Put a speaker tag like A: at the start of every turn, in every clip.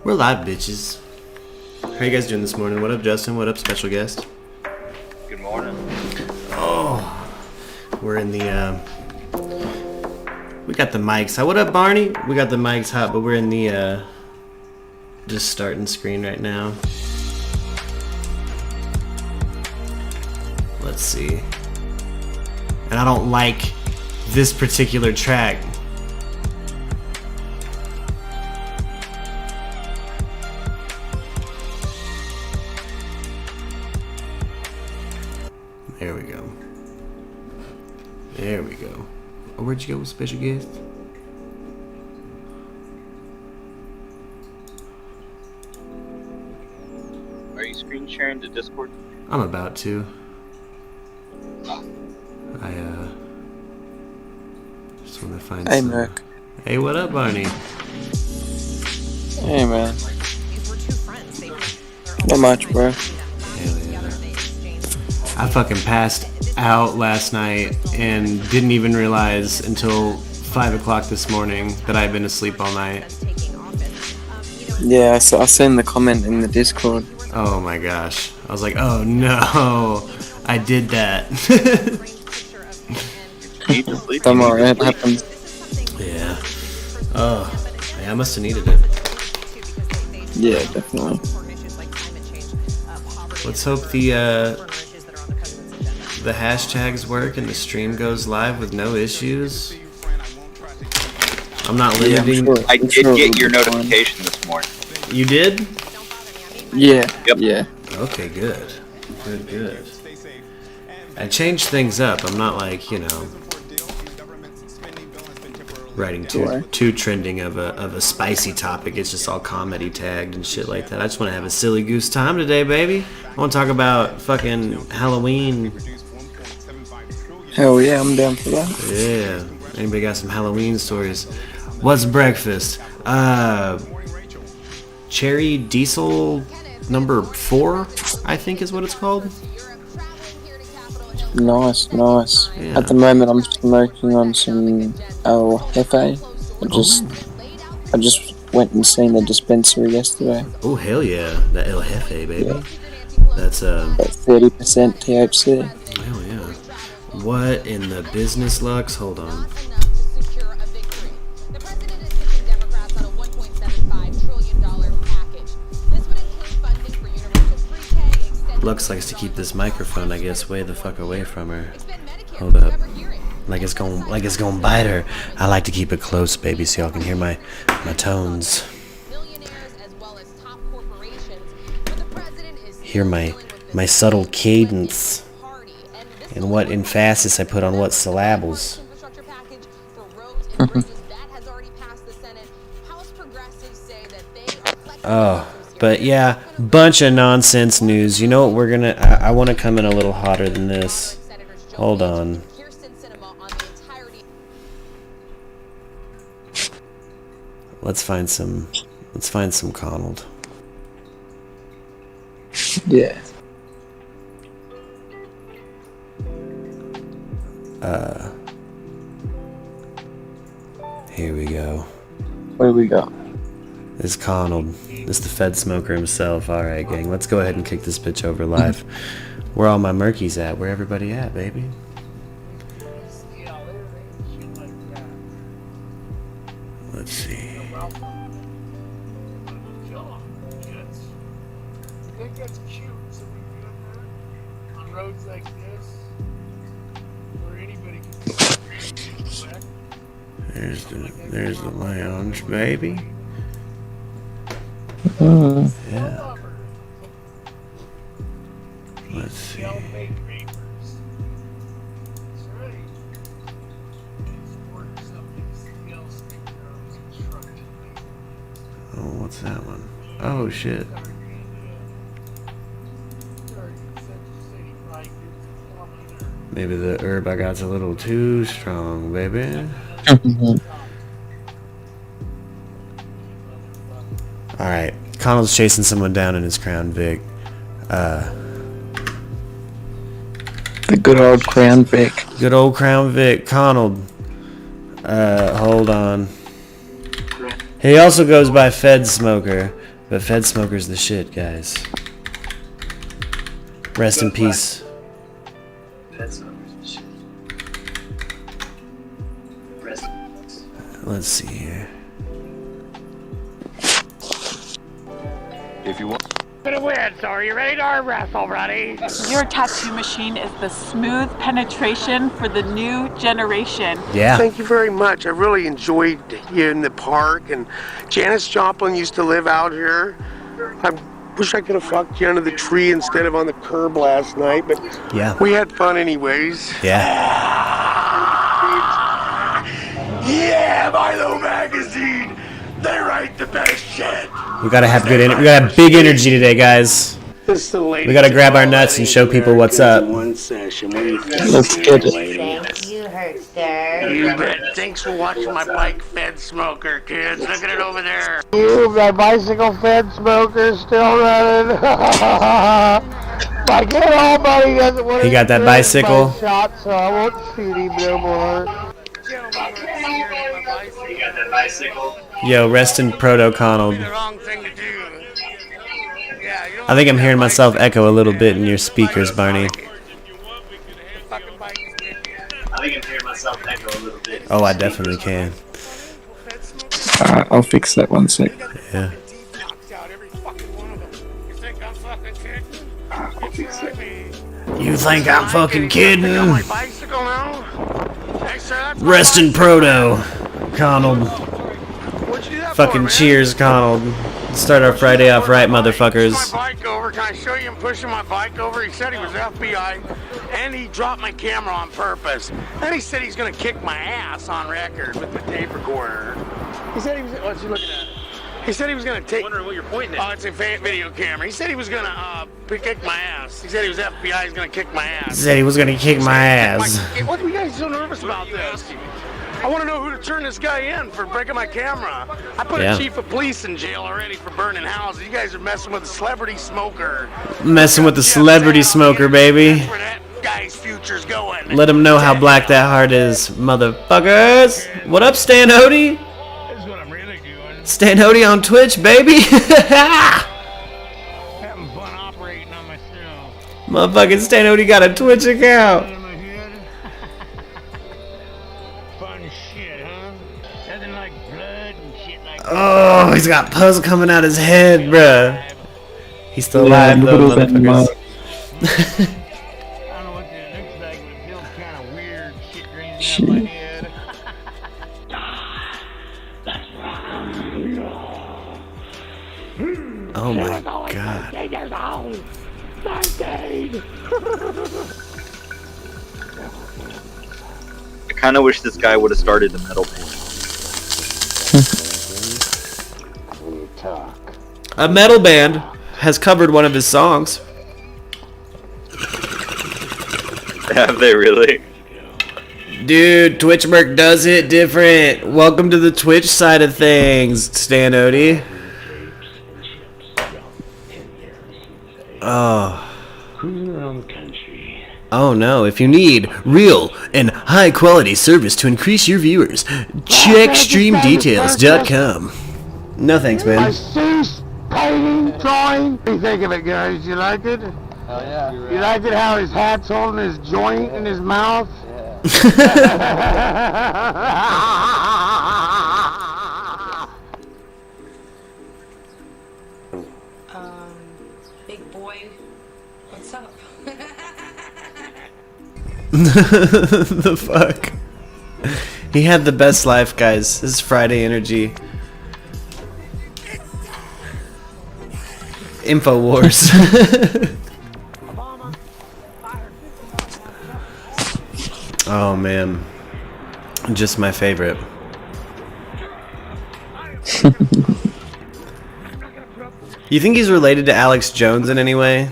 A: We're live, bitches. How you guys doing this morning? What up, Justin? What up, special guest?
B: Good morning.
A: Oh, we're in the, we got the mics. What up, Barney? We got the mics hot, but we're in the, just starting screen right now. Let's see. And I don't like this particular track. There we go. There we go. Oh, where'd you go, special guest?
B: Are you screen sharing to Discord?
A: I'm about to. I just want to find
C: Hey,
A: some...
C: Merk.
A: Hey, what up, Barney?
C: Hey, man. Not much, bro.
A: Hell yeah. I fucking passed out last night and didn't even realize until 5 o'clock this morning that I'd been asleep all night.
C: Yeah, I seen the comment in the Discord.
A: Oh my gosh. I was like, oh no, I did that.
B: Need to sleep.
C: Don't worry, it happens.
A: Yeah. Oh, yeah, I must have needed it.
C: Yeah, definitely.
A: Let's hope the hashtags work and the stream goes live with no issues. I'm not limiting.
C: Yeah,
B: I did get your notification this morning.
A: You did?
C: Yeah.
B: Yep.
C: Yeah.
A: Okay, good. Good. I changed things up. I'm not like, you know, writing too trending of a spicy topic. It's just all comedy tagged and shit like that. I just want to have a silly goose time today, baby. I want to talk about fucking Halloween.
C: Hell yeah, I'm down for that.
A: Yeah. Anybody got some Halloween stories? What's breakfast? Cherry Diesel number 4, I think is what it's called.
C: Nice.
A: Yeah.
C: At the moment, I'm smoking on some El Jefe. I just went and seen the dispensary yesterday.
A: Oh, hell yeah. The El Jefe, baby.
C: Yeah.
A: That's,
C: About 30% THC.
A: hell yeah. What in the business, Lux? Hold on. Lux likes to keep this microphone, I guess, way the fuck away from her. Hold up. Like it's gonna bite her. I like to keep it close, baby, so y'all can hear my tones. Hear my subtle cadence and what emphasis I put on what syllables. Oh, but yeah, bunch of nonsense news. You know what we're gonna... I want to come in a little hotter than this. Hold on. Let's find some Conald.
C: Yeah.
A: Here we go.
C: Where do we go?
A: This Conald. This the Fed smoker himself. Alright, gang. Let's go ahead and kick this bitch over live. Where all my Murkies at? Where everybody at, baby? Let's see.
D: You think that's cute? So we get on roads like this, where anybody can back.
A: There's the lounge, baby. Yeah. Let's see. Oh, what's that one? Oh, shit. Maybe the herb I got's a little too strong, baby. Alright, Connell's chasing someone down in his Crown Vic.
C: The good old Crown Vic.
A: Good old Crown Vic. Connell. Hold on. He also goes by Fed Smoker, but Fed Smoker's the shit, guys. Rest in peace. Let's see here.
E: If you want to win, so are you ready to arm wrestle, buddy?
F: Your tattoo machine is the smooth penetration for the new generation.
A: Yeah.
G: Thank you very much. I really enjoyed you in the park, and Janis Joplin used to live out here. I wish I could have fucked you under the tree instead of on the curb last night, but
A: Yeah.
G: we had fun anyways.
A: Yeah.
G: Yeah, Milo Magazine. They write the best shit.
A: We gotta have good. We gotta have big energy today, guys.
G: This is the lady.
A: We gotta grab our nuts and show people what's up.
G: One session. What do you think?
C: Let's get it.
H: Thank you, Hertzler.
G: You bet. Thanks for watching my bike, Fed Smoker, kids. Look at it over there.
E: You, my bicycle fed smoker, still running. My good old buddy doesn't want
A: He got that bicycle.
E: shot, so I won't shoot him no more.
A: Yo, rest in Proto Connell.
G: The wrong thing to do. Yeah, you don't
A: I think I'm hearing myself echo a little bit in your speakers, Barney. Oh, I definitely can.
C: I'll fix that one sec.
A: Yeah. You think I'm fucking kidding?
G: My bicycle now? Hey, sir, that's my
A: Rest in Proto, Connell.
G: What'd you do that for,
A: Fucking
G: man?
A: cheers, Connell. Let's start our Friday off right, motherfuckers.
G: Push my bike over. Can I show you him pushing my bike over? He said he was FBI, and he dropped my camera on purpose. Then he said he's gonna kick my ass on record with the tape recorder. He said he was. What's he looking at? He said he was gonna take.
B: Wondering what you're pointing at.
G: Oh, it's a video camera. He said he was gonna kick my ass. He said he was FBI. He's gonna kick my ass.
A: Said he was gonna kick my ass.
G: What are you guys so nervous about this? I want to know who to turn this guy in for breaking my camera. I put
A: Yeah.
G: a chief of police in jail already for burning houses. You guys are messing with a celebrity smoker.
A: Messing with the celebrity smoker, baby.
G: That's where that guy's future's going.
A: Let him know how black that heart is, motherfuckers. What up, Stan Hody?
E: This is what I'm really doing.
A: Stan Hody on Twitch, baby.
E: Having fun operating on myself.
A: Motherfucking Stan Hody got a Twitch account.
E: In my head. Fun shit, huh? Nothing like blood and shit like that.
A: Oh, he's got pus coming out his head, bruh. He's still alive, though,
C: little bit more.
A: motherfuckers.
E: I don't know what it looks like, but it feels kind of weird. Shit draining out my head.
A: Oh my god.
B: I kind of wish this guy would have started the metal band.
A: A metal band has covered one of his songs.
B: Have they really?
A: Dude, Twitchmerk does it different. Welcome to the Twitch side of things, Stan Odie. Oh. Oh no, if you need real and high quality service to increase your viewers, check streamdetails.com. No thanks, man.
E: Cease painting, drawing. What do you think of it, guys? You like it? Oh yeah. You like it how his hat's holding his joint in his mouth?
H: Big boy, what's up?
A: The fuck? He had the best life, guys. This is Friday energy. InfoWars. Oh man, just my favorite. You think he's related to Alex Jones in any way?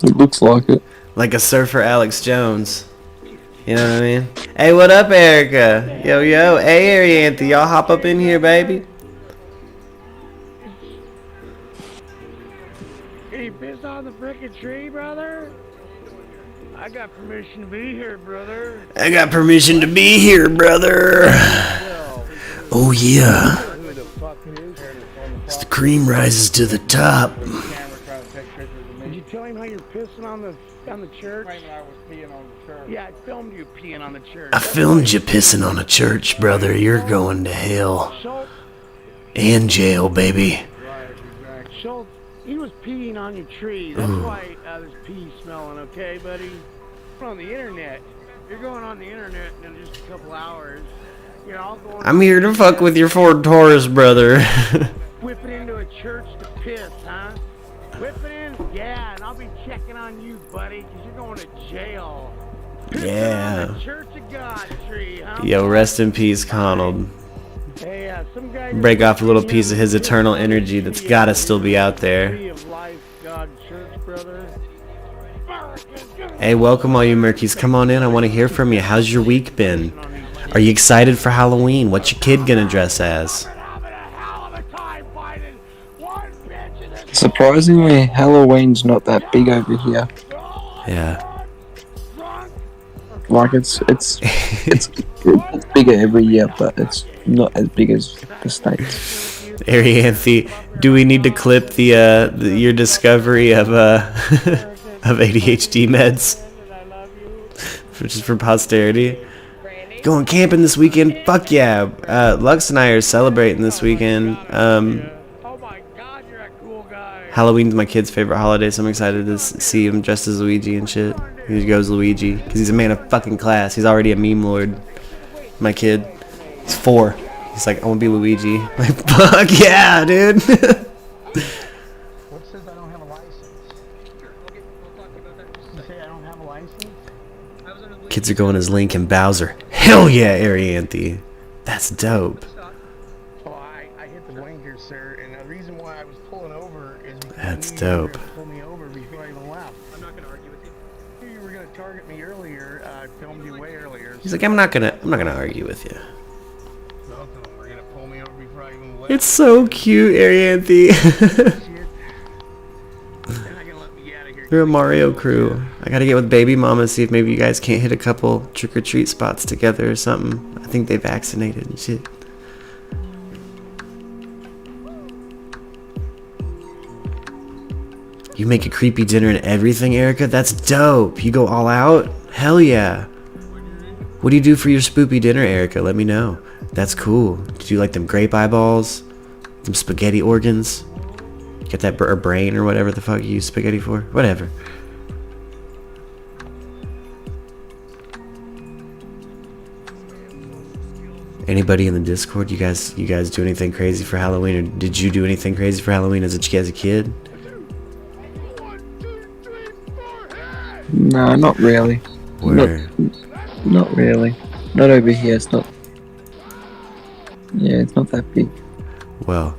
C: It looks like it.
A: Like a surfer Alex Jones. You know what I mean? Hey, what up, Erica? Yo, yo. Hey, Ariantha, y'all hop up in here, baby.
G: Can you piss on the frickin' tree, brother? I got permission to be here, brother.
A: I got permission to be here, brother. Oh, yeah.
G: Who the fuck it is?
A: As the cream rises to the top.
G: Did you tell him how you're pissing on the church?
D: I was peeing on the church.
G: Yeah, I filmed you peeing on the church.
A: I filmed you pissing on a church, brother. You're going to hell.
G: Schultz,
A: And jail, baby.
G: Schultz, he was peeing on your tree. That's why there's pee smelling, okay, buddy? On the internet. You're going on the internet in just a couple hours. You're all going
A: I'm here to fuck with your Ford Taurus, brother.
G: whip it into a church to piss, huh? Whip it in? Yeah, and I'll be checking on you, buddy, because you're going to jail.
A: Yeah.
G: Pissing on the Church of God tree, huh?
A: Yo, rest in peace, Conald.
G: Hey, some guy
A: Break off a little piece of his eternal energy that's gotta still be out there.
G: Tree of Life, God Church, brother.
A: Hey, welcome all you Murkies. Come on in. I want to hear from you. How's your week been? Are you excited for Halloween? What's your kid gonna dress as?
C: Surprisingly, Halloween's not that big over here.
A: Yeah.
C: Like it's bigger every year, but it's not as big as the States.
A: Arianthe, do we need to clip your discovery of of ADHD meds, which is for posterity? Going camping this weekend? Fuck yeah! Lux and I are celebrating this weekend. Halloween's my kid's favorite holiday, so I'm excited to see him dressed as Luigi and shit. He goes Luigi, because he's a man of fucking class. He's already a meme lord. My kid. He's 4. He's like, I want to be Luigi. I'm like, fuck yeah, dude!
D: What says I don't have a license? You say I don't have a license?
A: Kids are going as Link and Bowser. Hell yeah, Arianthe. That's dope.
G: Oh, I hit the blinker, sir, and the reason why I was pulling over is because
A: That's
G: you
A: dope.
G: pulled me over before I even left. I'm not gonna argue with you. You were gonna target me earlier. I filmed you way earlier.
A: He's like, I'm not gonna argue with you.
G: Both of them were gonna pull me over before I even left.
A: It's so cute, Arianthe.
G: Shit. They're not gonna let me get out of here.
A: You're a Mario crew. I gotta get with baby mama, see if maybe you guys can't hit a couple trick-or-treat spots together or something. I think they vaccinated and shit. You make a creepy dinner and everything, Erica? That's dope. You go all out? Hell yeah. What do you do for your spoopy dinner, Erica? Let me know. That's cool. Do you like them grape eyeballs? Them spaghetti organs? Get that brain or whatever the fuck you use spaghetti for? Whatever. Anybody in the Discord? You guys do anything crazy for Halloween, or did you do anything crazy for Halloween as a kid?
C: No, not really.
A: Where?
C: Not really. Not over here. It's not. Yeah, it's not that big.
A: Well,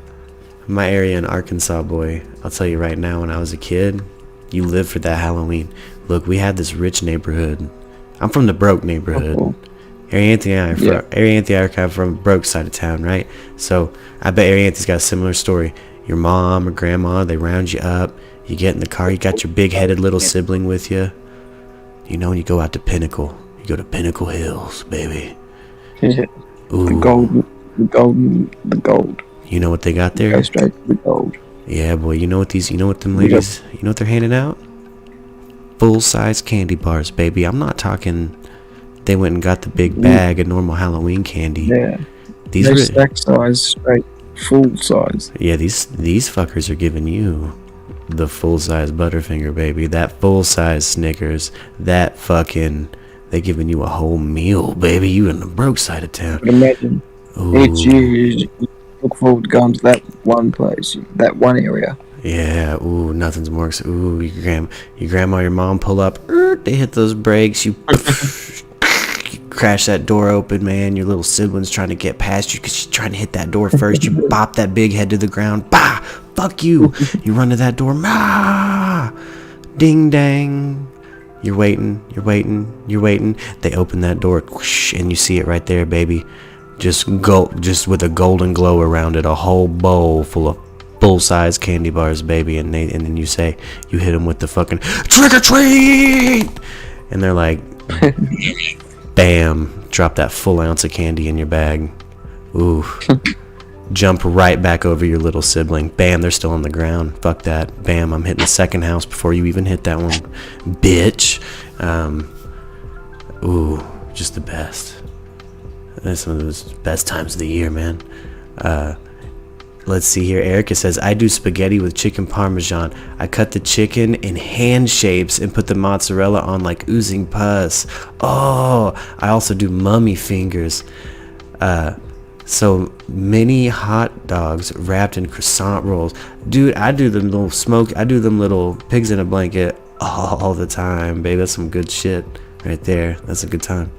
A: my area in Arkansas, boy, I'll tell you right now, when I was a kid, you lived for that Halloween. Look, we had this rich neighborhood. I'm from the broke neighborhood.
C: Oh.
A: Arianthe and I are kind of from the broke side of town, right? So I bet Arianthe's got a similar story. Your mom or grandma, they round you up. You get in the car, you got your big-headed little sibling with you. You know, you go out to Pinnacle. You go to Pinnacle Hills, baby.
C: Yeah.
A: Ooh.
C: The gold.
A: You know what they got there?
C: Go straight to the gold.
A: Yeah, boy. You know what them ladies? You know what they're handing out? Full-size candy bars, baby. I'm not talking. They went and got the big bag of normal Halloween candy.
C: Yeah.
A: These
C: No
A: are
C: stack size, straight full size.
A: Yeah, these fuckers are giving you the full-size Butterfinger, baby. That full-size Snickers. That They giving you a whole meal, baby. You in the broke side of town.
C: But imagine each year you look forward to going to that one place, that one area.
A: Yeah, ooh, nothing's more. Ooh, your grandma, your mom pull up. They hit those brakes. You crash that door open, man. Your little sibling's trying to get past you because she's trying to hit that door first. You bop that big head to the ground. Bah! Fuck you. You run to that door. Ma! Ding dang. You're waiting. They open that door, and you see it right there, baby. Just with a golden glow around it, a whole bowl full of full-size candy bars, baby. And then you hit them with the fucking trick or treat, and they're like, bam! Drop that full ounce of candy in your bag. Ooh. Jump right back over your little sibling. Bam, they're still on the ground. Fuck that. Bam, I'm hitting the second house before you even hit that one. Bitch. Ooh, just the best. That's one of the best times of the year, man. Let's see here. Erica says, I do spaghetti with chicken parmesan. I cut the chicken in hand shapes and put the mozzarella on like oozing pus. Oh, I also do mummy fingers. So many hot dogs wrapped in croissant rolls. Dude, I do them little pigs in a blanket all the time, baby. That's some good shit right there. That's a good time.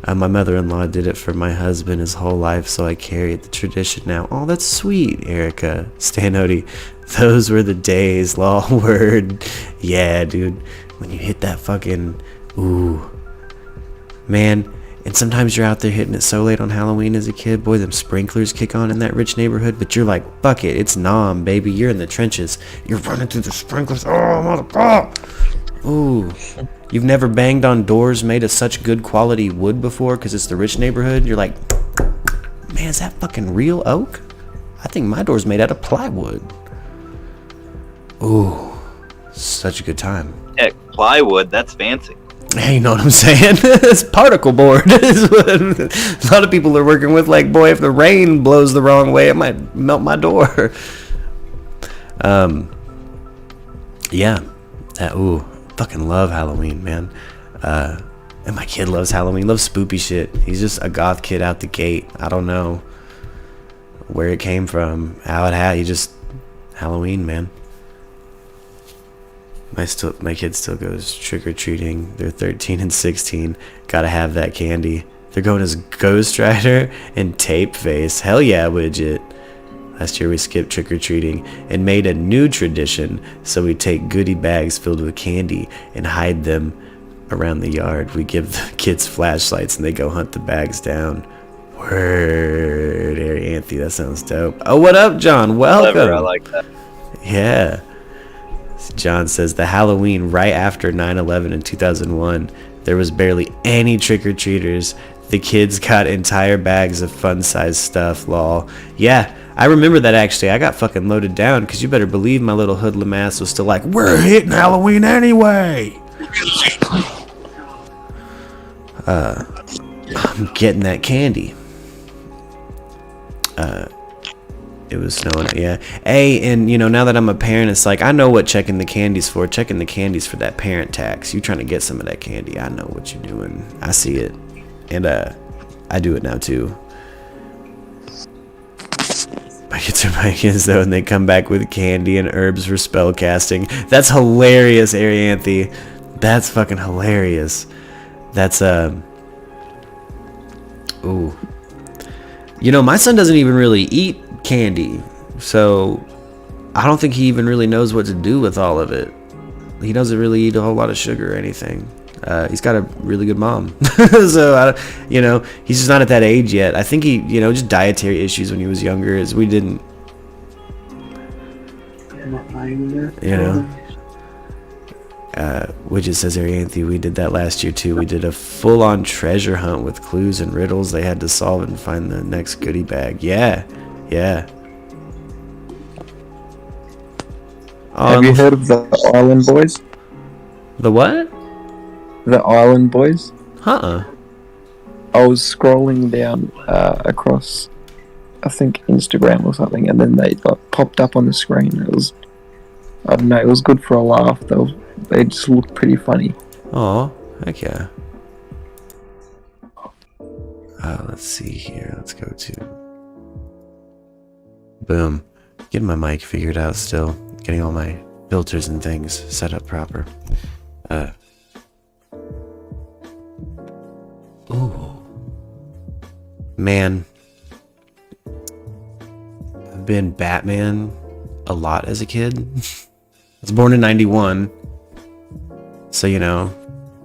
A: My mother-in-law did it for my husband his whole life, so I carry the tradition now. Oh, that's sweet, Erica. Stanody, those were the days, law word. Yeah, dude. When you hit that fucking... Ooh. Man... And sometimes you're out there hitting it so late on Halloween as a kid. Boy, them sprinklers kick on in that rich neighborhood. But you're like, fuck it. It's Nom, baby. You're in the trenches. You're running through the sprinklers. Oh, motherfucker. Ooh. You've never banged on doors made of such good quality wood before because it's the rich neighborhood. You're like, man, is that fucking real oak? I think my door's made out of plywood. Ooh. Such a good time.
B: Heck, plywood, that's fancy.
A: Hey, you know what I'm saying? It's particle board. Is what a lot of people are working with. Like, boy, if the rain blows the wrong way, it might melt my door. Yeah. Fucking love Halloween, man. And my kid loves Halloween. Loves spoopy shit. He's just a goth kid out the gate. I don't know where it came from. He just Halloween, man. My kid still goes trick-or-treating. They're 13 and 16. Gotta have that candy. They're going as Ghost Rider and Tape Face. Hell yeah, Widget. Last year we skipped trick-or-treating and made a new tradition. So we take goodie bags filled with candy and hide them around the yard. We give the kids flashlights and they go hunt the bags down. Word, Arianthe, that sounds dope. Oh, what up, John? Welcome.
B: Clever, I like that.
A: Yeah. John says the Halloween right after 9/11 in 2001, there was barely any trick-or-treaters. The kids got entire bags of fun-sized stuff, lol. Yeah, I remember that actually. I got fucking loaded down because you better believe my little hoodlum ass was still like, we're hitting Halloween anyway. I'm getting that candy. It was snowing, yeah. Hey, and now that I'm a parent, it's like I know what checking the candy's for. Checking the candy's for that parent tax. You trying to get some of that candy? I know what you're doing. I see it, and I do it now too. My kids though, and they come back with candy and herbs for spell casting. That's hilarious, Arianthe. That's fucking hilarious. That's ooh. My son doesn't even really eat candy, so I don't think he even really knows what to do with all of it. He doesn't really eat a whole lot of sugar or anything. He's got a really good mom. So he's just not at that age yet. I think he just dietary issues when he was younger, as we didn't Widget says, Arianthe, we did that last year too. We did a full-on treasure hunt with clues and riddles they had to solve and find the next goodie bag. Yeah.
C: Have you heard of the Island Boys?
A: The what?
C: The Island Boys?
A: I
C: was scrolling down across, I think, Instagram or something, and then they got popped up on the screen. It was, I don't know, it was good for a laugh. They just looked pretty funny.
A: Oh, heck yeah. Let's see here. Let's go to. Boom. Getting my mic figured out still. Getting all my filters and things set up proper. Ooh. Man. I've been Batman a lot as a kid. I was born in 91. So, you know,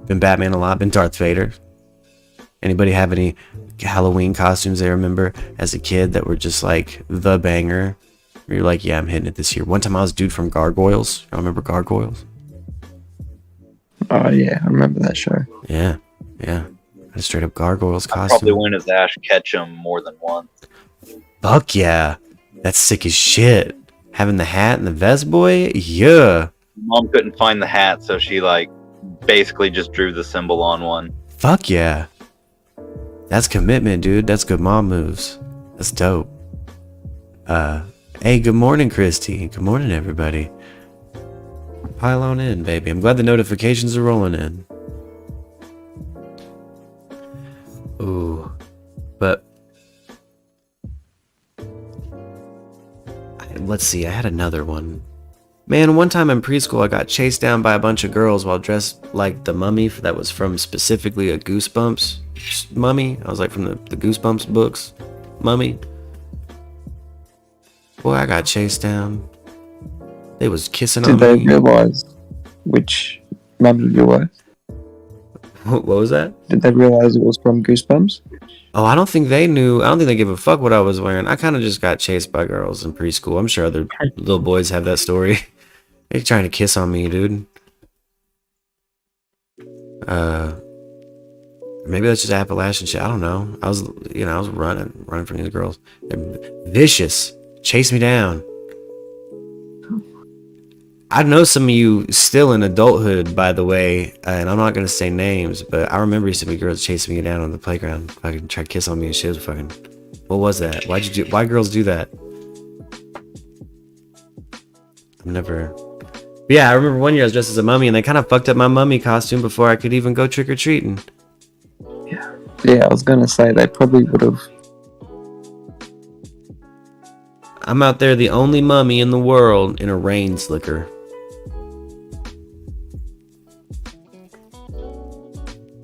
A: been Batman a lot. Been Darth Vader. Anybody have any Halloween costumes they remember as a kid that were just like the banger? Where you're like, yeah, I'm hitting it this year. One time I was dude from Gargoyles. Y'all remember Gargoyles?
C: Oh yeah, I remember that show.
A: Yeah. A straight up Gargoyles
B: I
A: costume.
B: probably went as Ash Ketchum more than once.
A: Fuck yeah. That's sick as shit. Having the hat and the vest, boy? Yeah.
B: Mom couldn't find the hat, so she like basically just drew the symbol on one.
A: Fuck yeah. That's commitment, dude. That's good mom moves. That's dope. Hey, good morning, Christy. Good morning, everybody. Pile on in, baby. I'm glad the notifications are rolling in. Ooh. But let's see, I had another one. Man, one time in preschool, I got chased down by a bunch of girls while dressed like the mummy that was from specifically a Goosebumps mummy. I was like from the Goosebumps books mummy. Boy, I got chased down. They was kissing on
C: Did they
A: me.
C: realize which mummy you were?
A: What was that?
C: Did they realize it was from Goosebumps?
A: Oh, I don't think they knew. I don't think they give a fuck what I was wearing. I kind of just got chased by girls in preschool. I'm sure other little boys have that story. They're trying to kiss on me, dude. Maybe that's just Appalachian shit. I don't know. I was running from these girls. They're vicious. Chase me down. I know some of you still in adulthood, by the way, and I'm not gonna say names, but I remember used to be girls chasing me down on the playground, fucking try to kiss on me and shit. Was fucking. What was that? Why girls do that? I've never. Yeah, I remember one year I was dressed as a mummy, and they kind of fucked up my mummy costume before I could even go trick or treating.
C: Yeah, I was gonna say they probably would have.
A: I'm out there, the only mummy in the world in a rain slicker.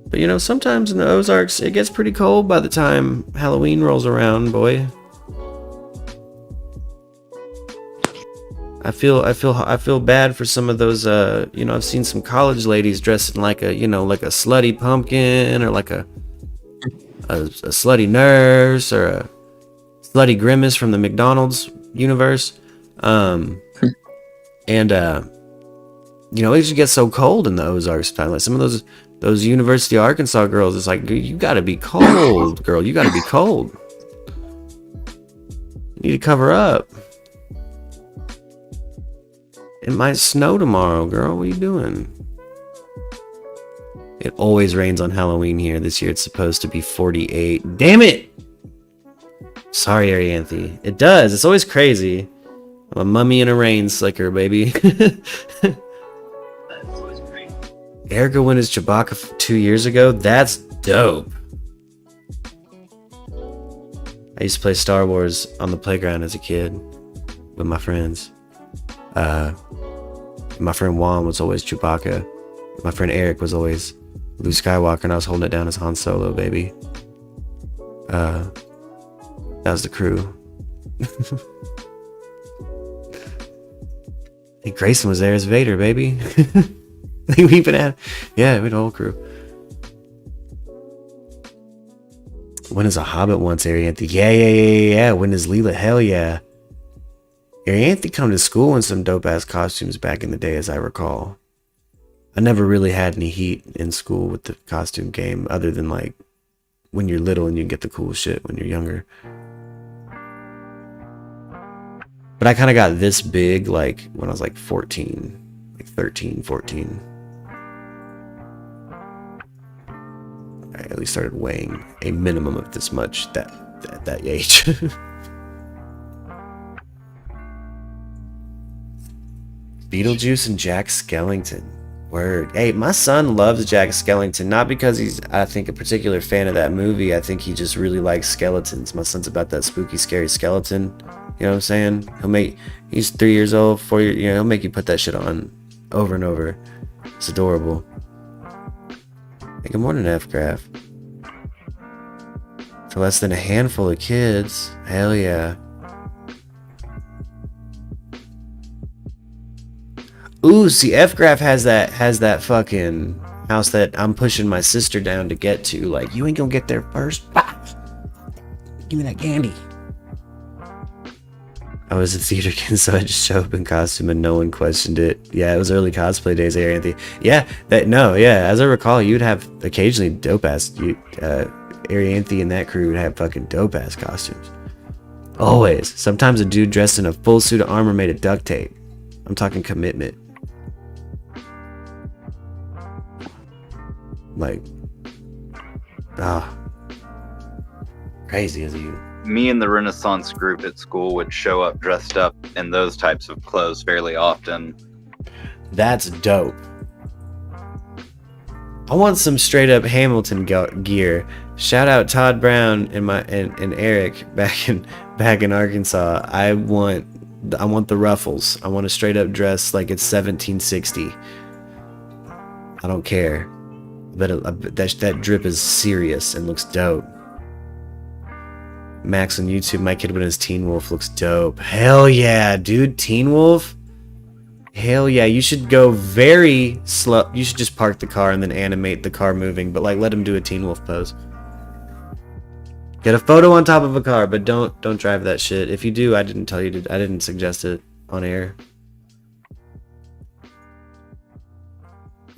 A: But you know, sometimes in the Ozarks, it gets pretty cold by the time Halloween rolls around, boy. I feel bad for some of those. I've seen some college ladies dressed in like a slutty pumpkin or like a slutty nurse or a slutty grimace from the McDonald's universe. It just gets so cold in the Ozarks time. Like some of those University of Arkansas girls, it's like, you gotta be cold, girl. You gotta be cold. You need to cover up. It might snow tomorrow, girl. What are you doing? It always rains on Halloween here. This year it's supposed to be 48. Damn it! Sorry, Arianthe. It does. It's always crazy. I'm a mummy in a rain slicker, baby. Erica went as Chewbacca 2 years ago. That's dope. I used to play Star Wars on the playground as a kid with my friends. My friend Juan was always Chewbacca. My friend Eric was always Luke Skywalker, and I was holding it down as Han Solo, baby. That was the crew. I think Grayson was there as Vader, baby. I think we even had, we had a whole crew. When is a Hobbit once, Arianthe? Yeah. When is Leela? Hell yeah. Arianthe come to school in some dope ass costumes back in the day, as I recall. I never really had any heat in school with the costume game, other than like when you're little and you get the cool shit when you're younger. But I kind of got this big like when I was like 14, like 13, 14. I at least started weighing a minimum of this much at that age. Beetlejuice and Jack Skellington. Word. Hey, my son loves Jack Skellington, not because he's, I think, a particular fan of that movie. I think he just really likes skeletons. My son's about that spooky, scary skeleton. You know what I'm saying? He's 3 years old, 4 years, he'll make you put that shit on over and over. It's adorable. Hey, good morning, F-Graph. For less than a handful of kids. Hell yeah. Ooh, see, F-Graph has that fucking house that I'm pushing my sister down to get to. Like, you ain't gonna get there first. Bah! Give me that candy. I was a theater kid, so I just showed up in costume and no one questioned it. Yeah, it was early cosplay days, Arianthe. Yeah, as I recall, you'd have occasionally dope-ass, Arianthe and that crew would have fucking dope-ass costumes. Always. Sometimes a dude dressed in a full suit of armor made of duct tape. I'm talking commitment. Like, crazy as you.
B: Me and the Renaissance group at school would show up dressed up in those types of clothes fairly often.
A: That's dope. I want some straight up Hamilton gear. Shout out Todd Brown and Eric back in Arkansas. I want the ruffles. I want a straight up dress like it's 1760. I don't care. But that drip is serious and looks dope. Max on YouTube, my kid when his Teen Wolf looks dope. Hell yeah, dude, Teen Wolf? Hell yeah, you should go very slow. You should just park the car and then animate the car moving, but like let him do a Teen Wolf pose. Get a photo on top of a car, but don't drive that shit. If you do, I didn't tell you to, I didn't suggest it on air.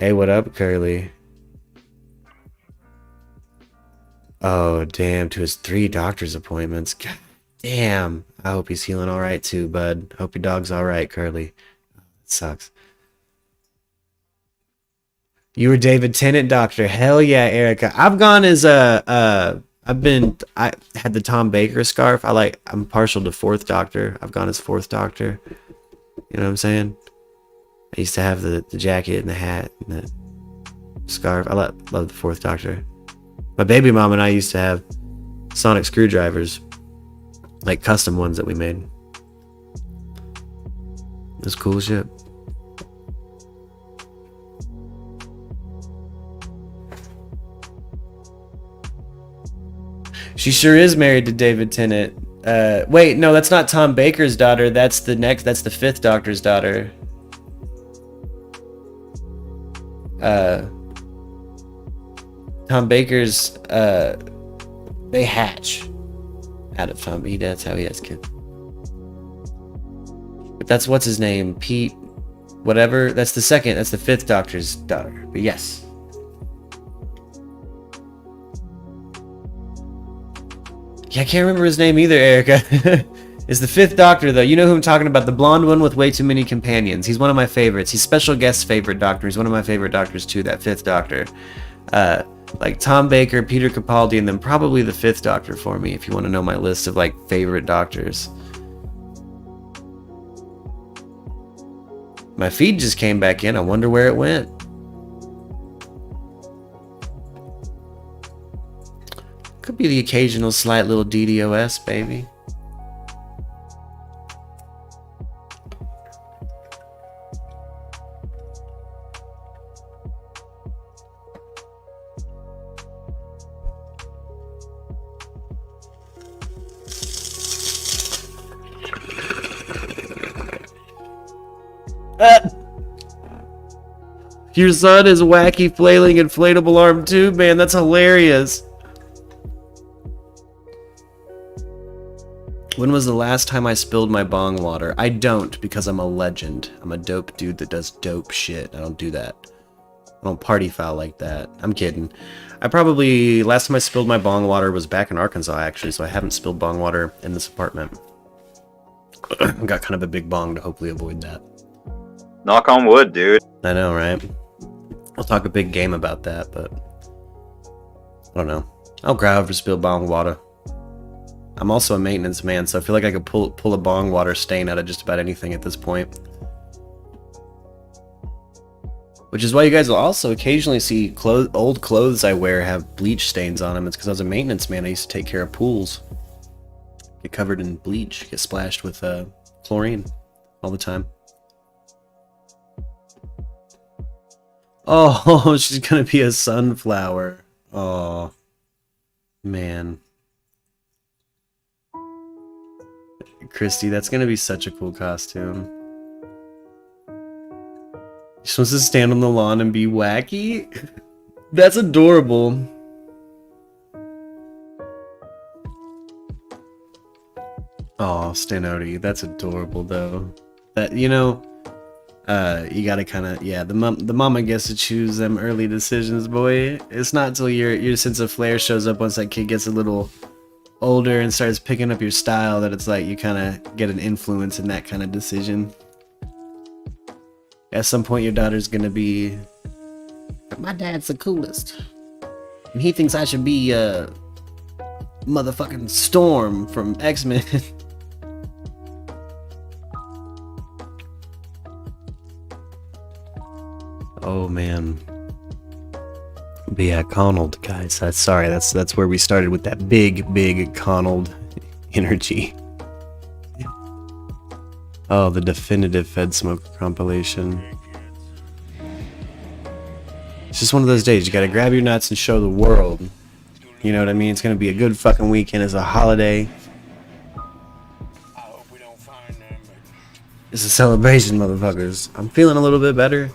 A: Hey, what up, Curly? Oh, damn, to his 3 doctor's appointments. God damn. I hope he's healing all right too, bud. Hope your dog's all right, Curly. It sucks. You were David Tennant doctor. Hell yeah, Erica. I've gone as I had the Tom Baker scarf. I'm partial to 4th Doctor. I've gone as 4th Doctor. You know what I'm saying? I used to have the jacket and the hat and the scarf. I love the 4th Doctor. My baby mom and I used to have sonic screwdrivers, like custom ones that we made. That's cool shit. She sure is married to David Tennant. Wait, no, that's not Tom Baker's daughter. That's the 5th Doctor's daughter. Tom Baker's, they hatch out of Tom. That's how he has kids. But that's what's his name, Pete, whatever. That's the 5th Doctor's daughter. But yes. Yeah, I can't remember his name either, Erica. It's the 5th Doctor, though. You know who I'm talking about. The blonde one with way too many companions. He's one of my favorites. He's special guest favorite doctor. He's one of my favorite doctors, too, that 5th Doctor. Like Tom Baker, Peter Capaldi, and then probably the 5th Doctor for me, if you want to know my list of, like, favorite doctors. My feed just came back in. I wonder where it went. Could be the occasional slight little DDoS, baby. Your son is wacky flailing inflatable arm too, man. That's hilarious. When was the last time I spilled my bong water? I don't, because I'm a legend. I'm a dope dude that does dope shit. I don't do that. I don't party foul like that. I'm kidding. Last time I spilled my bong water was back in Arkansas, actually, so I haven't spilled bong water in this apartment. I've got kind of a big bong to hopefully avoid that.
B: Knock on wood, dude.
A: I know, right? I'll talk a big game about that, but I don't know. I'll cry over spilled bong water. I'm also a maintenance man, so I feel like I could pull a bong water stain out of just about anything at this point. Which is why you guys will also occasionally see old clothes I wear have bleach stains on them. It's because I was a maintenance man. I used to take care of pools. Get covered in bleach. Get splashed with chlorine all the time. Oh, she's gonna be a sunflower. Oh, man. Christy, that's gonna be such a cool costume. She wants to stand on the lawn and be wacky? That's adorable. Oh, Stanoti, that's adorable though. That, you know, you gotta kind of, yeah, the mama gets to choose them early decisions, boy. It's not till your sense of flair shows up once that kid gets a little older and starts picking up your style that it's like you kind of get an influence in that kind of decision. At some point your daughter's gonna be, my dad's the coolest. And he thinks I should be motherfucking Storm from X-Men. Oh man. But yeah, Connell, guys. That's where we started with that big Connell energy. Oh, the definitive Fed Smoker compilation. It's just one of those days. You gotta grab your nuts and show the world. You know what I mean? It's gonna be a good fucking weekend. It's a holiday. It's a celebration, motherfuckers. I'm feeling a little bit better.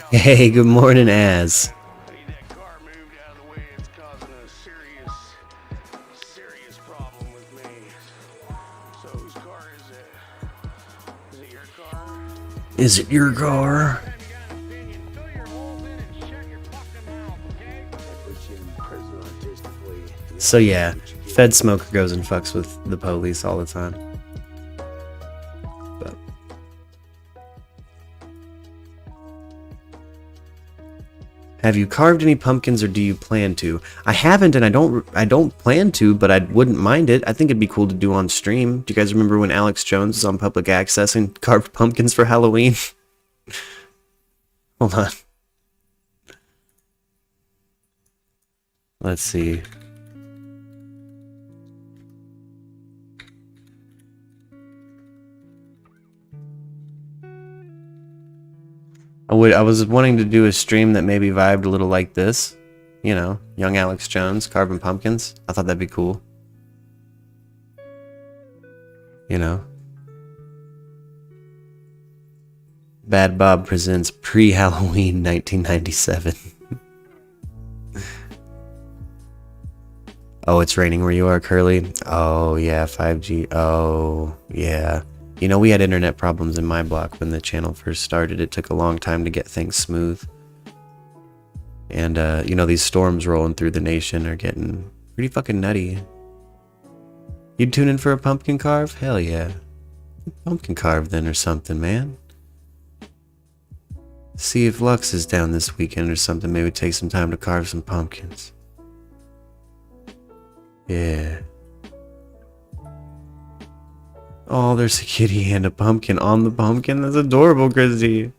A: Hey, good morning, Az. Is it your car? So yeah, Fed Smoker goes and fucks with the police all the time. But have you carved any pumpkins or do you plan to? I haven't and I don't plan to, but I wouldn't mind it. I think it'd be cool to do on stream. Do you guys remember when Alex Jones was on public access and carved pumpkins for Halloween? Hold on. Let's see. I was wanting to do a stream that maybe vibed a little like this. You know, young Alex Jones carving pumpkins. I thought that'd be cool. You know. Bad Bob presents pre-Halloween 1997. Oh, it's raining where you are, Curly? Oh, yeah, 5G. Oh, yeah. You know, we had internet problems in my block when the channel first started. It took a long time to get things smooth. And, you know, these storms rolling through the nation are getting pretty fucking nutty. You'd tune in for a pumpkin carve? Hell yeah. Pumpkin carve then or something, man. See if Lux is down this weekend or something. Maybe take some time to carve some pumpkins. Yeah. Oh, there's a kitty and a pumpkin on the pumpkin. That's adorable, Christy.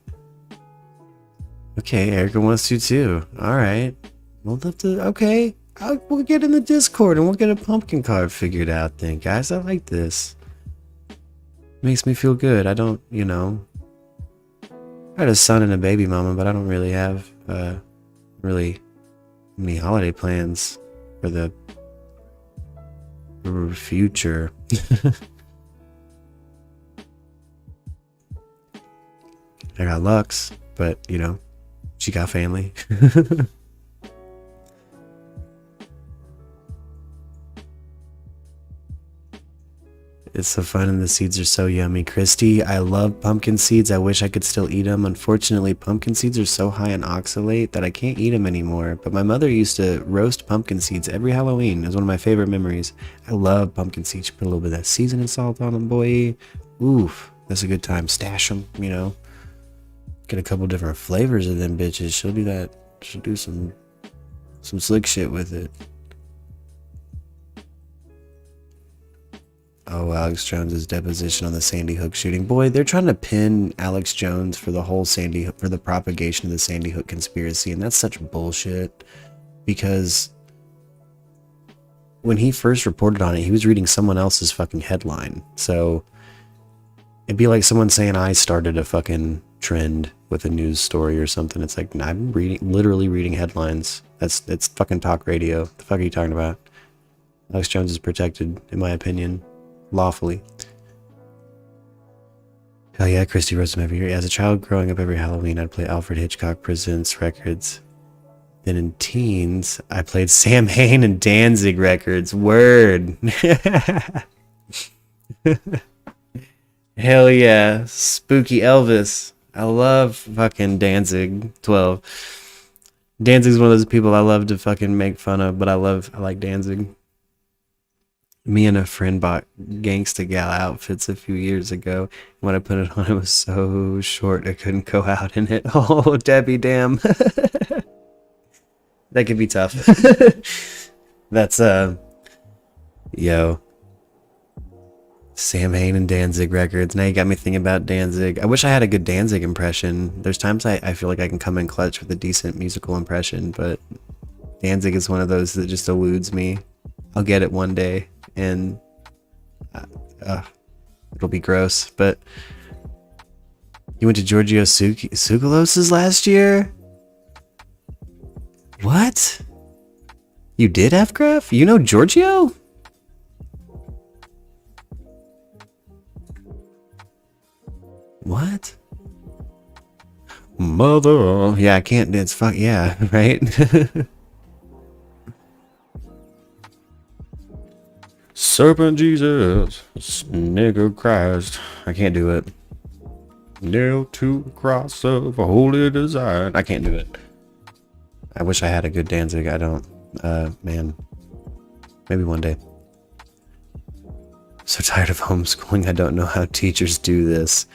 A: Okay, Erica wants to too. Alright. We'll have to... Okay. We'll get in the Discord and we'll get a pumpkin carve figured out then, guys. I like this. Makes me feel good. I don't, you know... I had a son and a baby mama, but I don't really have, really any holiday plans for the future. I got Lux, but, you know, she got family. It's so fun and the seeds are so yummy. Christy, I love pumpkin seeds. I wish I could still eat them. Unfortunately, pumpkin seeds are so high in oxalate that I can't eat them anymore. But my mother used to roast pumpkin seeds every Halloween. It was one of my favorite memories. I love pumpkin seeds. Put a little bit of that seasoning salt on them, boy. Oof, that's a good time. Stash them, you know. Get a couple different flavors of them bitches. She'll do that. She'll do some slick shit with it. Oh, Alex Jones's deposition on the Sandy Hook shooting. Boy, they're trying to pin Alex Jones for the whole for the propagation of the Sandy Hook conspiracy, and that's such bullshit. Because when he first reported on it, he was reading someone else's fucking headline. So it'd be like someone saying I started a fucking trend with a news story or something. It's like, nah, I'm literally reading headlines. It's fucking talk radio. The fuck are you talking about? Alex Jones is protected, in my opinion, lawfully. Hell yeah, Christy wrote some every year. As a child growing up every Halloween, I'd play Alfred Hitchcock Presents records. Then in teens, I played Sam Hain and Danzig records. Word. Hell yeah. Spooky Elvis. I love fucking Danzig 12. Danzig's one of those people I love to fucking make fun of, but I like Danzig. Me and a friend bought Gangsta Gal outfits a few years ago. When I put it on, it was so short I couldn't go out in it. Oh, Debbie, damn. That could be tough. That's, yo. Sam Hain and Danzig records. Now you got me thinking about Danzig. I wish I had a good Danzig impression. There's times I feel like I can come in clutch with a decent musical impression, but Danzig is one of those that just eludes me. I'll get it one day, and it'll be gross. But you went to Giorgio Tsoukalos's last year? What? You did, F-Graph? You know Giorgio? What? Mother. Yeah, I can't. It's fuck. Yeah, right? Serpent Jesus, nigger Christ. I can't do it. Nailed to a cross of a holy design. I can't do it. I wish I had a good Danzig. I don't. Man. Maybe one day. So tired of homeschooling. I don't know how teachers do this.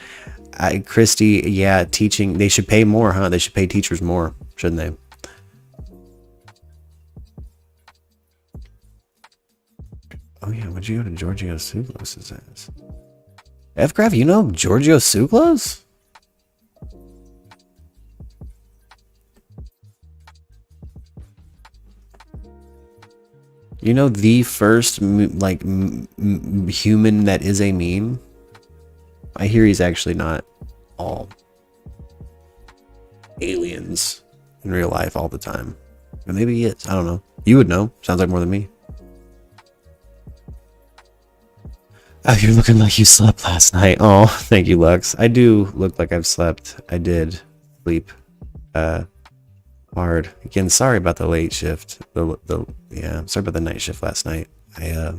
A: Christy, yeah, teaching. They should pay more, huh? They should pay teachers more, shouldn't they? Oh yeah, would you go to Giorgio Tsoukalos's ass? F-Graph, you know Giorgio Tsoukalos? You know the first human that is a meme? I hear he's actually not all aliens in real life all the time. But maybe he is. I don't know. You would know. Sounds like more than me. Oh, you're looking like you slept last night. Oh, thank you, Lux. I do look like I've slept. I did sleep hard. Again, sorry about the late shift. Yeah, sorry about the night shift last night. I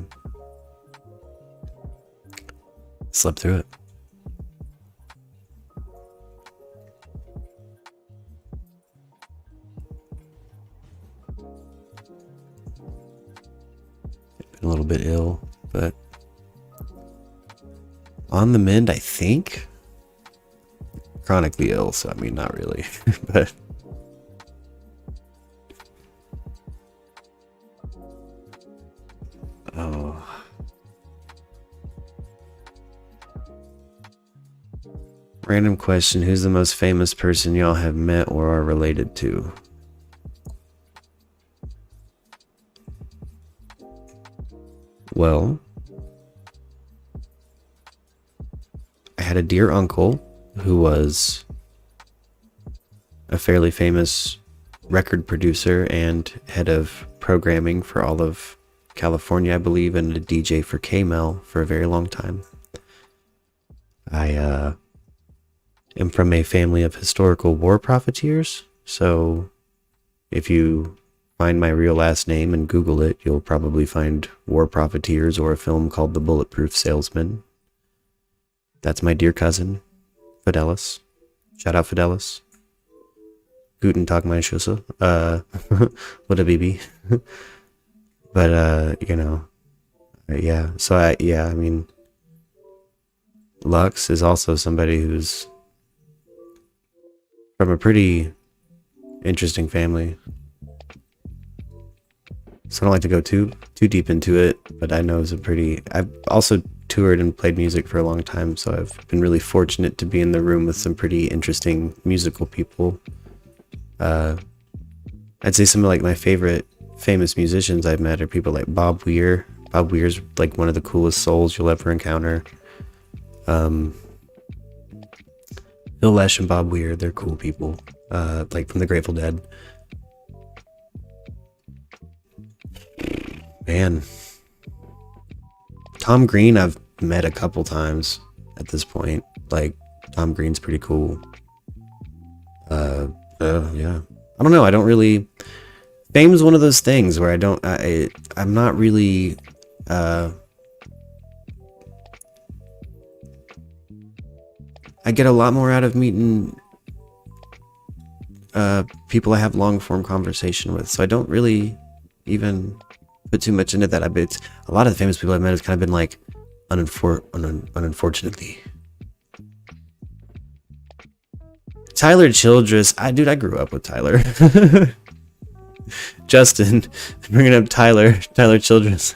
A: slept through it. Been a little bit ill, but on the mend, I think. Chronically ill, so I mean, not really, but. Oh. Random question. Who's the most famous person y'all have met or are related to? Well, I had a dear uncle who was a fairly famous record producer and head of programming for all of California, I believe, and a DJ for K-Mel for a very long time. I am from a family of historical war profiteers, so if you find my real last name and Google it, you'll probably find War Profiteers or a film called The Bulletproof Salesman. That's my dear cousin, Fidelis. Shout out Fidelis. Guten Tag, mein Schüssel. What a baby. But, you know, yeah. So, I mean, Lux is also somebody who's from a pretty interesting family. So I don't like to go too deep into it, but I know it's a pretty... I'm also toured and played music for a long time, so I've been really fortunate to be in the room with some pretty interesting musical people. I'd say some of like my favorite famous musicians I've met are people like Bob Weir. Bob Weir's like one of the coolest souls you'll ever encounter. Bill Lesh and Bob Weir, they're cool people. Like from the Grateful Dead. Man. Tom Green I've met a couple times at this point. Like, Tom Green's pretty cool. Yeah. I don't know, I don't really... Fame is one of those things where I'm not really... I get a lot more out of meeting people I have long-form conversation with, so I don't really even put too much into that. I bet a lot of the famous people I've met has kind of been like, unfortunately. Tyler Childress, I grew up with Tyler. Justin, bringing up Tyler Childress.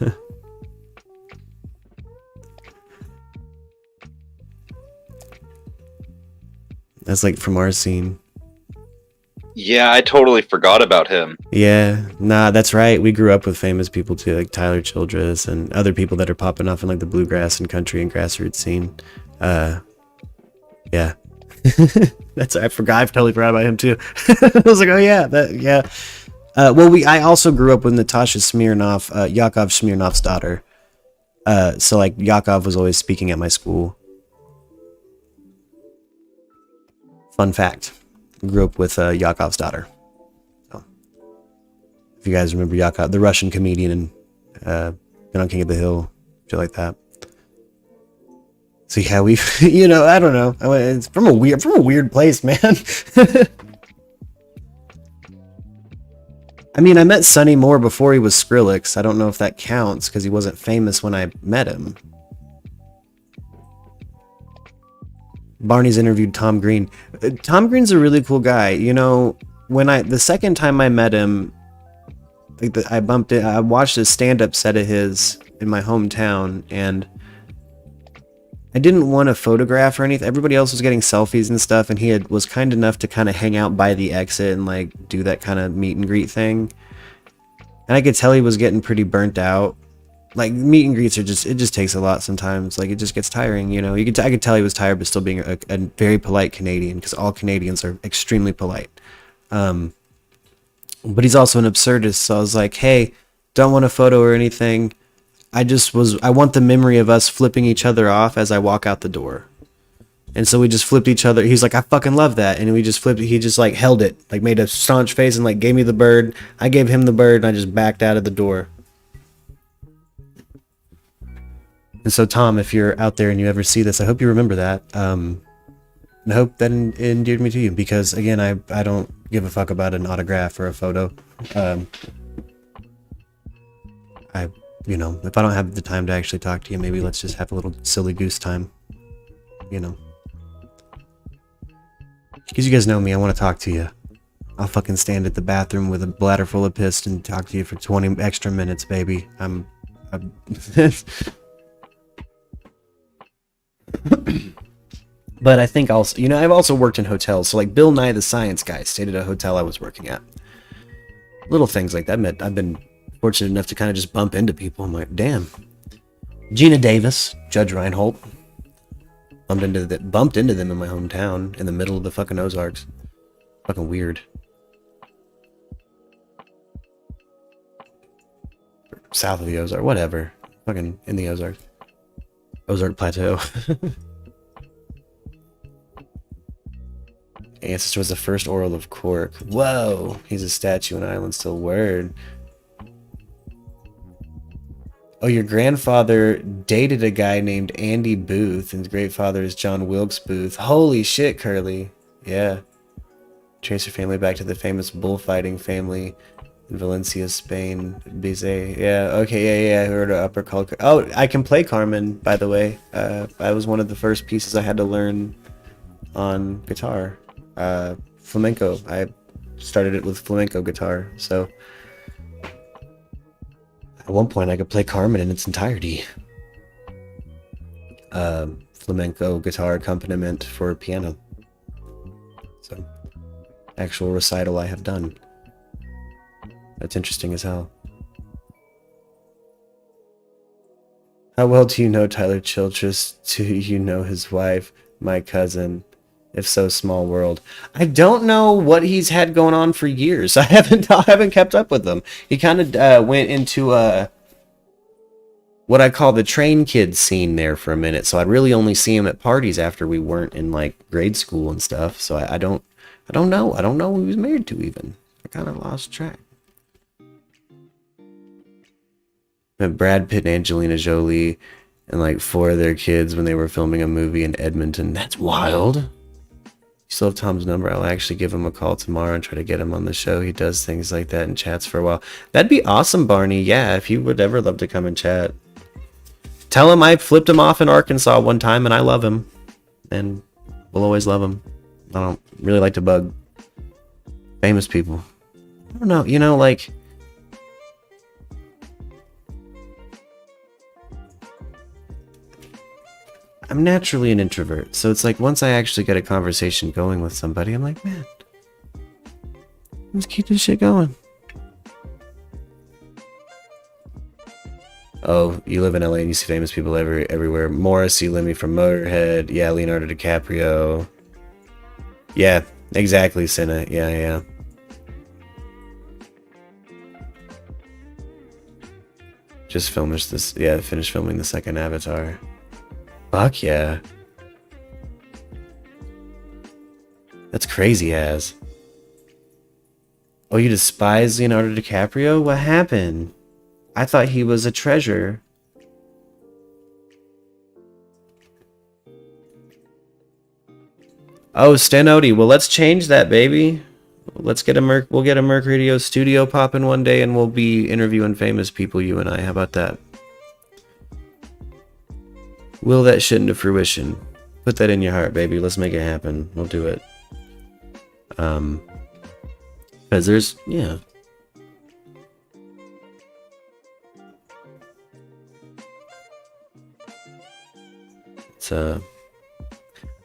A: That's like from our scene.
B: Yeah, I totally forgot about him.
A: Yeah, nah, that's right. We grew up with famous people too, like Tyler Childress and other people that are popping off in like the bluegrass and country and grassroots scene. Yeah. I totally forgot about him too. I was like, oh yeah, yeah. I also grew up with Natasha Smirnov, Yakov Smirnov's daughter. So like Yakov was always speaking at my school. Fun fact. Grew up with Yakov's daughter. So, if you guys remember Yakov, the Russian comedian and been on King of the Hill, shit like that. So yeah, we've, I don't know. It's from a weird place, man. I mean, I met Sonny Moore before he was Skrillex. I don't know if that counts because he wasn't famous when I met him. Barney's interviewed Tom Green. Tom Green's a really cool guy. The second time I met him, I watched a stand-up set of his in my hometown, and I didn't want a photograph or anything. Everybody else was getting selfies and stuff, and he was kind enough to kind of hang out by the exit and like do that kind of meet and greet thing. And I could tell he was getting pretty burnt out. Like, meet and greets it just takes a lot sometimes. Like, it just gets tiring, I could tell he was tired, but still being a very polite Canadian, because all Canadians are extremely polite. But he's also an absurdist, so I was like, hey, don't want a photo or anything. I want the memory of us flipping each other off as I walk out the door. And so we just flipped each other. He's like, I fucking love that. And we just flipped. He just like held it, like made a staunch face and like gave me the bird. I gave him the bird and I just backed out of the door. And so, Tom, if you're out there and you ever see this, I hope you remember that. And I hope that endeared me to you, because, again, I don't give a fuck about an autograph or a photo. If I don't have the time to actually talk to you, maybe let's just have a little silly goose time. Because you guys know me, I want to talk to you. I'll fucking stand at the bathroom with a bladder full of piss and talk to you for 20 extra minutes, baby. But I think also, I've also worked in hotels. So like Bill Nye the Science Guy stayed at a hotel I was working at. Little things like that. I've been fortunate enough to kind of just bump into people. I'm like, damn. Gina Davis, Judge Reinhold. Bumped into them in my hometown in the middle of the fucking Ozarks. Fucking weird. South of the Ozark, whatever. Fucking in the Ozarks. Ozark Plateau. Ancestor was the first Earl of Cork. Whoa! He's a statue in Ireland still. Word. Oh, your grandfather dated a guy named Andy Booth, and his great father is John Wilkes Booth. Holy shit, Curly. Yeah. Trace your family back to the famous bullfighting family in Valencia, Spain. Bizet. Yeah, okay, yeah, I heard of Upper Culture. Oh, I can play Carmen, by the way. I was one of the first pieces I had to learn on guitar. Flamenco. I started it with flamenco guitar, so at one point I could play Carmen in its entirety. flamenco guitar accompaniment for piano. So, actual recital I have done. That's interesting as hell. How well do you know Tyler Childress? Do you know his wife, my cousin? If so, small world. I don't know what he's had going on for years. I haven't kept up with him. He kind of went into what I call the train kids scene there for a minute. So I'd really only see him at parties after we weren't in like grade school and stuff. So I don't know. I don't know who he was married to even. I kind of lost track. Met Brad Pitt and Angelina Jolie and like 4 of their kids when they were filming a movie in Edmonton. That's wild. You still have Tom's number. I'll actually give him a call tomorrow and try to get him on the show. He does things like that and chats for a while. That'd be awesome, Barney. Yeah, if he would ever love to come and chat. Tell him I flipped him off in Arkansas one time and I love him. And we'll always love him. I don't really like to bug famous people. I don't know, you know, like... I'm naturally an introvert, so it's like once I actually get a conversation going with somebody, I'm like, man, let's keep this shit going. Oh, you live in LA and you see famous people everywhere. Morrissey, Lemmy from Motorhead. Yeah, Leonardo DiCaprio. Yeah, exactly, Senna. Yeah. Just finished this. Yeah, finished filming the second Avatar. Fuck yeah. That's crazy as. Oh, you despise Leonardo DiCaprio? What happened? I thought he was a treasure. Oh, Stanody. Well, let's change that, baby. Let's get we'll get a MURKradio studio popping one day and we'll be interviewing famous people, you and I. How about that? Will that shit into fruition? Put that in your heart, baby. Let's make it happen. We'll do it. Because there's, yeah. It's,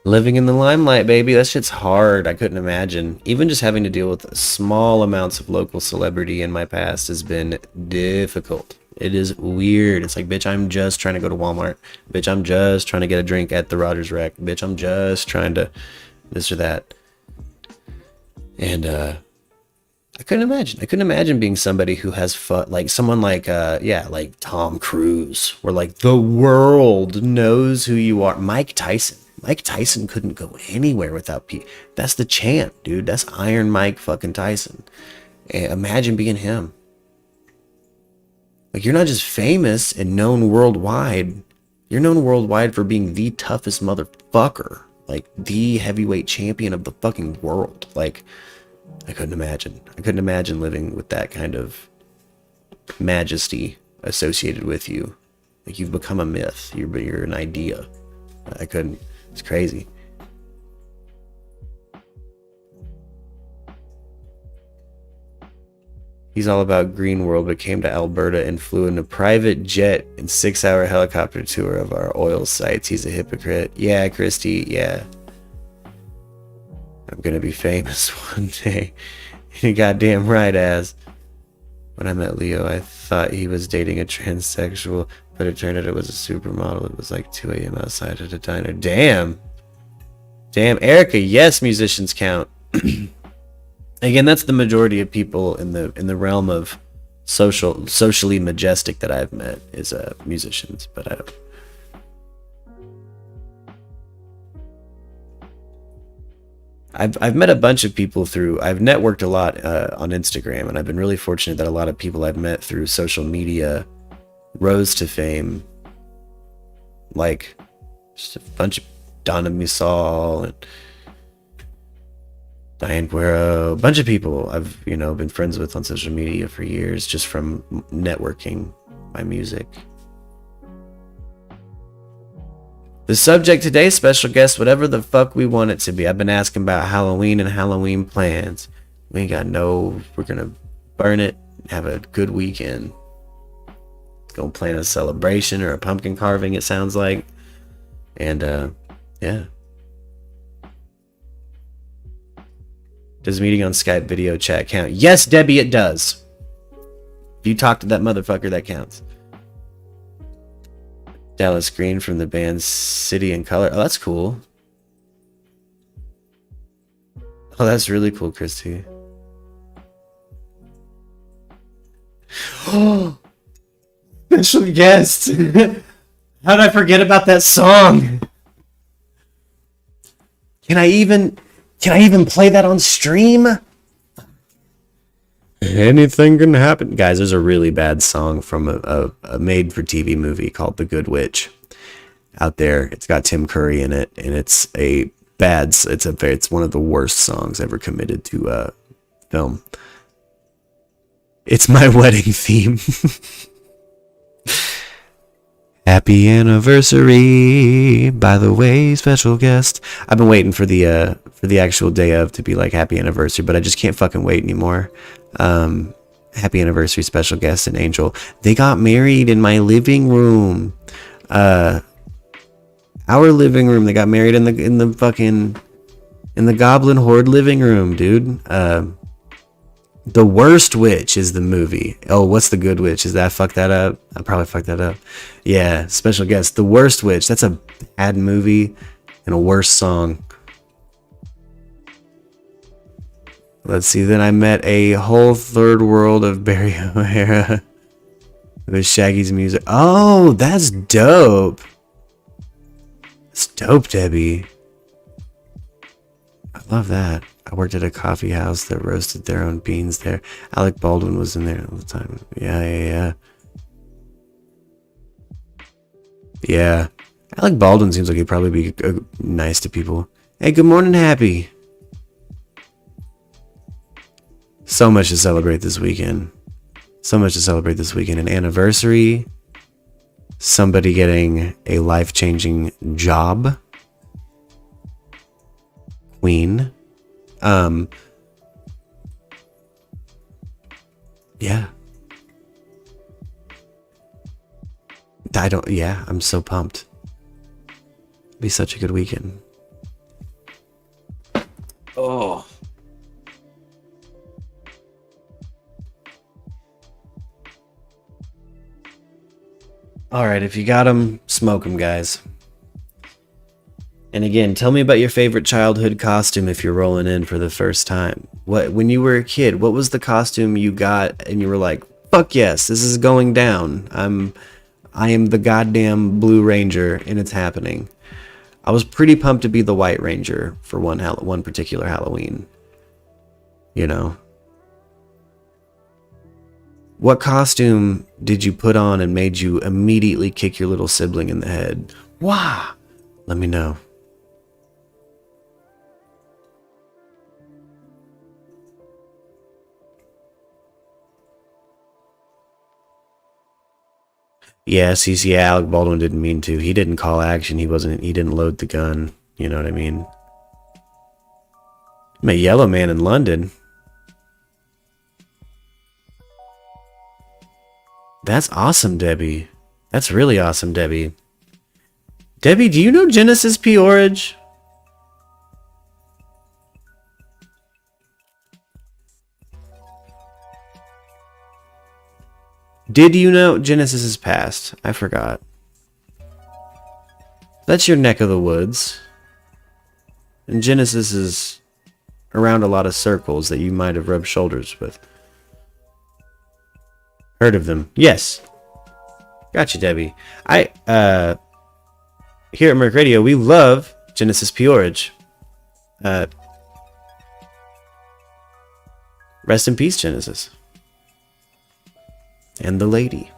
A: living in the limelight, baby. That shit's hard. I couldn't imagine. Even just having to deal with small amounts of local celebrity in my past has been difficult. It is weird. It's like, bitch, I'm just trying to go to Walmart. Bitch, I'm just trying to get a drink at the Rogers Rec. Bitch, I'm just trying to this or that. And I couldn't imagine. I couldn't imagine being somebody who has fun, like someone like like Tom Cruise, where like the world knows who you are. Mike Tyson. Mike Tyson couldn't go anywhere without people. That's the champ, dude. That's Iron Mike fucking Tyson. Imagine being him. Like, you're not just famous and known worldwide. You're known worldwide for being the toughest motherfucker. Like, the heavyweight champion of the fucking world. Like, I couldn't imagine. I couldn't imagine living with that kind of majesty associated with you. Like, you've become a myth. You're an idea. I couldn't. It's crazy. He's all about green world, but came to Alberta and flew in a private jet and 6-hour helicopter tour of our oil sites. He's a hypocrite. Yeah, Christy, yeah. I'm gonna be famous one day. You're goddamn right, as. When I met Leo, I thought he was dating a transsexual, but it turned out it was a supermodel. It was like 2 a.m. outside at a diner. Damn. Damn, Erica, yes, musicians count. Again, that's the majority of people in the realm of socially majestic that I've met is musicians, but I don't. I've met a bunch of people through. I've networked a lot on Instagram, and I've been really fortunate that a lot of people I've met through social media rose to fame. Like just a bunch of Donna Misal and Diane Guerrero, a bunch of people I've been friends with on social media for years, just from networking my music. The subject today, special guest, whatever the fuck we want it to be. I've been asking about Halloween and Halloween plans. We're gonna burn it, have a good weekend. Gonna plan a celebration or a pumpkin carving, it sounds like. And yeah. Does meeting on Skype video chat count? Yes, Debbie, it does. If you talk to that motherfucker, that counts. Dallas Green from the band City and Color. Oh, that's cool. Oh, that's really cool, Christy. Oh, special guest. How did I forget about that song? Can I even play that on stream? Anything can happen. Guys, there's a really bad song from a made-for-TV movie called The Good Witch out there. It's got Tim Curry in it, and it's one of the worst songs ever committed to film. It's my wedding theme. Happy anniversary, by the way, special guest. I've been waiting for the actual day of to be like happy anniversary, but I just can't fucking wait anymore. Happy anniversary, special guest and Angel. They got married in my living room. Our living room. They got married in the Goblin Horde living room, dude. The Worst Witch is the movie. Oh, what's The Good Witch? Is that I fucked that up? I probably fucked that up. Yeah, special guest. The Worst Witch. That's a bad movie and a worse song. Let's see. Then I met a whole third world of Barry O'Hara with Shaggy's music. Oh, that's dope. That's dope, Debbie. I love that. I worked at a coffee house that roasted their own beans there. Alec Baldwin was in there all the time. Yeah. Yeah. Alec Baldwin seems like he'd probably be nice to people. Hey, good morning, Happy. So much to celebrate this weekend. An anniversary. Somebody getting a life-changing job. Queen. Yeah. I'm so pumped. It'll be such a good weekend. Oh. All right, if you got them, smoke them, guys. And again, tell me about your favorite childhood costume if you're rolling in for the first time. When you were a kid, what was the costume you got and you were like, fuck yes, this is going down. I am the goddamn Blue Ranger and it's happening. I was pretty pumped to be the White Ranger for one particular Halloween. You know. What costume did you put on and made you immediately kick your little sibling in the head? Wow. Let me know. Yeah, CC, Alec Baldwin didn't mean to. He didn't call action. He didn't load the gun. You know what I mean? I'm a yellow man in London. That's awesome, Debbie. That's really awesome, Debbie. Debbie, do you know Genesis Peorage? Did you know Genesis is past? I forgot. That's your neck of the woods. And Genesis is around a lot of circles that you might have rubbed shoulders with. Heard of them? Yes. Gotcha, Debbie. Here at MURKradio, we love Genesis Peorage. Rest in peace, Genesis. And the lady.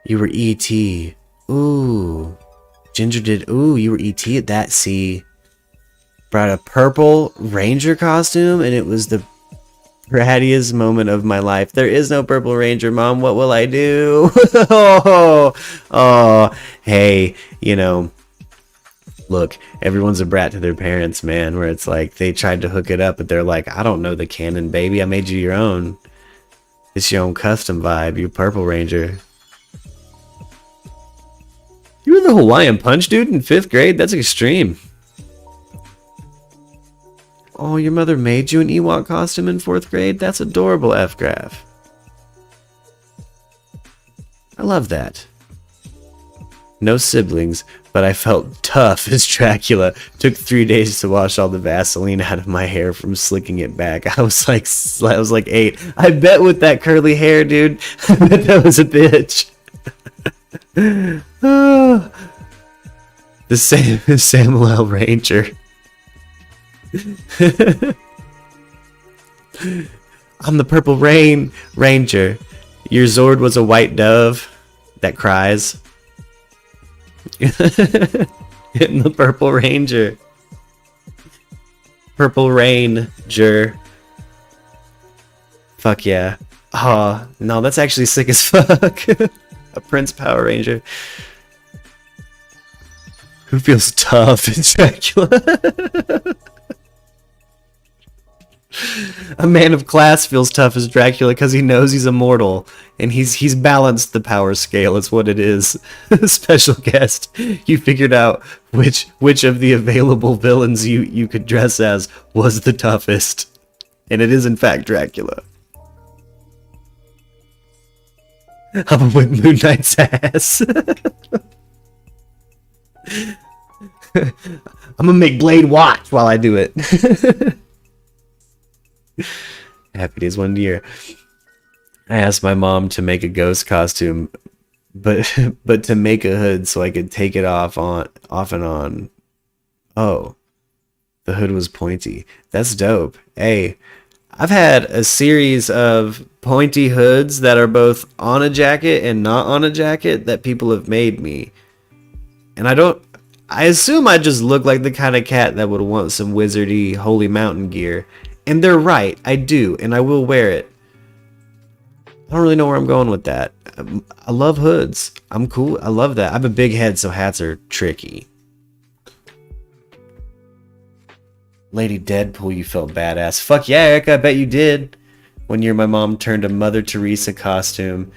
A: You were E.T. Ooh. Ginger did. Ooh, you were E.T. at that. See. Brought a purple ranger costume, and it was the brattiest moment of my life. There is no purple ranger, Mom. What will I do? oh, hey, you know. Look, everyone's a brat to their parents, man, where it's like they tried to hook it up, but they're like, I don't know the canon, baby. I made you your own. It's your own custom vibe. You Purple Ranger. You were the Hawaiian Punch dude in 5th grade? That's extreme. Oh, your mother made you an Ewok costume in 4th grade? That's adorable, F-Graph. I love that. No siblings, but I felt tough as Dracula. Took 3 days to wash all the Vaseline out of my hair from slicking it back. I was like 8. I bet with that curly hair, dude. I bet that was a bitch. The Samuel Ranger. I'm the Purple Rain Ranger. Your Zord was a white dove that cries. Hitting the Purple Ranger. Purple Ranger. Fuck yeah. Oh, no, that's actually sick as fuck. A Prince Power Ranger. Who feels tough in Dracula? A man of class feels tough as Dracula because he knows he's immortal and he's balanced the power scale. It's what it is. Special guest, you figured out which of the available villains you could dress as was the toughest, and it is in fact Dracula. I'm gonna whip Moon Knight's ass. I'm gonna make Blade watch while I do it. Happy Days 1 year. I asked my mom to make a ghost costume, but to make a hood so I could take it off and on. Oh, the hood was pointy. That's dope. Hey, I've had a series of pointy hoods that are both on a jacket and not on a jacket that people have made me. And I assume I just look like the kind of cat that would want some wizardy Holy Mountain gear. And they're right, I do, and I will wear it. I don't really know where I'm going with that. I love hoods. I'm cool. I love that. I have a big head, so hats are tricky. Lady Deadpool, you felt badass. Fuck yeah, Erica, I bet you did. One year my mom turned a Mother Teresa costume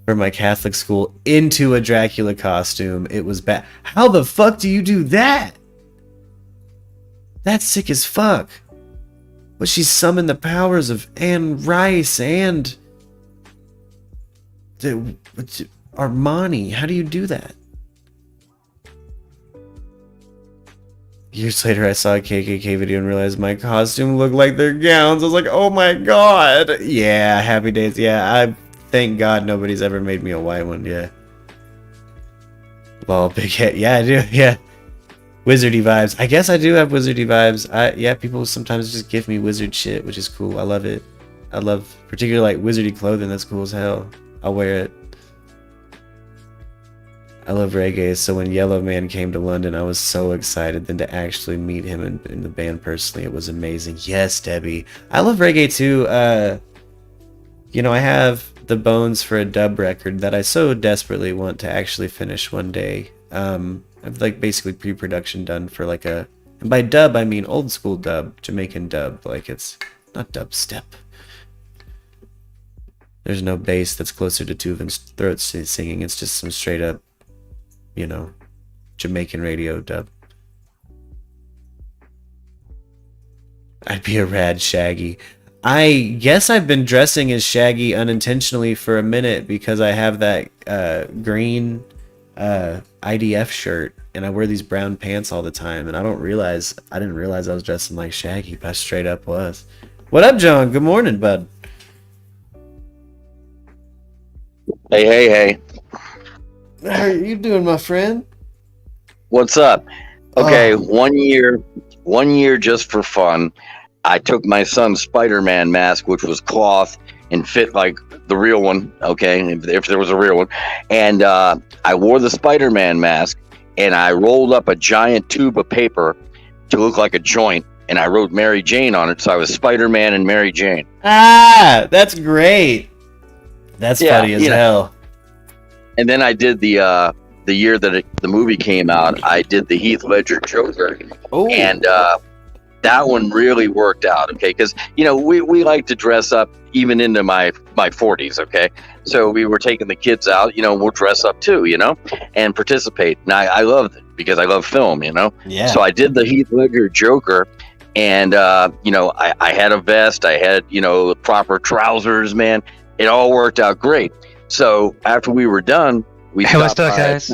A: for my Catholic school into a Dracula costume. It was bad. How the fuck do you do that? That's sick as fuck. But she summoned the powers of Anne Rice and Armani. How do you do that? Years later, I saw a KKK video and realized my costume looked like their gowns. I was like, oh my god. Yeah, Happy Days. Yeah, I thank God nobody's ever made me a white one. Yeah. Well, big head. Yeah, I do. Yeah. Wizardy vibes. I guess I do have wizardy vibes. Yeah, people sometimes just give me wizard shit, which is cool. I love it. I love particularly like wizardy clothing. That's cool as hell. I'll wear it. I love reggae, so when Yellow Man came to London, I was so excited. Then to actually meet him in the band personally, it was amazing. Yes, Debbie. I love reggae too. You know, I have the bones for a dub record that I so desperately want to actually finish one day. I've like basically pre-production done for like and by dub I mean old school dub, Jamaican dub, like it's not dubstep. There's no bass that's closer to Tuvin's throat singing, it's just some straight up, you know, Jamaican radio dub. I'd be a rad Shaggy. I guess I've been dressing as Shaggy unintentionally for a minute because I have that green IDF shirt and I wear these brown pants all the time and I didn't realize I was dressing like Shaggy, but I straight up was. What up, John? Good morning, bud.
I: Hey.
A: How are you doing, my friend?
I: What's up? Okay, 1 year just for fun. I took my son's Spider-Man mask, which was cloth and fit like the real one, okay, if there was a real one. And I wore the Spider-Man mask, and I rolled up a giant tube of paper to look like a joint, and I wrote Mary Jane on it, so I was Spider-Man and Mary Jane.
A: Ah, that's great. That's funny as hell.
I: And then I did the year that the movie came out, I did the Heath Ledger Joker.
A: Oh.
I: And that one really worked out, okay? Because, we like to dress up even into my 40s, okay? So we were taking the kids out, we'll dress up too, and participate. And I loved it because I love film,
A: Yeah.
I: So I did the Heath Ledger Joker, and, I had a vest, I had, proper trousers, man. It all worked out great. So after we were done, we
J: Hey, what's
I: stopped
J: up,
I: by-
J: guys?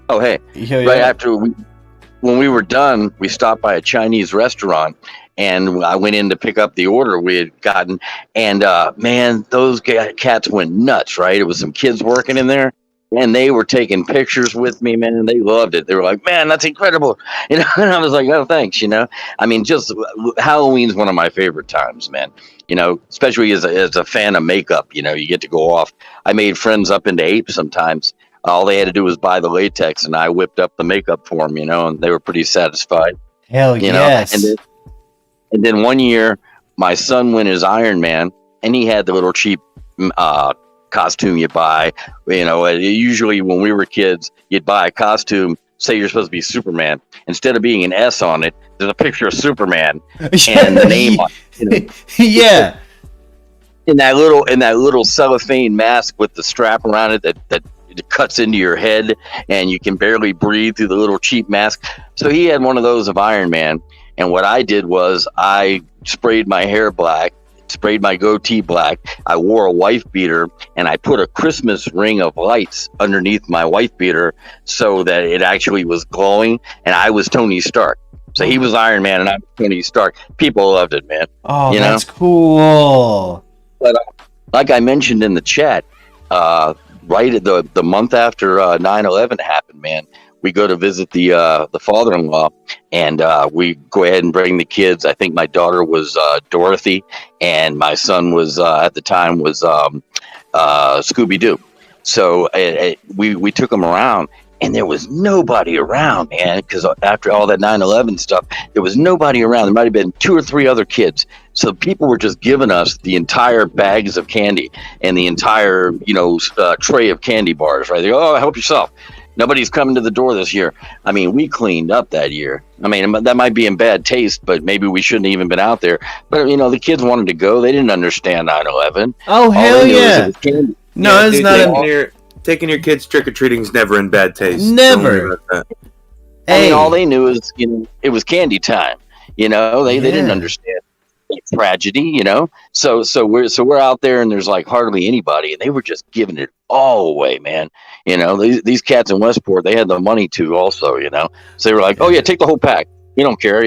I: Oh, hey. Right after when we were done, we stopped by a Chinese restaurant, and I went in to pick up the order we had gotten. And man, those cats went nuts. Right, it was some kids working in there, and they were taking pictures with me, man. And they loved it. They were like, "Man, that's incredible," And I was like, "Oh, thanks." I mean, just Halloween's one of my favorite times, man. Especially as a fan of makeup. You get to go off. I made friends up into apes sometimes. All they had to do was buy the latex, and I whipped up the makeup for them, and they were pretty satisfied.
A: Hell yes.
I: And then one year, my son went as Iron Man, and he had the little cheap costume you buy. Usually when we were kids, you'd buy a costume, say you're supposed to be Superman. Instead of being an S on it, there's a picture of Superman and the name on it.
A: Yeah.
I: In that little cellophane mask with the strap around it that it cuts into your head and you can barely breathe through the little cheap mask. So he had one of those of Iron Man. And what I did was I sprayed my hair black, sprayed my goatee black. I wore a wife beater, and I put a Christmas ring of lights underneath my wife beater so that it actually was glowing. And I was Tony Stark. So he was Iron Man and I was Tony Stark. People loved it, man.
A: Oh, that's cool.
I: But like I mentioned in the chat, right at the month after 9/11 happened, man, we go to visit the father-in-law, and we go ahead and bring the kids. I think my daughter was Dorothy, and my son was at the time was Scooby-Doo. So we took them around, and there was nobody around, man, because after all that 9/11 stuff, there was nobody around. There might have been 2 or 3 other kids. So people were just giving us the entire bags of candy and the entire, tray of candy bars, right? They go, "Oh, help yourself." Nobody's coming to the door this year. I mean, we cleaned up that year. I mean, that might be in bad taste, but maybe we shouldn't have even been out there. But, the kids wanted to go. They didn't understand 9/11.
A: Oh, hell yeah. No, it's not.
K: Taking your kids trick-or-treating is never in bad taste.
A: Never.
I: I mean, all they knew is, it was candy time. They didn't understand tragedy, So we're out there, and there's like hardly anybody, and they were just giving it all away, man. These cats in Westport, they had the money to also, So they were like, "Oh yeah, take the whole pack. We don't care,"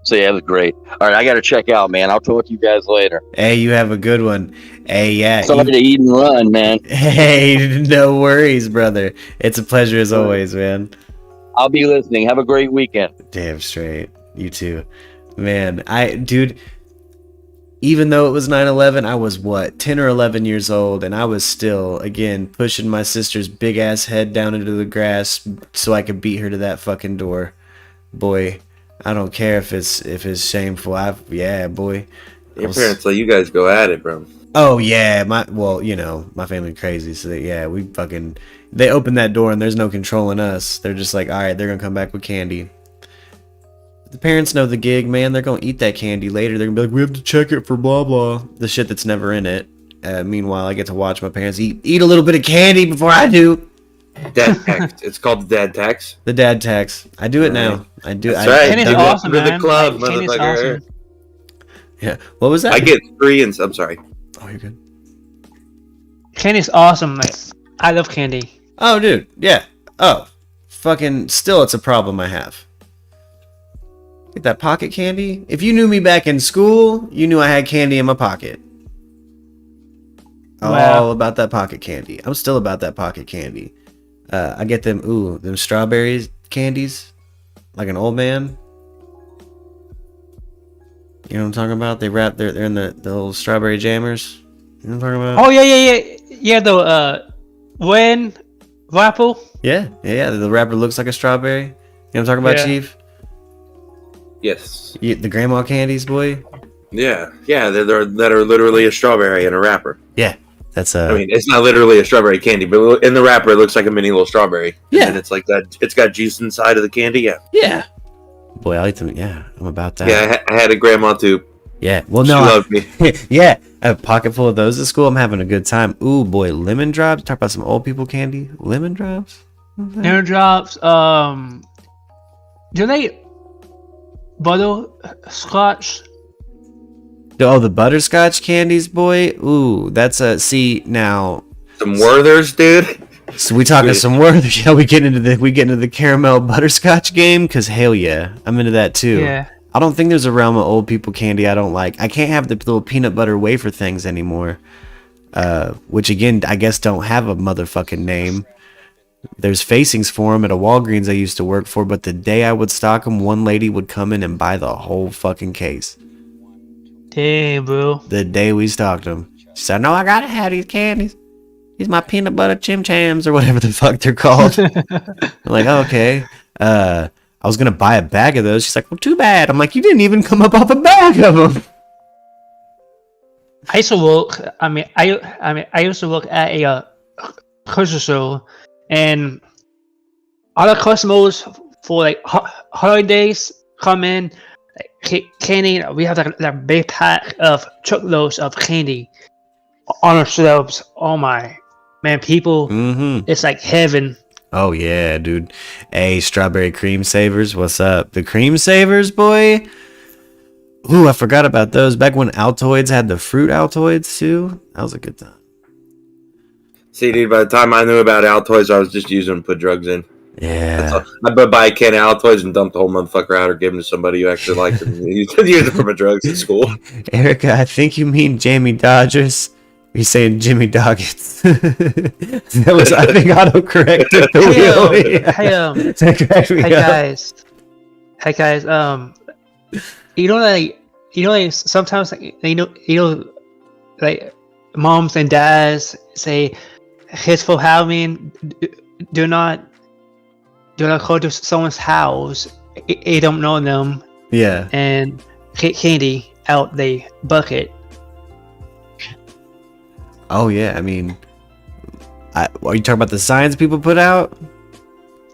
I: So yeah, it was great. All right, I got to check out, man. I'll talk to you guys later.
A: Hey, you have a good one. Hey, yeah.
I: Somebody to eat and run, man.
A: Hey, no worries, brother. It's a pleasure as always, man.
I: I'll be listening. Have a great weekend.
A: Damn straight. You too. Man, dude, even though it was 9/11, I was 10 or 11 years old, and I was still, again, pushing my sister's big ass head down into the grass so I could beat her to that fucking door. Boy, I don't care if it's shameful. Boy.
K: Your parents let you guys go at it, bro.
A: Oh yeah, my family crazy, so they open that door and there's no controlling us. They're just like, all right, they're gonna come back with candy. The parents know the gig, man. They're gonna eat that candy later. They're gonna be like, we have to check it for blah blah, the shit that's never in it. Meanwhile, I get to watch my parents eat a little bit of candy before I do.
K: Dad tax. It's called the dad tax.
A: The dad tax. I do it now. I do.
K: That's right.
J: Candy's awesome, man.
K: The club,
J: Candy's
K: motherfucker.
J: awesome.
A: Yeah. What was that?
K: I get free, and I'm sorry.
A: Oh, you're good.
J: Candy's awesome, mate. I love candy.
A: Oh, dude. Yeah. Oh, fucking. Still, it's a problem I have. Get that pocket candy. If you knew me back in school, you knew I had candy in my pocket.
J: Wow.
A: All about that pocket candy. I'm still about that pocket candy. I get them strawberries candies, like an old man. You know what I'm talking about? They wrap, they're in the little strawberry jammers. You know what I'm talking about?
J: Oh yeah. The when wrapper.
A: Yeah. The wrapper looks like a strawberry. You know what I'm talking about,
J: Yeah.
A: Chief?
K: Yes.
A: The grandma candies, boy.
K: Yeah. That are literally a strawberry in a wrapper.
A: Yeah, that's
K: I mean, it's not literally a strawberry candy, but in the wrapper, it looks like a mini little strawberry.
A: Yeah.
K: And it's like that. It's got juice inside of the candy. Yeah.
A: Yeah. Boy, I like them. Yeah, I'm about that.
K: Yeah, I had a grandma too.
A: Yeah. Well,
K: She
A: no.
K: loved me.
A: Yeah. A pocket full of those at school. I'm having a good time. Ooh, boy, lemon drops. Talk about some old people candy. Lemon drops.
J: Lemon drops. Do they butterscotch?
A: Oh, the butterscotch candies, boy. Ooh, that's a see now.
K: Some Werthers, dude.
A: So we talking some Werthers? Yeah, we get into the caramel butterscotch game because hell yeah, I'm into that too.
J: Yeah.
A: I don't think there's a realm of old people candy I don't like. I can't have the little peanut butter wafer things anymore. Which again, I guess don't have a motherfucking name. There's facings for them at a Walgreens I used to work for, but the day I would stock them, one lady would come in and buy the whole fucking case.
J: Damn, bro.
A: The day we stocked them. She said, no, I gotta have these candies. These my peanut butter Chim Chams or whatever the fuck they're called. I'm like, oh, okay. I was gonna buy a bag of those. She's like, well, too bad. I'm like, you didn't even come up off a bag of them.
J: I used to work. I used to work at a grocery store, and all the customers for like holidays come in. Candy. We have like a big pack of truckloads of candy on our shelves. Oh my man, people! It's like heaven.
A: Oh yeah, dude. Hey, strawberry cream savers, what's up? The cream savers, boy. Ooh, I forgot about those. Back when Altoids had the fruit Altoids too. That was a good time.
K: See, dude, by the time I knew about Altoids, I was just using them to put drugs in.
A: Yeah.
K: I would buy a can of Altoids and dump the whole motherfucker out or give them to somebody who actually liked them. Use it for my drugs at school.
A: Erica, I think you mean Jamie Dodgers. You're saying Jimmy Doggets. That was, I think, autocorrected the wheel.
J: Hey guys. Sometimes like moms and dads say, "Kids for Halloween, do not go to someone's house. You don't know them."
A: Yeah.
J: And candy out the bucket.
A: Oh yeah, I mean, are you talking about the signs people put out?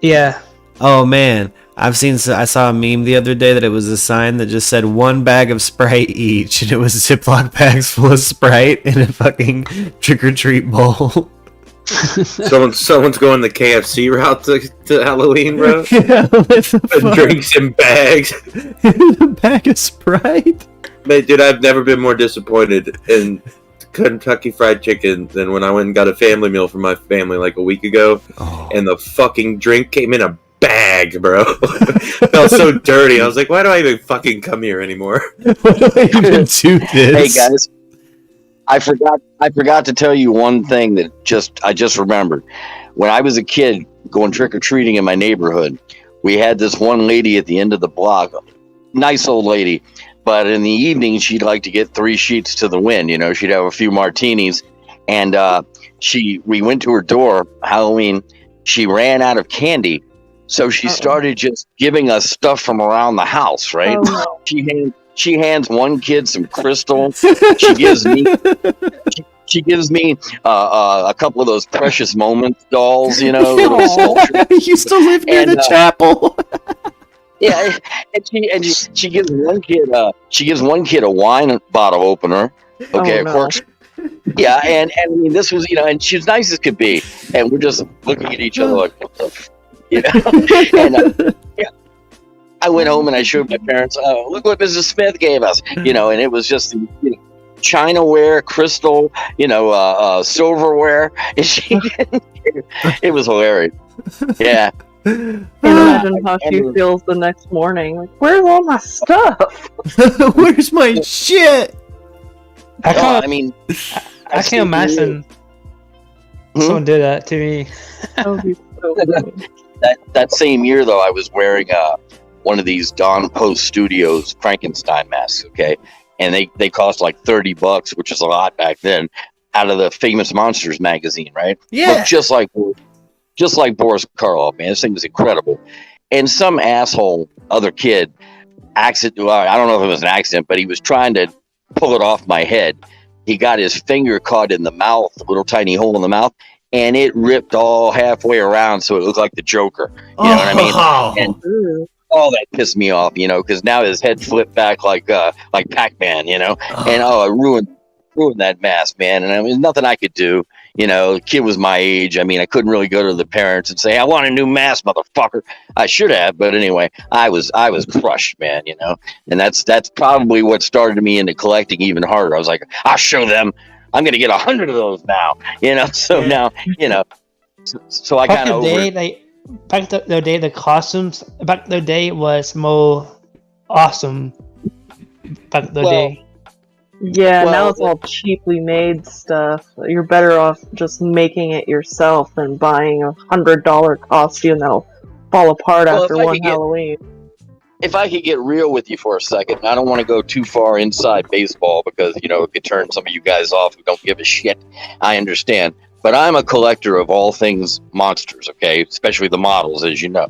J: Yeah.
A: Oh man, I saw a meme the other day that it was a sign that just said 1 bag of Sprite each, and it was Ziploc bags full of Sprite in a fucking trick or treat bowl.
K: Someone's going the KFC route to Halloween, bro.
A: Yeah, with
K: drinks in bags.
A: A bag of Sprite.
K: Man, dude, I've never been more disappointed in Kentucky Fried Chicken than when I went and got a family meal for my family like a week ago, and the fucking drink came in a bag, bro. It felt so dirty. I was like, why do I even fucking come here anymore?
A: Why do I even do this?
I: Hey guys, I forgot to tell you one thing that I just remembered. When I was a kid going trick or treating in my neighborhood, we had this one lady at the end of the block, nice old lady. But in the evening, she'd like to get 3 sheets to the wind. You know, she'd have a few martinis. And we went to her door, Halloween. She ran out of candy. So she started just giving us stuff from around the house, right? Oh, no. She hands one kid some crystal. She gives me a couple of those Precious Moments dolls, you know.
A: You still live near the chapel.
I: Yeah, and she gives one kid a wine bottle opener. Okay, of course. Yeah, and I mean this was, you know, and she's nice as could be, and we're just looking at each other like, what the you know. And yeah, I went home and I showed my parents, look what Mrs. Smith gave us, you know, and it was just, you know, chinaware, crystal, you know, silverware. And it was hilarious. Yeah.
L: Imagine how she feels the next morning. Like, where's all my stuff?
A: Where's my shit?
J: I can't imagine someone did that to me.
L: That would be so funny.
I: That same year, though, I was wearing one of these Don Post Studios Frankenstein masks. Okay, and they cost like $30, which is a lot back then. Out of the Famous Monsters magazine, right?
A: Yeah,
I: looked just like Boris Karloff, man. This thing was incredible. And some asshole, other kid, I don't know if it was an accident, but he was trying to pull it off my head. He got his finger caught in the mouth, a little tiny hole in the mouth, and it ripped all halfway around, so it looked like the Joker. You know what I mean? And Oh, that pissed me off, because now his head flipped back like Pac-Man, and I ruined that mask, man. And there's nothing I could do. The kid was my age. I mean, I couldn't really go to the parents and say, "I want a new mask, motherfucker." I should have, but anyway, I was crushed, man. And that's probably what started me into collecting even harder. I was like, I'll show them. I'm gonna get 100 of those now. So now, so I kind of
J: back the day, the costumes back the day was more awesome. Back the day.
L: Yeah, now it's all cheaply made stuff. You're better off just making it yourself than buying a $100 costume that'll fall apart after one Halloween.
I: If I could get real with you for a second, I don't want to go too far inside baseball because, it could turn some of you guys off who don't give a shit. I understand. But I'm a collector of all things monsters, okay? Especially the models, as you know.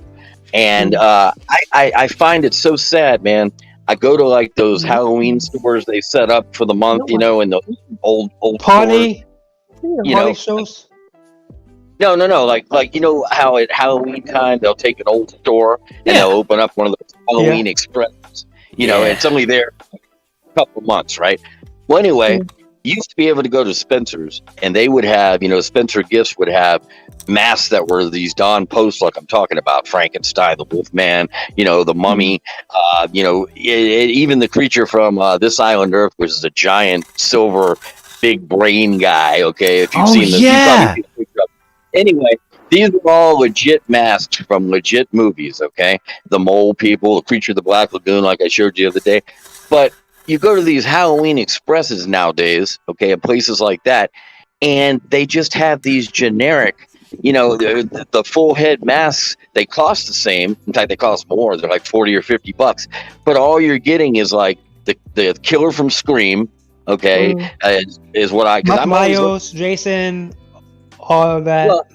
I: And I find it so sad, man. I go to like those Halloween stores they set up for the month, in the old
J: party,
I: party
J: shows.
I: No. Like how at Halloween time they'll take an old store and they'll open up one of those Halloween Expresses, and it's only there for a couple months, right? Well, anyway, you used to be able to go to Spencer's and they would have, Spencer Gifts would have masks that were these Don Post, like I'm talking about, Frankenstein, the Wolfman, the Mummy, even the creature from This Island Earth, which is a giant silver big brain guy. Okay, if you've seen this, you probably see the picture of it. Anyway, these are all legit masks from legit movies. Okay, the Mole People, the Creature of the Black Lagoon, like I showed you the other day. But you go to these Halloween Expresses nowadays, okay, at places like that, and they just have these generic, the full head masks. They cost the same. In fact, they cost more. They're like $40 or $50. But all you're getting is like the killer from Scream. Okay, is what because I'm
J: Miles, Jason, all of that.
I: Well,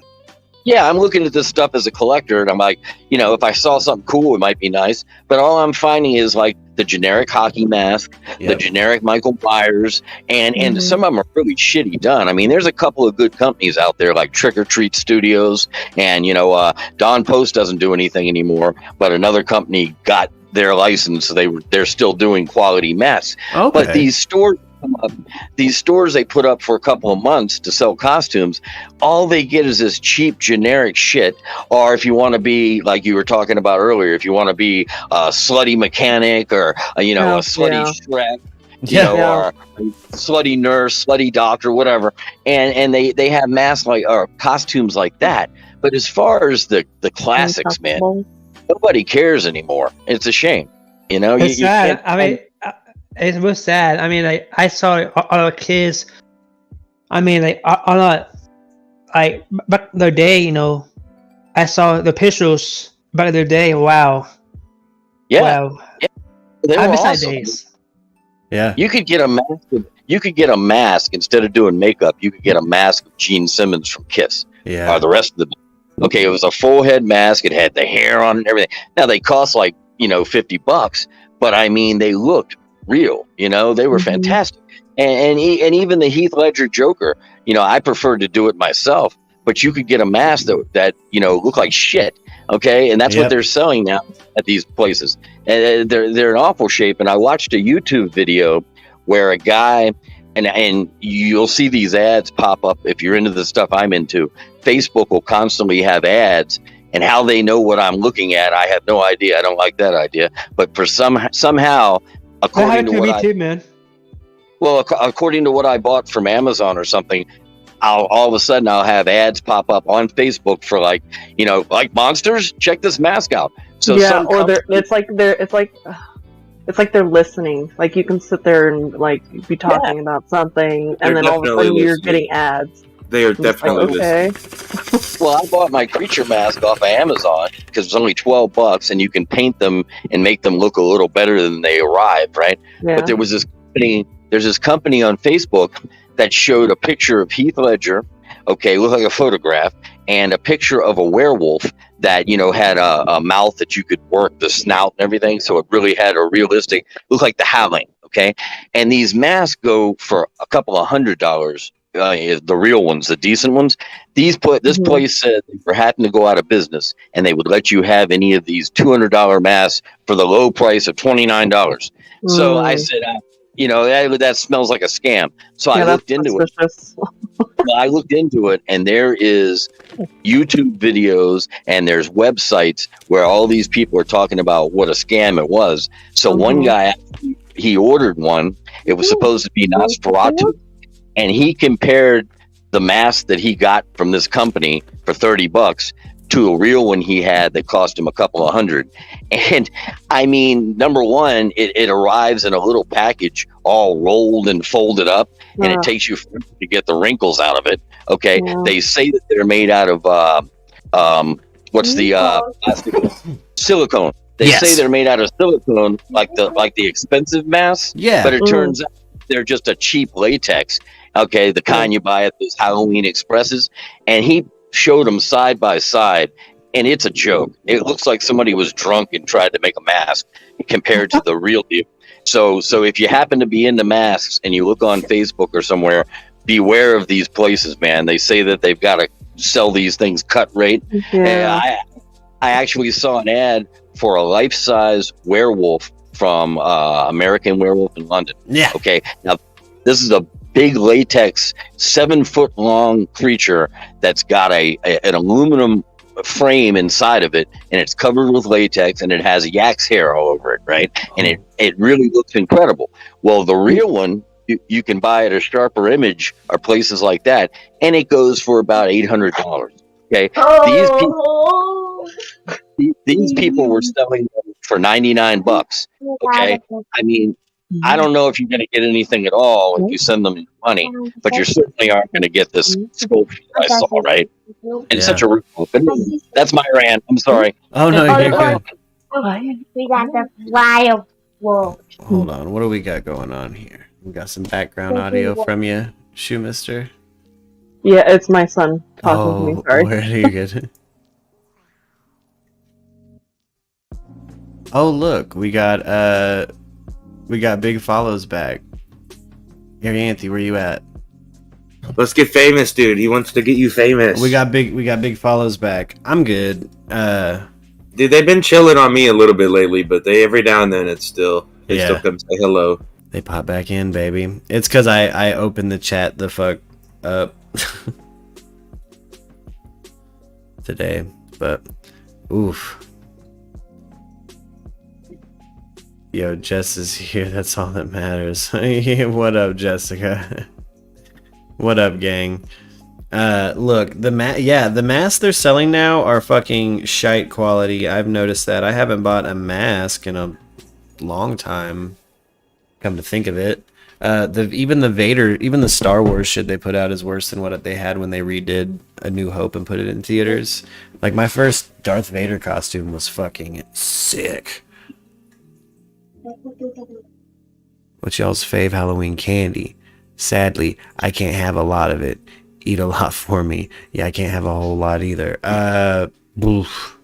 I: yeah, I'm looking at this stuff as a collector, and I'm like, if I saw something cool, it might be nice. But all I'm finding is like the generic hockey mask, the generic Michael Myers, and some of them are really shitty done. I mean, there's a couple of good companies out there like Trick or Treat Studios, and Don Post doesn't do anything anymore, but another company got their license, so they're still doing quality masks. Okay. But these stores they put up for a couple of months to sell costumes, all they get is this cheap generic shit. Or if you want to be like you were talking about earlier, if you want to be a slutty mechanic or a slutty Shrek, or a slutty nurse, slutty doctor, whatever, and they have masks or costumes like that. But as far as the classics, man, nobody cares anymore. It's a shame.
J: It's sad. I mean, it was sad. I mean, I saw all the kids. I mean, back in the day, I saw the pictures back in the day. Wow.
I: Yeah.
J: Wow.
I: Yeah.
J: I miss that days.
A: Yeah.
I: You could get a mask. You could get a mask instead of doing makeup. You could get a mask of Gene Simmons from Kiss.
A: Yeah.
I: Or the rest of the. Okay, it was a full head mask. It had the hair on it and everything. Now they cost like $50, but I mean they looked real. They were fantastic. And even the Heath Ledger Joker. I prefer to do it myself. But you could get a mask that look like shit. Okay, and that's what they're selling now at these places. And they're in awful shape. And I watched a YouTube video where a guy. And you'll see these ads pop up if you're into the stuff I'm into. Facebook will constantly have ads, and how they know what I'm looking at, I have no idea. I don't like that idea. But for somehow, according to according to what I bought from Amazon or something, all of a sudden I'll have ads pop up on Facebook for like monsters. Check this mask out. So
L: it's like they're listening. Like you can sit there and like be talking about something, and then all of a sudden you're getting ads.
K: They are definitely
I: listening. Well, I bought my creature mask off of Amazon because it's only $12, and you can paint them and make them look a little better than they arrive, right? Yeah. But there's this company on Facebook that showed a picture of Heath Ledger, looked like a photograph, and a picture of a werewolf that had a mouth that you could work the snout and everything, so it really had a realistic look like the Howling. Okay, and these masks go for a couple of $100 the real ones, the decent ones. This place said they were happening to go out of business, and they would let you have any of these $200 masks for the low price of $29. So I said, that smells like a scam. So I looked into it. I looked into it, and there is YouTube videos and there's websites where all these people are talking about what a scam it was. So one guy, he ordered one. It was supposed to be Nosferatu, and he compared the mask that he got from this company for $30 to a real one he had that cost him a couple of $100. And I mean, number one, it arrives in a little package all rolled and folded up, and it takes you forever to get the wrinkles out of it. Okay. They say that they're made out of what's the plastic? Silicone. They say they're made out of silicone, like the expensive masks.
A: Yeah.
I: But it turns out they're just a cheap latex. Okay, the kind you buy at those Halloween Expresses. And he showed them side by side, and it's a joke. It looks like somebody was drunk and tried to make a mask compared to the real deal. So if you happen to be into masks and you look on Facebook or somewhere, beware of these places, man. They say that they've got to sell these things cut rate.
L: Yeah.
I: I actually saw an ad for a life-size werewolf from American Werewolf in London.
A: Yeah.
I: Okay. Now, this is a big latex 7-foot-long creature that's got an aluminum frame inside of it, and it's covered with latex, and it has yak's hair all over it, right? And it really looks incredible. Well, the real one you can buy at a Sharper Image or places like that, and it goes for about $800. Okay, these people were selling them for $99. Okay, I mean, I don't know if you're going to get anything at all if you send them money, but you certainly aren't going to get this sculpture I saw, right? And it's such a rip-off. That's my rant. I'm sorry.
A: Oh, no, you're good.
H: We got the fireworks.
A: Hold on. What do we got going on here? We got some background audio from you, Shoe Mister.
L: Yeah, it's my son talking to me. Sorry.
A: Where do you get it? Oh, look, we got Big Follows back. Gary Anthony, where you at?
K: Let's get famous, dude. He wants to get you famous.
A: We got Big Follows back. I'm good.
K: Dude, they've been chilling on me a little bit lately, but they every now and then they still come say hello.
A: They pop back in, baby. It's because I opened the chat the fuck up today, but oof. Yo, Jess is here. That's all that matters. What up, Jessica? What up, gang? Look, the masks they're selling now are fucking shite quality. I've noticed that. I haven't bought a mask in a long time. Come to think of it, even the Star Wars shit they put out is worse than what they had when they redid A New Hope and put it in theaters. Like, my first Darth Vader costume was fucking sick. What's y'all's fave Halloween candy? Sadly, I can't have a lot of it. Eat a lot for me. Yeah, I can't have a whole lot either. Oof.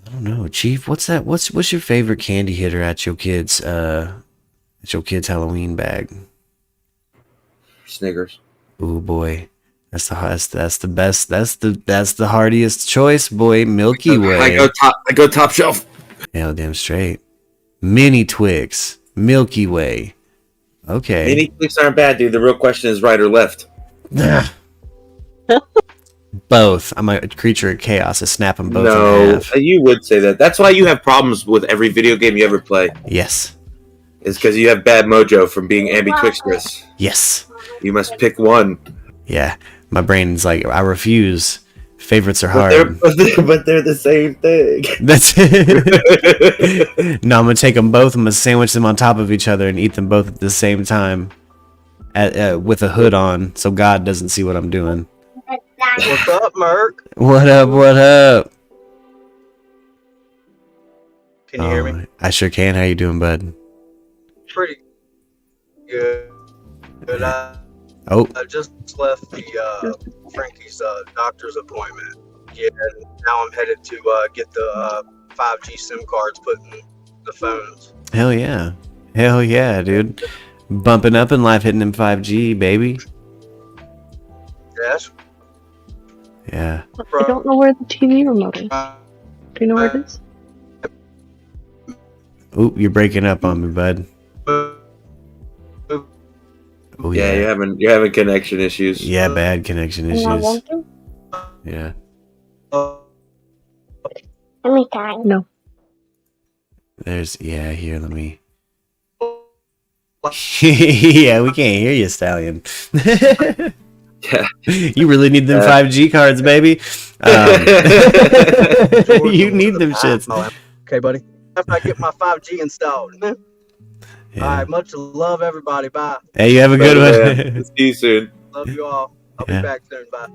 A: I don't know, Chief. What's that? What's your favorite candy hitter at your kids' Halloween bag?
K: Snickers.
A: Ooh, boy, that's the best. That's the heartiest choice, boy. Milky Way.
K: I go top shelf.
A: Hell, damn straight. Mini Twix, Milky Way. Okay.
K: Mini Twix aren't bad, dude. The real question is right or left.
A: Both. I'm a creature of chaos. I snap them both in half.
K: You would say that. That's why you have problems with every video game you ever play.
A: Yes.
K: It's because you have bad mojo from being ambidextrous.
A: Yes.
K: You must pick one.
A: Yeah. My brain's like, I refuse. Favorites are hard.
K: But they're the same thing.
A: That's it. No, I'm going to take them both. I'm going to sandwich them on top of each other and eat them both at the same time with a hood on so God doesn't see what I'm doing.
M: What's up, Murk?
A: What up? What up?
M: Can you hear me?
A: I sure can. How you doing, bud?
M: Pretty good. I just left the Frankie's doctor's appointment. Yeah, and now I'm headed to get the 5G SIM cards put in the phones.
A: Hell yeah. Hell yeah, dude. Bumping up in life, hitting them 5G, baby.
M: Yes.
A: Yeah.
L: I don't know where the TV remote is. Do you know where it is?
A: Ooh, you're breaking up on me, bud. Oh,
K: yeah, you're having connection issues.
A: Yeah, bad connection issues. Yeah.
H: Let me try.
L: No.
A: There's here. Let me. Yeah, we can't hear you, Stallion.
K: Yeah.
A: You really need them 5G cards, baby. You need them shits.
M: Okay, buddy. After I get my 5G installed.
A: Yeah.
M: All right, much love, everybody. Bye.
A: Hey, you have a good one.
K: See you soon.
M: Love you all. I'll be back soon. Bye.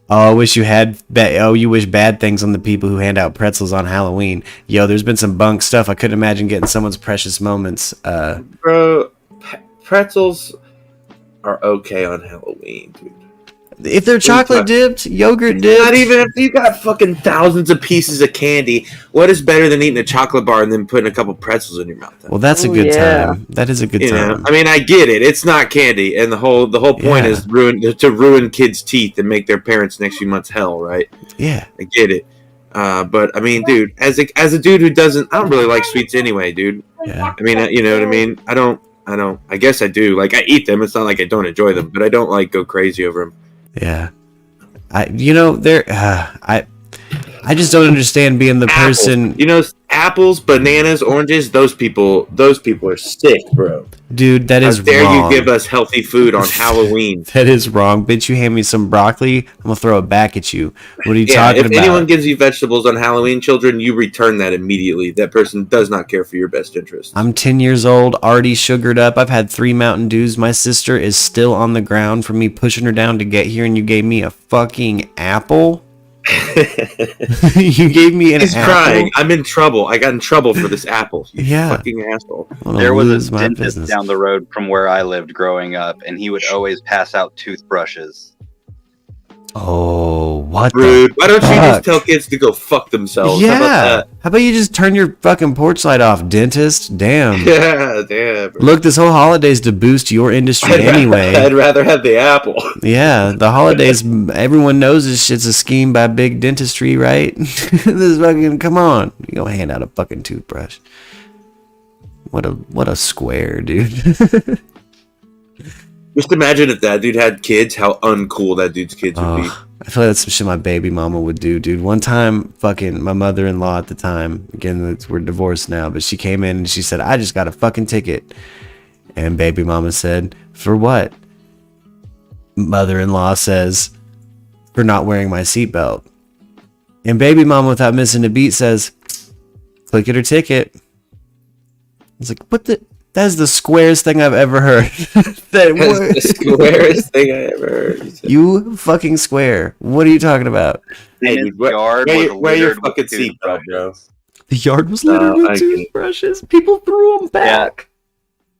A: Oh, I wish you had. You wish bad things on the people who hand out pretzels on Halloween. Yo, there's been some bunk stuff. I couldn't imagine getting someone's precious moments.
K: Bro, pretzels are okay on Halloween, dude.
A: If they're chocolate dipped, yogurt dipped.
K: Not even if you got fucking thousands of pieces of candy. What is better than eating a chocolate bar and then putting a couple pretzels in your mouth?
A: Well, that's a good time. That is a good time.
K: I mean, I get it. It's not candy, and the whole point is to ruin kids' teeth and make their parents next few months hell, right?
A: Yeah,
K: I get it. But I mean, dude, as a dude who doesn't, I don't really like sweets anyway, dude.
A: Yeah.
K: I mean, you know what I mean? I don't. I guess I do. Like, I eat them. It's not like I don't enjoy them, but I don't like go crazy over them.
A: Yeah, I just don't understand being the person.
K: You know, apples, bananas, oranges. Those people are sick, bro.
A: Dude, that is
K: How dare
A: wrong.
K: you give us healthy food on Halloween?
A: That is wrong, bitch. You hand me some broccoli, I'm gonna throw it back at you. What are you talking
K: if
A: about?
K: anyone gives you vegetables on Halloween, children, you return that immediately. That person does not care for your best interest.
A: I'm 10 years old, already sugared up. I've had 3 Mountain Dews. My sister is still on the ground from me pushing her down to get here, and you gave me a fucking apple? You gave me an
K: He's
A: apple?
K: crying. I'm in trouble. I got in trouble for this apple. You
A: Yeah.
K: fucking asshole.
B: There was a dentist down the road from where I lived growing up, and he would always pass out toothbrushes.
A: Oh, what
K: Rude.
A: the
K: Why don't you
A: fuck?
K: just tell kids to go fuck themselves?
A: Yeah.
K: How about that?
A: How about you just turn your fucking porch light off, dentist? Damn.
K: Yeah, damn. Bro.
A: Look, this whole holiday's to boost your industry anyway.
K: I'd rather have the apple.
A: Yeah, the holidays, everyone knows this shit's a scheme by big dentistry, right? This is fucking, come on. You gonna hand out a fucking toothbrush. What a square, dude.
K: Just imagine if that dude had kids, how uncool that dude's kids would be.
A: I feel like that's some shit my baby mama would do, dude. One time, fucking my mother-in-law at the time, again, we're divorced now, but she came in and she said, I just got a fucking ticket. And baby mama said, for what? Mother-in-law says, for not wearing my seatbelt. And baby mama, without missing a beat, says, click it or ticket. It's like, what the? That is the squarest thing I've ever heard. That's
K: the squarest thing I ever heard.
A: You fucking square. What are you talking about?
K: Hey, dude, wear your fucking seatbelt, bro.
A: The yard was littered with toothbrushes. People threw them back.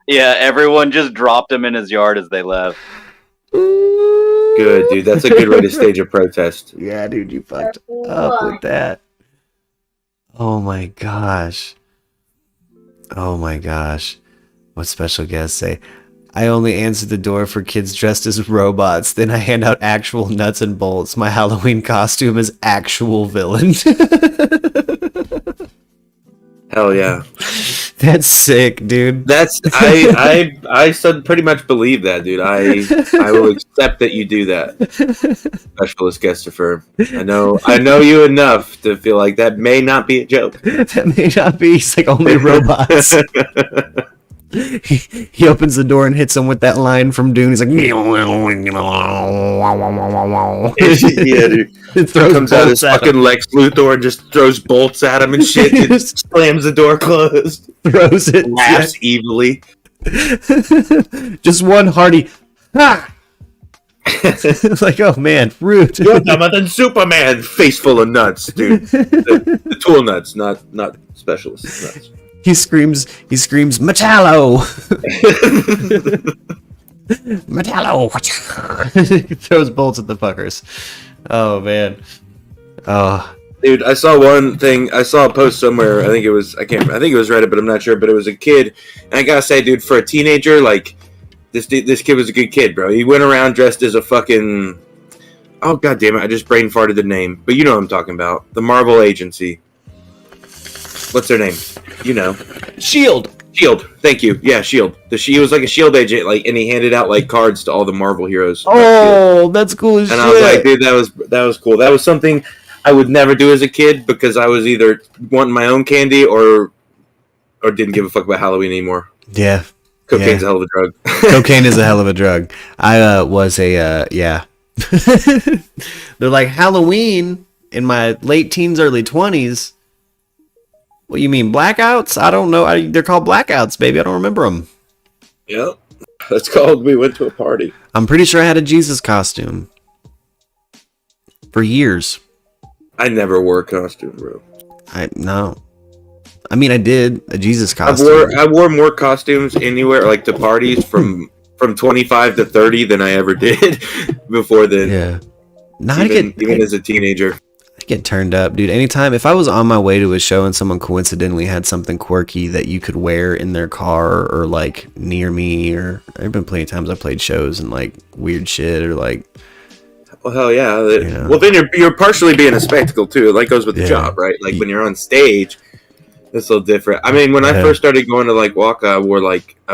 B: Yeah, everyone just dropped him in his yard as they left.
K: Good, dude. That's a good way to stage a protest.
A: Yeah, dude, you fucked up with that. Oh my gosh. Oh my gosh. What special guests say? I only answer the door for kids dressed as robots. Then I hand out actual nuts and bolts. My Halloween costume is actual villain.
K: Hell yeah.
A: That's sick, dude.
K: That's I pretty much believe that, dude. I will accept that you do that. Specialist Guestifer. I know you enough to feel like that may not be a joke.
A: That may not be. He's like only robots. He opens the door and hits him with that line from Dune. He's like, yeah,
K: dude.
A: It throws
K: comes out his
A: bolts at
K: fucking
A: him.
K: Lex Luthor and just throws bolts at him and shit. And just slams the door closed.
A: Throws it.
K: Laughs evilly.
A: Just one hearty. Ha! It's like, oh man, rude.
K: You're dumber than Superman. Face full of nuts, dude. The tool nuts, not specialist nuts.
A: He screams, Metallo! Metallo! He throws bolts at the fuckers. Oh, man. Oh,
K: Dude, I saw one thing. I saw a post somewhere. I think it was Reddit, but I'm not sure. But it was a kid, and I gotta say, dude, for a teenager, like this kid was a good kid, bro. He went around dressed as a fucking. Oh god damn it! I just brain farted the name, but you know what I'm talking about. The Marvel Agency. What's their name? You know,
A: Shield.
K: Shield. Thank you. Yeah, Shield. He was like a Shield agent, like, and he handed out like cards to all the Marvel heroes.
A: Oh, that's cool as shit.
K: And I was like, dude, that was cool. That was something I would never do as a kid because I was either wanting my own candy or didn't give a fuck about Halloween anymore.
A: Yeah.
K: Cocaine's a hell of a drug.
A: Cocaine is a hell of a drug. I was yeah. They're like Halloween in my late teens, early 20s. What you mean blackouts? I don't know. They're called blackouts, baby. I don't remember them.
K: Yep. That's called we went to a party.
A: I'm pretty sure I had a Jesus costume for years.
K: I never wore a costume, bro.
A: No. I mean, I did a Jesus costume.
K: I wore more costumes anywhere, like to parties from 25 to 30 than I ever did before then.
A: Yeah.
K: Even as a teenager.
A: I get turned up, dude. Anytime, if I was on my way to a show and someone coincidentally had something quirky that you could wear in their car or like near me, or there've been plenty of times I played shows and like weird shit or like.
K: Well, hell yeah. Well, then you're partially being a spectacle too. It like goes with the job, right? Like when you're on stage, it's a little different. I mean, when I first started going to like Waka, I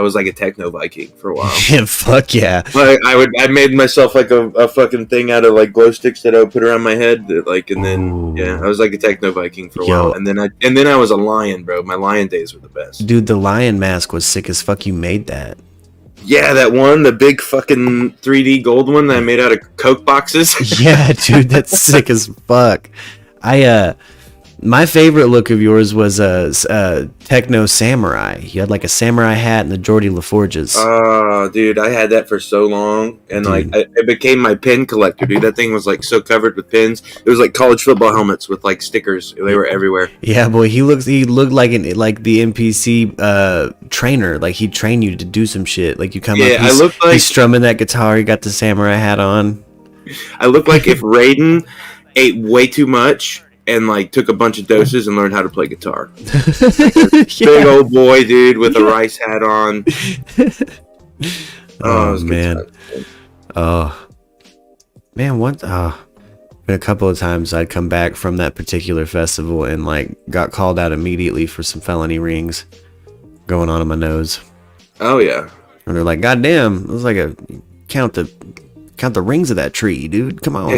K: was like a techno Viking for a while.
A: Yeah, fuck yeah.
K: Like I made myself like a fucking thing out of like glow sticks that I would put around my head, and then I was like a techno Viking for a while, and then I was a lion, bro. My lion days were the best.
A: Dude, the lion mask was sick as fuck. You made that.
K: Yeah, that one, the big fucking 3D gold one that I made out of Coke boxes.
A: Yeah, dude, that's sick as fuck. My favorite look of yours was techno samurai. You had like a samurai hat and the Geordie LaForges.
K: Oh, dude, I had that for so long, and like it became my pin collector, dude. That thing was like so covered with pins. It was like college football helmets with like stickers. They were everywhere.
A: Yeah, boy, he looked like the NPC trainer. Like he'd train you to do some shit. Like you come up, he's strumming that guitar. He got the samurai hat on.
K: I looked like if Raiden ate way too much and like took a bunch of doses and learned how to play guitar. Big old boy, dude, with a rice hat on.
A: Oh man. Oh man, been a couple of times I'd come back from that particular festival and like got called out immediately for some felony rings going on in my nose.
K: Oh yeah.
A: And they're like, God damn, it was like count the rings of that tree, dude. Come on.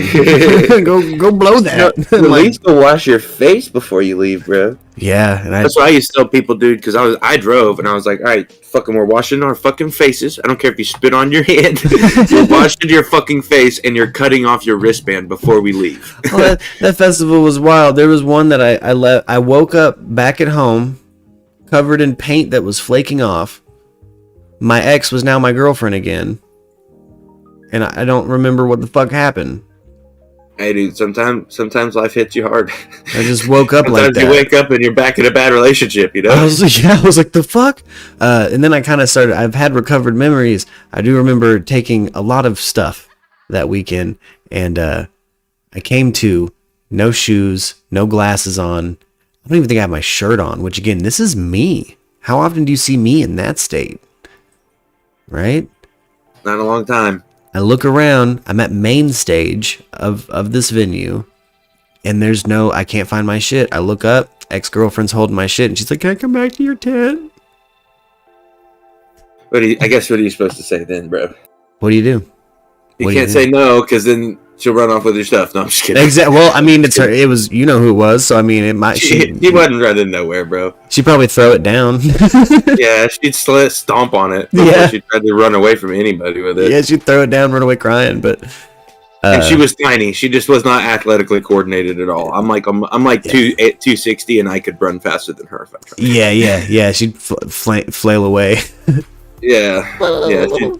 A: go blow that.
K: At least go wash your face before you leave, bro.
A: Yeah, and
K: that's what I used to tell people, dude, because I drove and I was like, all right, fucking, we're washing our fucking faces. I don't care if you spit on your hand. You're washing your fucking face and you're cutting off your wristband before we leave.
A: Well, that festival was wild. There was one that I woke up back at home covered in paint that was flaking off. My ex was now my girlfriend again. And I don't remember what the fuck happened.
K: Hey, dude, sometimes life hits you hard.
A: I just woke up like that.
K: Sometimes you wake up and you're back in a bad relationship, you know?
A: I was like, the fuck? And then I kind of started, I've had recovered memories. I do remember taking a lot of stuff that weekend. And I came to no shoes, no glasses on. I don't even think I have my shirt on, which again, this is me. How often do you see me in that state? Right?
K: Not a long time.
A: I look around, I'm at main stage of this venue, and I can't find my shit. I look up, ex-girlfriend's holding my shit, and she's like, can I come back to your tent?
K: What are you supposed to say then, bro?
A: What do you do?
K: You can't say no, because then she'll run off with your stuff. No, I'm just kidding.
A: Exactly. Well, I mean, it's her. It was, you know who it was, so I mean, it might.
K: She wasn't running nowhere, bro.
A: She'd probably throw it down.
K: Yeah, she'd stomp on it.
A: Yeah,
K: she'd try to run away from anybody with it.
A: Yeah, she'd throw it down, run away crying. But
K: and she was tiny. She just was not athletically coordinated at all. I'm like 260, and I could run faster than her if I tried.
A: Yeah. She'd flail away.
K: Yeah.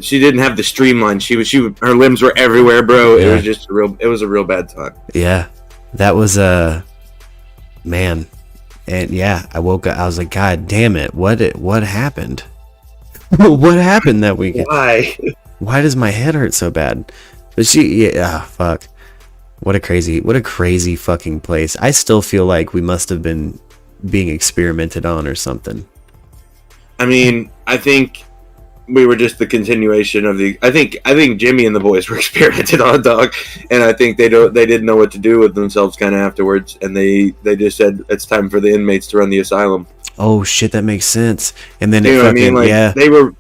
K: She didn't have the streamline. Her limbs were everywhere, bro. It was just it was a real bad time.
A: Yeah, that was man, and yeah, I woke up. I was like, God damn it! What happened? What happened that weekend?
K: Why?
A: Why does my head hurt so bad? But fuck. What a crazy fucking place. I still feel like we must have been being experimented on or something.
K: I mean, I think we were just the continuation of the. I think Jimmy and the boys were experimented on, dog, and I think they didn't know what to do with themselves kind of afterwards, and they just said it's time for the inmates to run the asylum.
A: Oh shit, that makes sense. And then
K: you know what I mean? Like,
A: yeah,
K: they were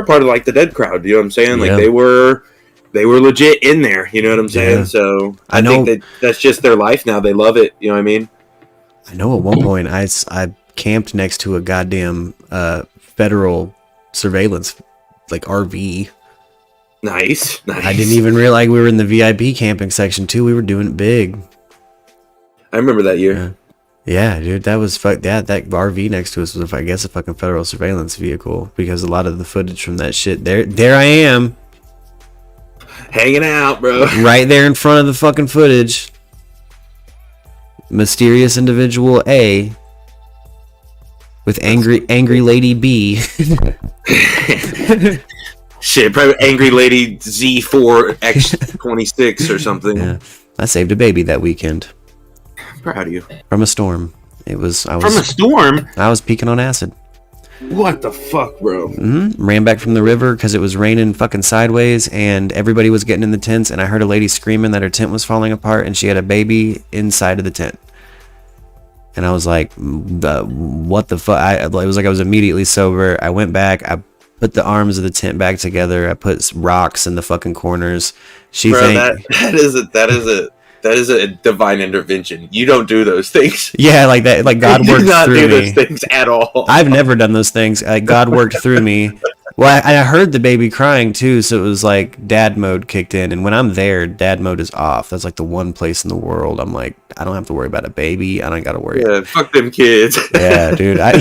K: part of like the dead crowd. You know what I'm saying? Like they were legit in there. You know what I'm saying?
A: Yeah.
K: So I think that's just their life now. They love it. You know what I mean?
A: I know at one point I camped next to a goddamn federal surveillance like RV.
K: Nice.
A: I didn't even realize we were in the VIP camping section too. We were doing it big.
K: I remember that year.
A: Yeah, dude, that was that RV next to us was, I guess, a fucking federal surveillance vehicle, because a lot of the footage from that shit, there I am,
K: hanging out, bro,
A: right there in front of the fucking footage. Mysterious individual A with angry lady B.
K: Shit, probably angry lady Z4X26 or something.
A: Yeah, I saved a baby that weekend.
K: Proud of you.
A: From a storm. From a
K: storm?
A: I was peeking on acid.
K: What the fuck, bro?
A: Ran back from the river because it was raining fucking sideways, and everybody was getting in the tents, and I heard a lady screaming that her tent was falling apart, and she had a baby inside of the tent. And I was like, what the fuck? It was like I was immediately sober. I went back. I put the arms of the tent back together. I put rocks in the fucking corners.
K: That is a divine intervention. You don't do those things.
A: Yeah, like that. Like God worked through me.
K: You do not do those things at all.
A: I've never done those things. God worked through me. Well, I heard the baby crying too, so it was like dad mode kicked in. And when I'm there, dad mode is off. That's like the one place in the world I'm like, I don't have to worry about a baby. I don't got to worry.
K: Yeah, fuck them kids.
A: Yeah, dude. I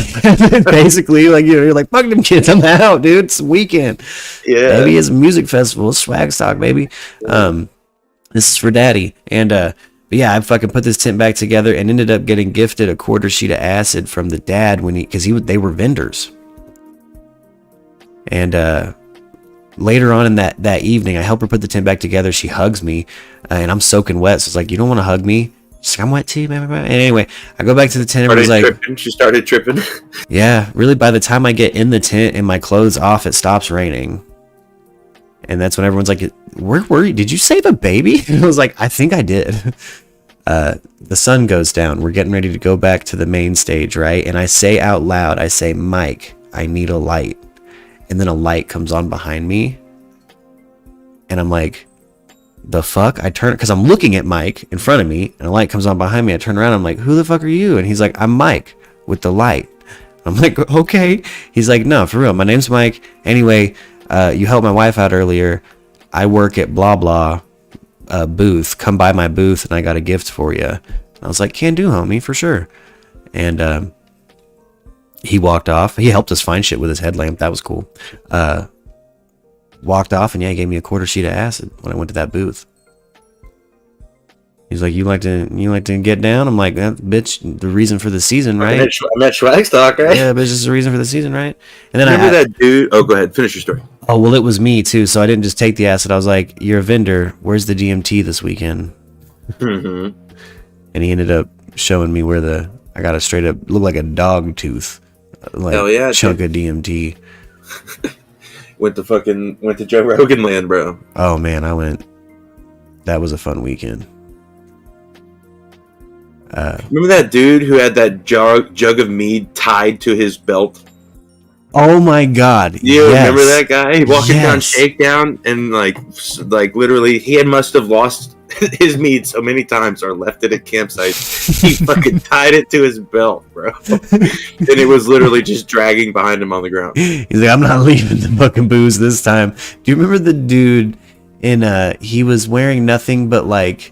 A: basically, like, you're like, fuck them kids. I'm out, dude. It's a weekend.
K: Yeah.
A: Baby is a music festival. It's swag stock, baby. This is for daddy. And but yeah, I fucking put this tent back together and ended up getting gifted a quarter sheet of acid from the dad because they were vendors. And later on in that evening, I help her put the tent back together. She hugs me, and I'm soaking wet. So it's like, you don't want to hug me? She's like, I'm wet too. And anyway, I go back to the tent. And
K: She started tripping.
A: Yeah, really. By the time I get in the tent and my clothes off, it stops raining. And that's when everyone's like, where were you? Did you save a baby? And I was like, I think I did. The sun goes down. We're getting ready to go back to the main stage, right? And I say out loud, I say, Mike, I need a light. And then a light comes on behind me. And I'm like, the fuck? I turn, because I'm looking at Mike in front of me, and a light comes on behind me. I turn around, I'm like, who the fuck are you? And he's like, I'm Mike with the light. I'm like, okay. He's like, no, for real. My name's Mike. Anyway, you helped my wife out earlier. I work at blah blah booth. Come by my booth and I got a gift for you. I was like, can do, homie, for sure. And he walked off. He helped us find shit with his headlamp. That was cool. Walked off, and yeah, he gave me a quarter sheet of acid when I went to that booth. He's like, you like to get down? I'm like, bitch, the reason for the season, right?
K: I'm at Swagstock, right?
A: Yeah, but it's just the reason for the season, right? And then
K: remember that dude? Oh, go ahead, finish your story.
A: Oh, well, it was me too, so I didn't just take the acid. I was like, you're a vendor. Where's the DMT this weekend?
K: Mm-hmm.
A: And he ended up showing me where I got a straight up, looked like a dog tooth, like
K: hell yeah,
A: chunk of DMT.
K: went to Joe Rogan land, bro.
A: Oh man, I went. That was a fun weekend.
K: Remember that dude who had that jug of mead tied to his belt?
A: Oh my god!
K: You remember that guy walking down Shakedown, and like literally, he must have lost his mead so many times or left it at campsites. He fucking tied it to his belt, bro, and it was literally just dragging behind him on the ground.
A: He's like, I'm not leaving the fucking booze this time. Do you remember the dude he was wearing nothing but like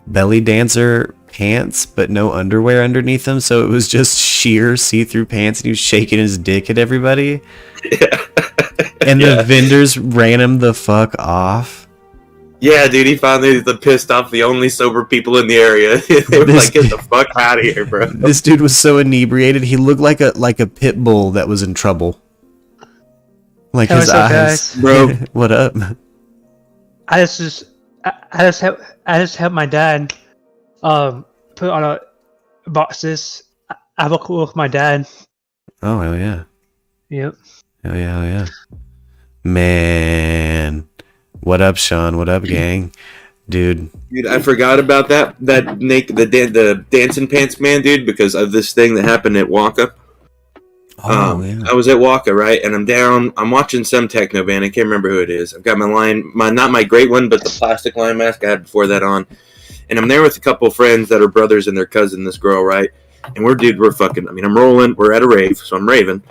A: belly dancer pants, but no underwear underneath them, so it was just sheer see-through pants, and he was shaking his dick at everybody.
K: Yeah.
A: And the vendors ran him the fuck off.
K: Yeah, dude, he finally pissed off the only sober people in the area. They were like, get the fuck out of here, bro.
A: This dude was so inebriated, he looked like a pit bull that was in trouble. Like his eyes.
J: Guys?
A: Bro, what up?
J: I just I just helped my dad put on a boxes. I have a call with my dad.
A: Oh, hell yeah.
J: Yep.
A: Hell yeah, hell yeah. Man. What up, Sean? What up, gang? Dude,
K: I forgot about the dancing pants man, dude, because of this thing that happened at Waka.
A: Yeah.
K: I was at Waka, right, and I'm watching some techno band. I can't remember who it is. I've got not my great one, but the plastic line mask I had before that on, and I'm there with a couple of friends that are brothers and their cousin, this girl, right, and we're fucking. I mean, I'm rolling. We're at a rave, so I'm raving.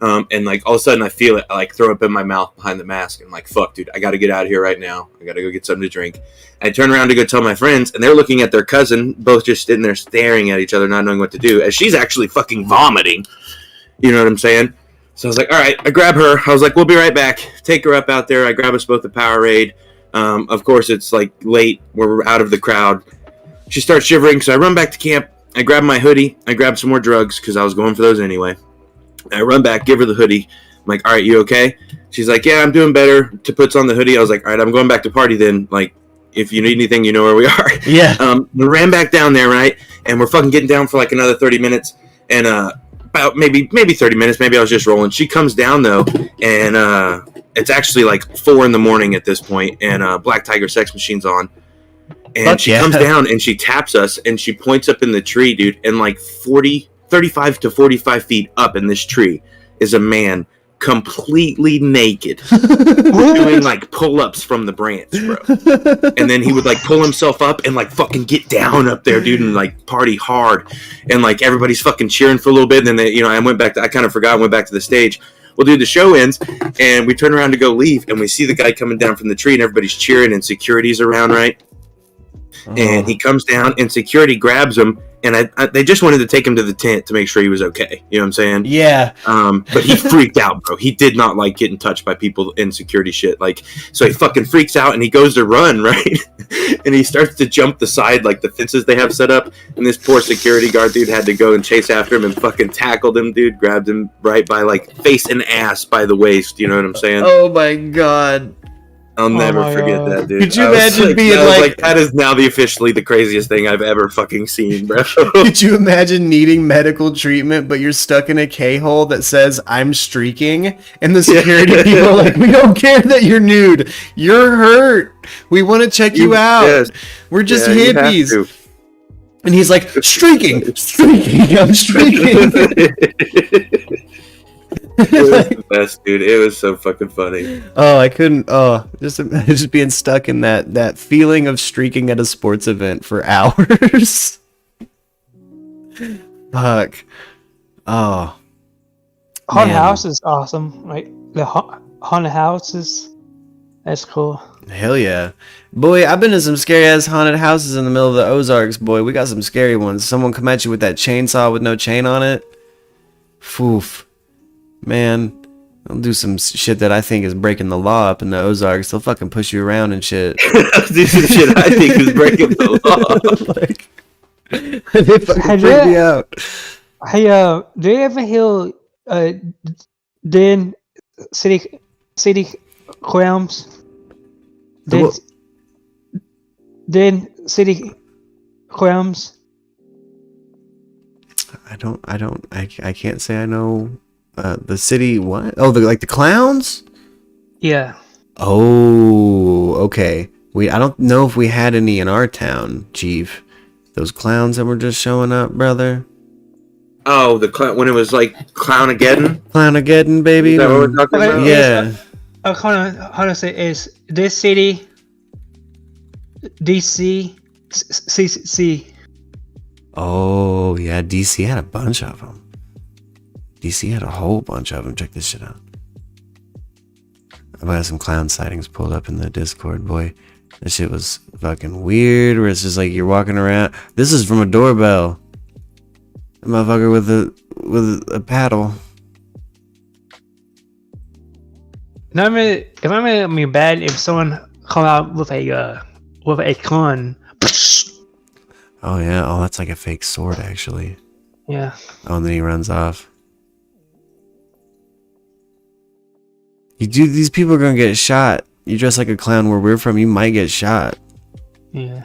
K: And like all of a sudden I feel it, I like throw up in my mouth behind the mask. I'm like, fuck, dude, I got to get out of here right now. I got to go get something to drink. I turn around to go tell my friends, and they're looking at their cousin, both just sitting there staring at each other, not knowing what to do, as she's actually fucking vomiting. You know what I'm saying? So I was like, all right, I grab her. I was like, we'll be right back. Take her up out there. I grab us both a Powerade. Of course, it's like late. We're out of the crowd. She starts shivering, so I run back to camp. I grab my hoodie. I grab some more drugs because I was going for those anyway. I run back, give her the hoodie. I'm like, all right, you okay? She's like, yeah, I'm doing better. To puts on the hoodie, I was like, all right, I'm going back to party then. Like, if you need anything, you know where we are.
A: Yeah.
K: We ran back down there, right? And we're fucking getting down for like another 30 minutes. And about maybe 30 minutes. Maybe I was just rolling. She comes down, though, and it's actually like 4 a.m. at this point, and Black Tiger Sex Machine's on. And she comes down, and she taps us, and she points up in the tree, dude, and like 35 to 45 feet up in this tree is a man completely naked doing like pull-ups from the branch, bro. And then he would like pull himself up and like fucking get down up there, dude, and like party hard. And like everybody's fucking cheering for a little bit. And then I kind of forgot and went back to the stage. Well, dude, the show ends and we turn around to go leave and we see the guy coming down from the tree and everybody's cheering and security's around, right? And he comes down and security grabs him, and they just wanted to take him to the tent to make sure he was okay. You know what I'm saying?
A: Yeah.
K: But he freaked out, bro. He did not like getting touched by people in security shit. Like, so he fucking freaks out and he goes to run, right? And he starts to jump the side, like the fences they have set up. And this poor security guard dude had to go and chase after him and fucking tackled him, dude. Grabbed him right by like face and ass by the waist. You know what I'm saying?
A: Oh my god.
K: I'll never forget that, dude.
A: Could you imagine being like
K: that is now officially the craziest thing I've ever fucking seen, bro.
A: Could you imagine needing medical treatment, but you're stuck in a K-hole that says, I'm streaking? And the security people are like, we don't care that you're nude. You're hurt. We want to check you out. Yes. We're just hippies. And he's like, streaking, I'm streaking.
K: It was the best, dude. It was so fucking funny.
A: Oh, I couldn't. Oh, just being stuck in that feeling of streaking at a sports event for hours. Fuck. Oh.
J: Haunted house is awesome, right? The haunted houses, that's cool.
A: Hell yeah. Boy, I've been to some scary ass haunted houses in the middle of the Ozarks, boy. We got some scary ones. Someone come at you with that chainsaw with no chain on it. Foof. Man, they'll do some shit that I think is breaking the law up in the Ozarks. They'll fucking push you around and shit.
K: Do some shit I think is breaking the law.
A: Like, they fucking freak me out.
J: Hey, do you ever hear Den City Crimes? Den City Crimes?
A: I can't say I know. The city, what? Oh, the clowns?
J: Yeah.
A: Oh, okay. I don't know if we had any in our town, Chief. Those clowns that were just showing up, brother.
K: Oh, the clown, when it was like Clownageddon?
A: Clownageddon, baby.
K: Is that what we're talking about?
A: Yeah.
J: How to say is this city DC C.
A: Oh, yeah, DC had a bunch of them. DC had a whole bunch of them. Check this shit out. I've got some clown sightings pulled up in the Discord, boy. That shit was fucking weird, where it's just like you're walking around. This is from a doorbell. A motherfucker with a paddle.
J: Not really, it might be bad if someone come out with a gun.
A: Oh yeah, oh that's like a fake sword actually.
J: Yeah.
A: Oh, and then he runs off. These people are gonna get shot. You dress like a clown where we're from, you might get shot.
J: Yeah.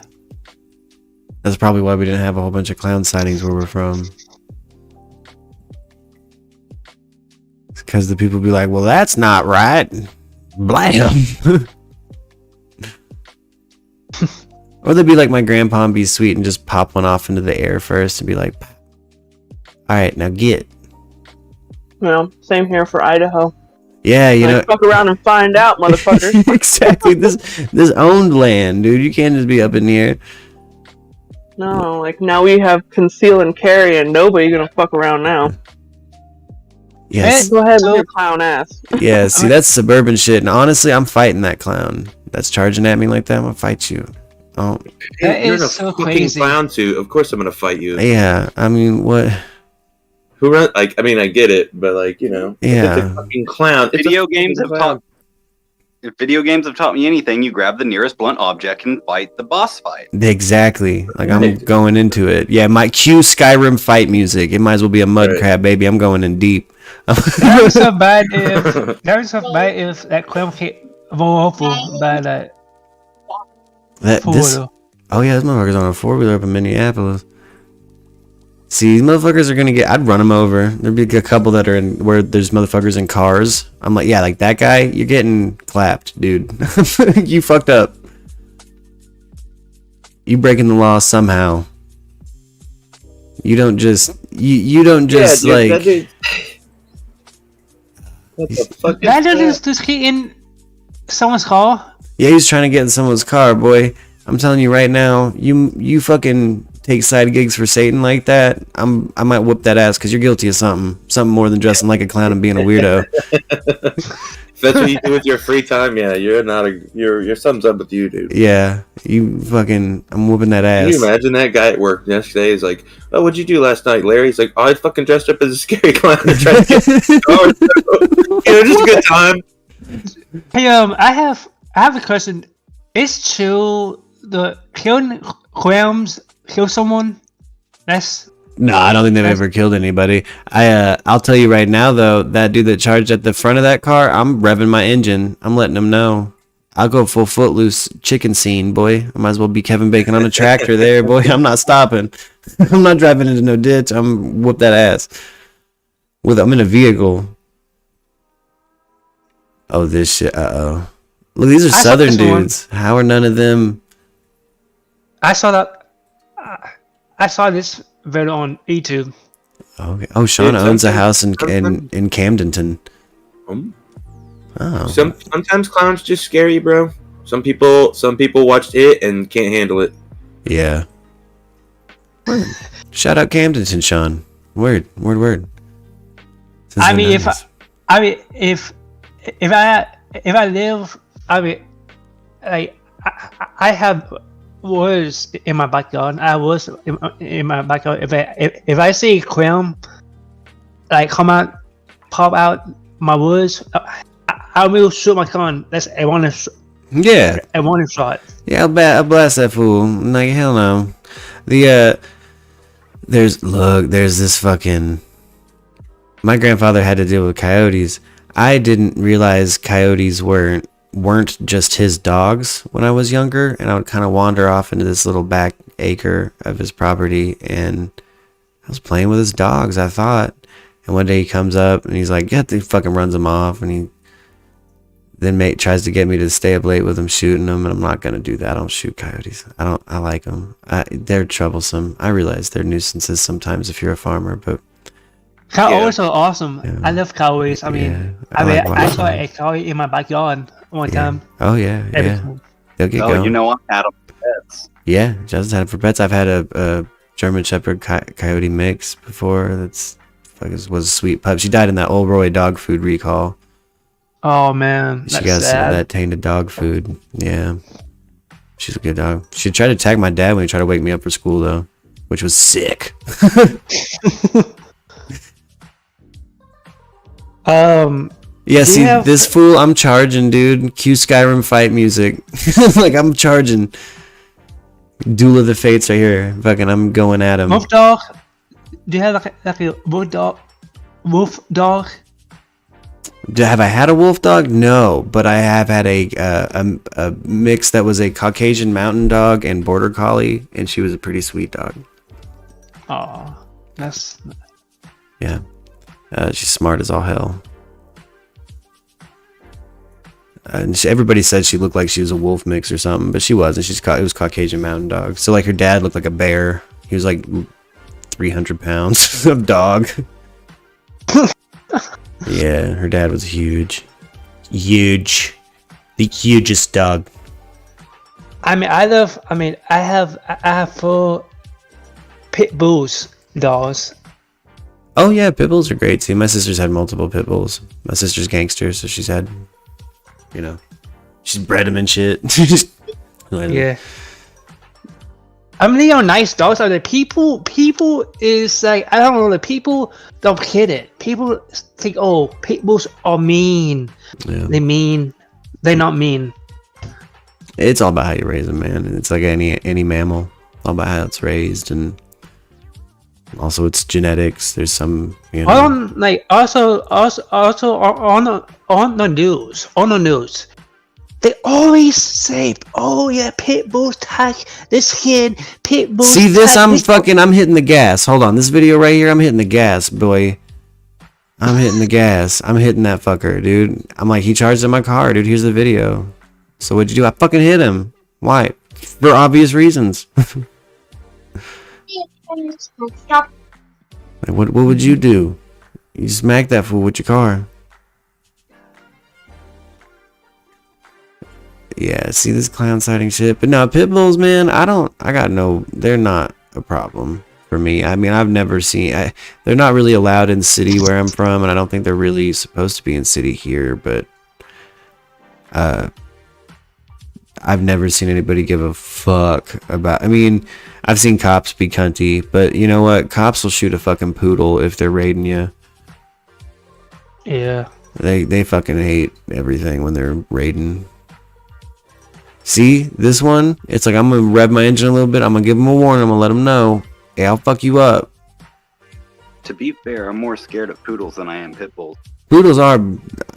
A: That's probably why we didn't have a whole bunch of clown sightings where we're from. Because the people be like, well, that's not right. Blam. Or they'd be like my grandpa and be sweet and just pop one off into the air first and be like, all right, now get.
L: Well, same here for Idaho.
A: Yeah, you know.
L: Fuck around and find out, motherfuckers.
A: Exactly. This owned land, dude. You can't just be up in the air.
L: No, like now we have conceal and carry, and nobody's gonna fuck around now.
A: Yes.
L: Go ahead with your clown ass.
A: Yeah, see, that's suburban shit. And honestly, I'm fighting that clown that's charging at me like that. I'm gonna fight you. Oh,
K: You're in a fucking clown suit. Of course I'm gonna fight you.
A: Yeah, I mean, what?
K: Who run? Like, I mean, I get it, but like, you know,
A: Yeah.
K: it's a fucking clown. It's
B: Video
K: a
B: games have
K: fucking
B: taught. If video games have taught me anything, you grab the nearest blunt object and fight the boss fight.
A: Exactly. Like I'm going into it. Yeah, my cue Skyrim fight music. It might as well be a mud crab, baby. I'm going in deep.
J: That was so bad if that clown hit Volvo by that.
A: Oh yeah, this motherfucker's on a 4-wheeler up in Minneapolis. See, these motherfuckers are gonna get. I'd run them over. There'd be a couple that are in where there's motherfuckers in cars. I'm like, yeah, like that guy. You're getting clapped, dude. You fucked up. You breaking the law somehow. You don't just. You don't just
K: dude,
A: like.
K: that dude- What the fuck is
J: That dude just hit in someone's car.
A: Yeah, he's trying to get in someone's car, boy. I'm telling you right now, you fucking take side gigs for Satan like that. I might whoop that ass because you're guilty of something more than dressing like a clown and being a weirdo.
K: If that's what you do with your free time, yeah, you're not a. Your something's up with you, dude.
A: Yeah, you fucking. I'm whooping that ass.
K: Can you imagine that guy at work yesterday? He's like, "Oh, what'd you do last night, Larry?" He's like, "Oh, I fucking dressed up as a scary clown and tried to get." Just a good time.
J: Hey, I have a question. Is true the killing clowns kill someone? That's
A: No, I don't think they've ever killed anybody. I'll tell you right now though, that dude that charged at the front of that car, I'm revving my engine. I'm letting him know. I'll go full Footloose chicken scene, boy. I might as well be Kevin Bacon on a tractor there, boy. I'm not stopping. I'm not driving into no ditch. I'm whoop that ass. I'm in a vehicle. Oh, this shit. Uh-oh. Look, these are Southern dudes. How are none of them?
J: I saw that. I saw this video on YouTube.
A: Okay. Oh, Sean owns a house in Camdenton. Oh.
K: Sometimes clowns just scare you, bro. Some people watched it and can't handle it.
A: Yeah. Shout out Camdenton, Sean. Word.
J: I mean, if I live, I mean, like I have woods in my backyard. I was in my backyard. If I see a clown like pop out my woods, I will shoot my gun. That's a warning.
A: Yeah.
J: A warning shot.
A: Yeah, I'll blast that fool. Like hell no. There's this fucking. My grandfather had to deal with coyotes. I didn't realize coyotes weren't just his dogs when I was younger, and I would kind of wander off into this little back acre of his property, and I was playing with his dogs, I thought. And one day he comes up and he's like, yeah, he fucking runs them off, and he then tries to get me to stay up late with him shooting them, and I'm not gonna do that. I don't shoot coyotes. I like them. They're troublesome. I realize they're nuisances sometimes if you're a farmer, but
J: Coyotes are awesome. Yeah. I love coyotes. I mean,
A: yeah,
J: I saw a coyote in my backyard one time.
A: Oh yeah. They'll get going.
B: You know, I've had them for pets.
A: Yeah, Justin's had them for pets. I've had a German Shepherd coyote mix before. Was a sweet pup. She died in that old Roy dog food recall.
J: Oh man,
A: she got some of that tainted dog food. Yeah, she's a good dog. She tried to attack my dad when he tried to wake me up for school though, which was sick. Yeah, see, this fool, I'm charging, dude. Cue Skyrim fight music. Like, I'm charging. Duel of the Fates right here. Fucking, I'm going at him.
J: Wolf dog? Do you have like a wolf dog?
A: Have I had a wolf dog? No, but I have had a mix that was a Caucasian mountain dog and border collie, and she was a pretty sweet dog.
J: Oh, that's
A: Yeah, she's smart as all hell. And everybody said she looked like she was a wolf mix or something, but she wasn't. It was Caucasian mountain dog. So like her dad looked like a bear. He was like 300 pounds of dog. Yeah, her dad was huge. The hugest dog.
J: I have 4 pit bulls dolls.
A: Oh yeah, pit bulls are great too. My sister's had multiple pit bulls. My sister's gangster, so she's had, she's bred them and shit.
J: Yeah. They are nice dogs. Are the people is like, I don't know, the people don't get it. People think, oh, pit bulls are mean.
A: Yeah.
J: They're not mean.
A: It's all about how you raise them, man. It's like any mammal. All about how it's raised, and also it's genetics. There's some,
J: Also on the news. They always say, "Oh yeah, pit bulls attack this kid." Pit bulls.
A: See this? I'm hitting the gas. Hold on, this video right here. I'm hitting the gas, boy. I'm hitting the gas. I'm hitting that fucker, dude. I'm like, he charged in my car, dude. Here's the video. So what'd you do? I fucking hit him. Why? For obvious reasons. What would you do? You smacked that fool with your car. Yeah, see this clown sighting shit. But no, pit bulls, man, they're not a problem for me. I mean, I've never seen, they're not really allowed in city where I'm from, and I don't think they're really supposed to be in city here, but I've never seen anybody give a fuck about, I've seen cops be cunty, but you know what? Cops will shoot a fucking poodle if they're raiding you.
J: Yeah.
A: They fucking hate everything when they're raiding. See, this one, it's like, I'm gonna rev my engine a little bit, I'm gonna give them a warning, I'm gonna let them know, hey, I'll fuck you up.
B: To be fair, I'm more scared of poodles than I am pit bulls.
A: Poodles are,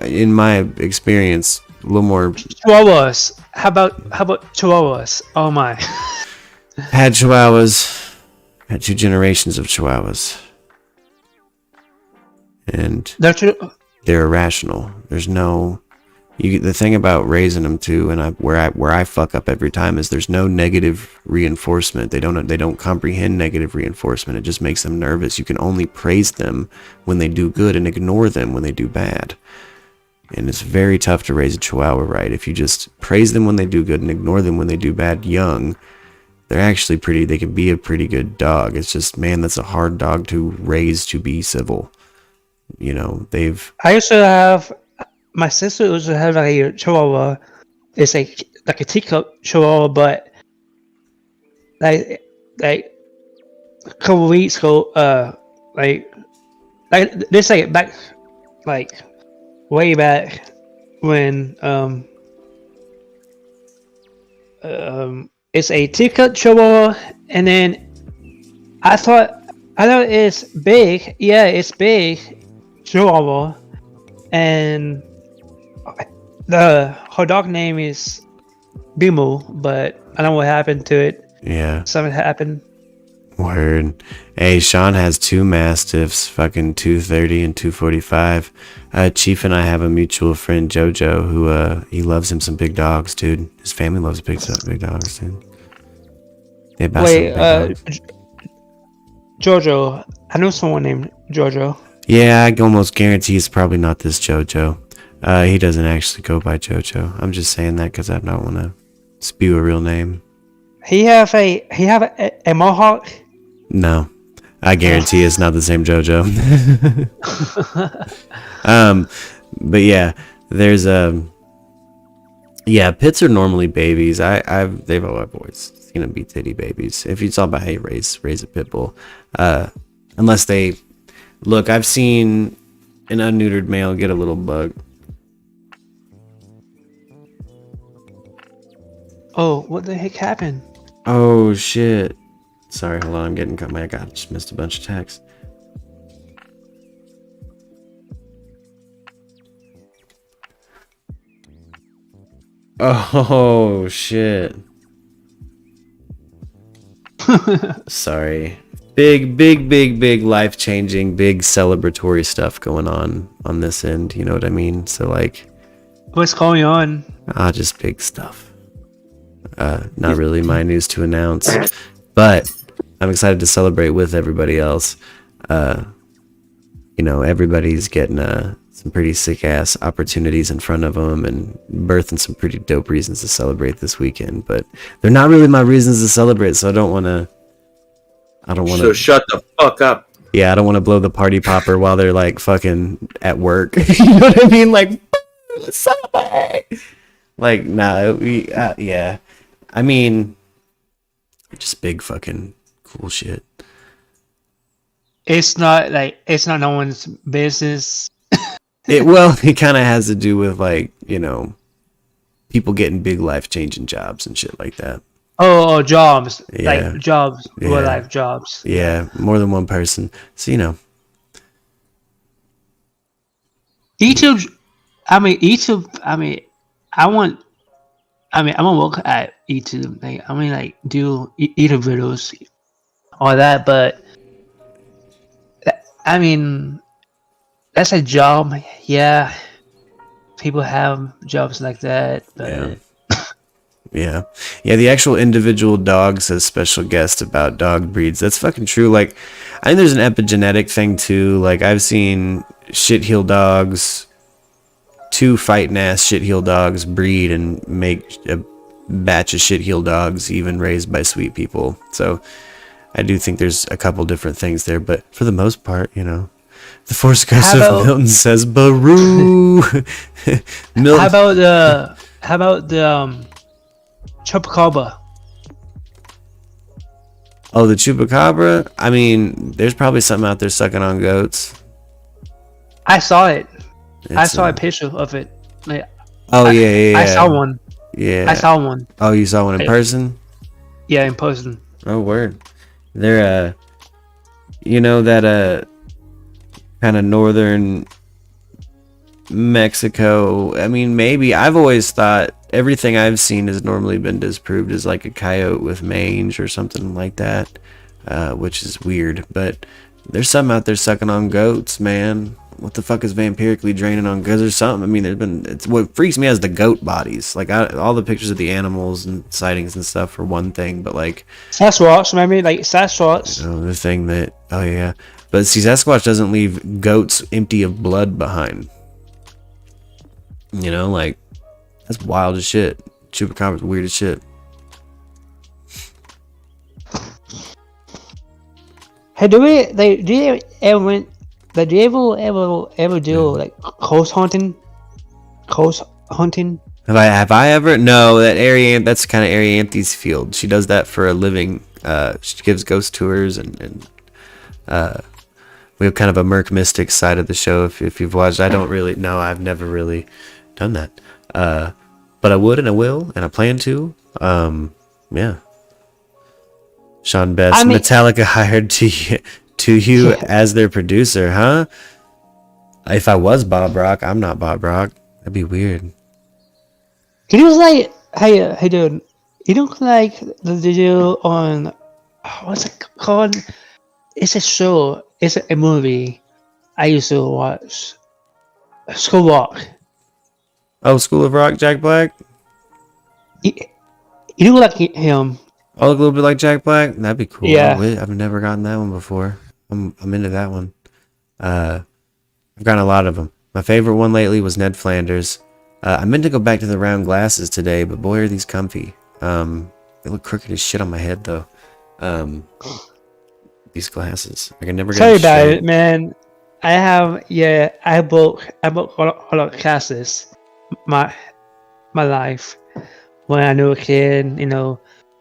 A: in my experience, a little more...
J: Chihuahuas. How about chihuahuas? Oh my.
A: Had chihuahuas. Had 2 generations of chihuahuas. And they're irrational. There's no... the thing about raising them too, and where I fuck up every time, is there's no negative reinforcement. They don't comprehend negative reinforcement. It just makes them nervous. You can only praise them when they do good and ignore them when they do bad. And it's very tough to raise a chihuahua right. If you just praise them when they do good and ignore them when they do bad young, they can be a pretty good dog. It's just, man, that's a hard dog to raise to be civil.
J: My sister also has a chihuahua. It's like a teacup chihuahua, but like a couple weeks ago, this back, way back when it's a teacup chihuahua, and then I thought it's big. Yeah, it's big chihuahua, and her dog name is Bimu, but I don't know what happened to it.
A: Yeah.
J: Something happened.
A: Word. Hey, Sean has 2 Mastiffs, fucking 230 and 245. Chief and I have a mutual friend, Jojo, who he loves him some big dogs, dude. His family loves big dogs, dude.
J: Jojo. I know someone named Jojo.
A: Yeah, I can almost guarantee it's probably not this Jojo. He doesn't actually go by Jojo. I'm just saying that because I don't want to spew a real name.
J: He have a mohawk?
A: No, I guarantee it's not the same Jojo. But yeah, there's pits are normally babies. They've always seen them be titty babies. If it's all about how you raise a pit bull, unless they look, I've seen an unneutered male get a little bug.
J: Oh, what the heck happened?
A: Oh shit. Sorry, hold on, I just missed a bunch of texts. Oh shit. Sorry. Big life-changing, big celebratory stuff going on this end, you know what I mean? So like,
J: what's going on?
A: Just big stuff. Not really my news to announce, but I'm excited to celebrate with everybody else. You know, everybody's getting some pretty sick ass opportunities in front of them and birthing some pretty dope reasons to celebrate this weekend, but they're not really my reasons to celebrate, so I don't want to.
K: So shut the fuck up.
A: Yeah, I don't want to blow the party popper while they're like fucking at work. You know what I mean? Like, celebrate. Like, nah, yeah. I mean, just big fucking cool shit.
J: It's not no one's business.
A: It kind of has to do with like, you know, people getting big life-changing jobs and shit like that.
J: Oh, jobs.
A: Yeah.
J: Like jobs.
A: Yeah.
J: Real life jobs.
A: Yeah, more than one person. So, you know.
J: I'm gonna work at YouTube. Like, do YouTube videos, all that, but I mean, that's a job. Yeah. People have jobs like that, but
A: Yeah, the actual individual dog says special guest about dog breeds. That's fucking true. Like, I think there's an epigenetic thing too. Like, I've seen shit-heel dogs, 2 fighting ass shit-heel dogs breed and make a batch of shit-heel dogs even raised by sweet people. So I do think there's a couple different things there, but for the most part, you know, the force aggressive Milton says Baroo.
J: How about the chupacabra?
A: Oh, the chupacabra? I mean, there's probably something out there sucking on goats.
J: I saw it. I saw a picture of it. Like,
A: yeah.
J: I saw one.
A: Yeah.
J: I saw one.
A: Oh, you saw one in person?
J: Yeah, in person.
A: Oh, word. They're, you know, that, kind of northern Mexico. I mean, maybe. I've always thought everything I've seen has normally been disproved as like a coyote with mange or something like that, which is weird. But there's something out there sucking on goats, man. What the fuck is vampirically draining on goats or something? I mean, it's what freaks me out is the goat bodies. Like, all the pictures of the animals and sightings and stuff are one thing, but like
J: Sasquatch, maybe like Sasquatch.
A: You know, the thing that but see, Sasquatch doesn't leave goats empty of blood behind. You know, like, that's wild as shit. Chupacabra's weird as shit.
J: Hey, do you ever do like ghost hunting? Ghost hunting?
A: Have I ever? No, that's kind of Arianthe's field. She does that for a living. She gives ghost tours and we have kind of a Merc Mystic side of the show. If you've watched, I've never really done that. But I would and I will and I plan to. Yeah. Sean Best, Metallica hired to you as their producer, huh? If I was Bob Rock, I'm not Bob Rock. That'd be weird.
J: He was like, hey dude, you look like the video on, what's it called? It's a show. It's a movie I used to watch. School Rock.
A: Oh, School of Rock, Jack Black?
J: You look like him.
A: Oh, look a little bit like Jack Black? That'd be cool.
J: Yeah.
A: I've never gotten that one before. I'm into that one. I've gotten a lot of them. My favorite one lately was Ned Flanders. I meant to go back to the round glasses today, but boy, are these comfy. They look crooked as shit on my head, though. These glasses. I can never get
J: Sorry
A: them
J: about
A: straight.
J: it, man. I broke all the classes. My life. When I knew a kid, you know,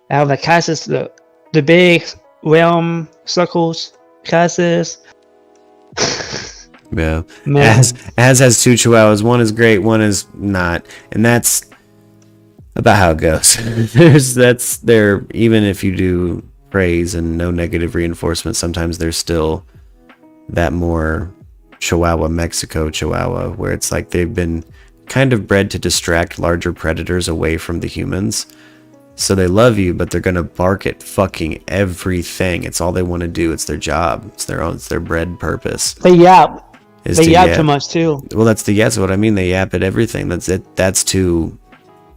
J: I have the classes, the big realm circles classes.
A: Yeah.
J: Man.
A: As has 2 chihuahuas. One is great, one is not. And that's about how it goes. Even if you do praise and no negative reinforcement, sometimes there's still that more Chihuahua Mexico Chihuahua where it's like they've been kind of bred to distract larger predators away from the humans. So they love you, but they're gonna bark at fucking everything. It's all they want to do. It's their job. It's their bred purpose.
J: They yap.
A: Is
J: They
A: to
J: yap too much too.
A: Well, that's what I mean. They yap at everything. That's it. That's to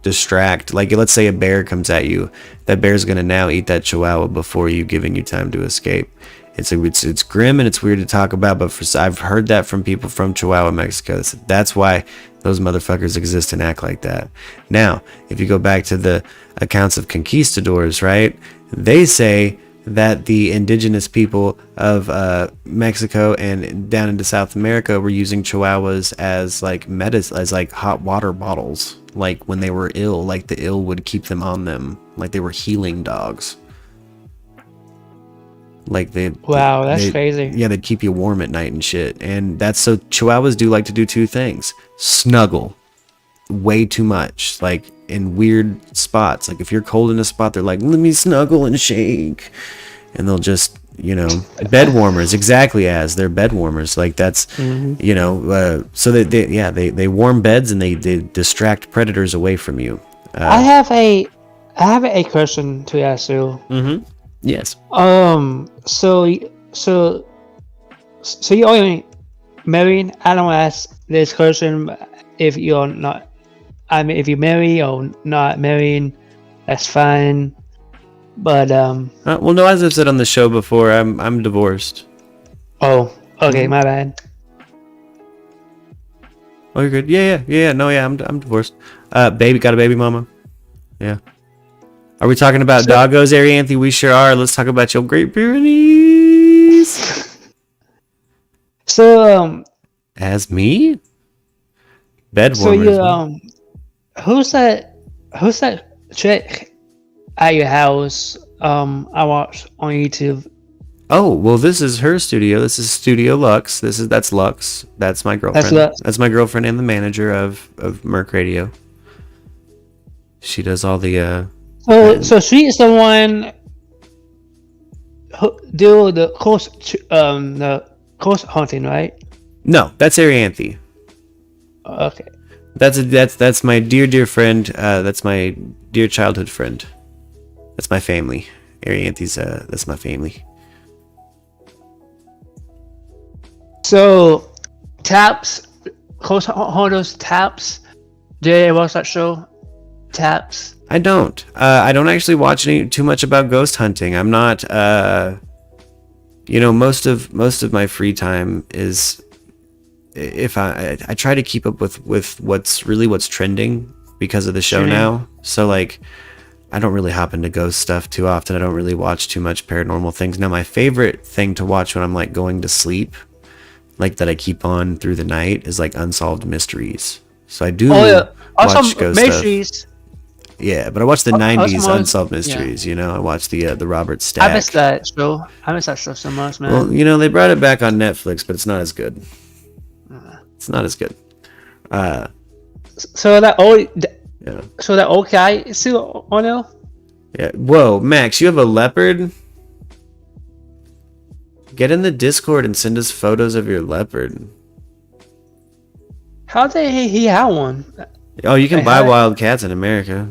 A: distract. Like, let's say a bear comes at you. That bear's gonna now eat that chihuahua before you, giving you time to escape. It's grim and it's weird to talk about, but I've heard that from people from Chihuahua, Mexico. That's why those motherfuckers exist and act like that. Now, if you go back to the accounts of conquistadors, right? They say that the indigenous people of Mexico and down into South America were using Chihuahuas as like as like hot water bottles. Like when they were ill, like the ill would keep them on them, like they were healing dogs. Like
J: Wow, that's crazy.
A: Yeah, they'd keep you warm at night and shit. And that's so Chihuahuas do like to do two things: snuggle way too much, like in weird spots. Like if you're cold in a spot, they're like, let me snuggle and shake, and they'll just, you know, bed warmers, exactly as they're bed warmers. Like that's you know, so they warm beds and they distract predators away from you.
J: I have a question to ask you.
A: Yes.
J: So you only married? I don't ask this question if you're not. I mean, if you marry or not married, that's fine. But
A: well, no, as I've said on the show before, I'm divorced.
J: Oh, okay, my bad.
A: Oh, you're good. Yeah. No, yeah, I'm divorced. Baby, got a baby mama. Yeah. Are we talking about doggos, Arianthe? We sure are. Let's talk about your Great Pyrenees.
J: So,
A: as me? Bed
J: so
A: warmers.
J: who's that chick at your house? I watched on YouTube.
A: Oh, well, this is her studio. This is Studio Lux. That's Lux. That's my girlfriend.
J: That's Lux.
A: That's my girlfriend and the manager of MURKradio. She does all the
J: So she is the one who do the coast hunting, right?
A: No, that's Arianthe.
J: Okay.
A: That's my dear friend. That's my dear childhood friend. That's my family. Arianthe's that's my family.
J: So Taps, Coast Hunters Taps. Did you watch that show? Taps.
A: I don't. I don't actually watch too much about ghost hunting. I'm not. You know, most of my free time is if I try to keep up with what's trending because of the show now. So like, I don't really hop into ghost stuff too often. I don't really watch too much paranormal things. Now, my favorite thing to watch when I'm like going to sleep, like that I keep on through the night, is like unsolved mysteries. So I do watch ghost mysteries stuff. Yeah, but I watch the 90s Unsolved Mysteries, you know? I watch the Robert Stack.
J: I missed that show. I miss that show so much, man.
A: Well, you know, they brought it back on Netflix, but it's not as good. It's not as good.
J: So that old guy is still on there?
A: Yeah. Whoa, Max, you have a leopard? Get in the Discord and send us photos of your leopard.
J: How did he have one?
A: Oh, you can buy wild cats in America.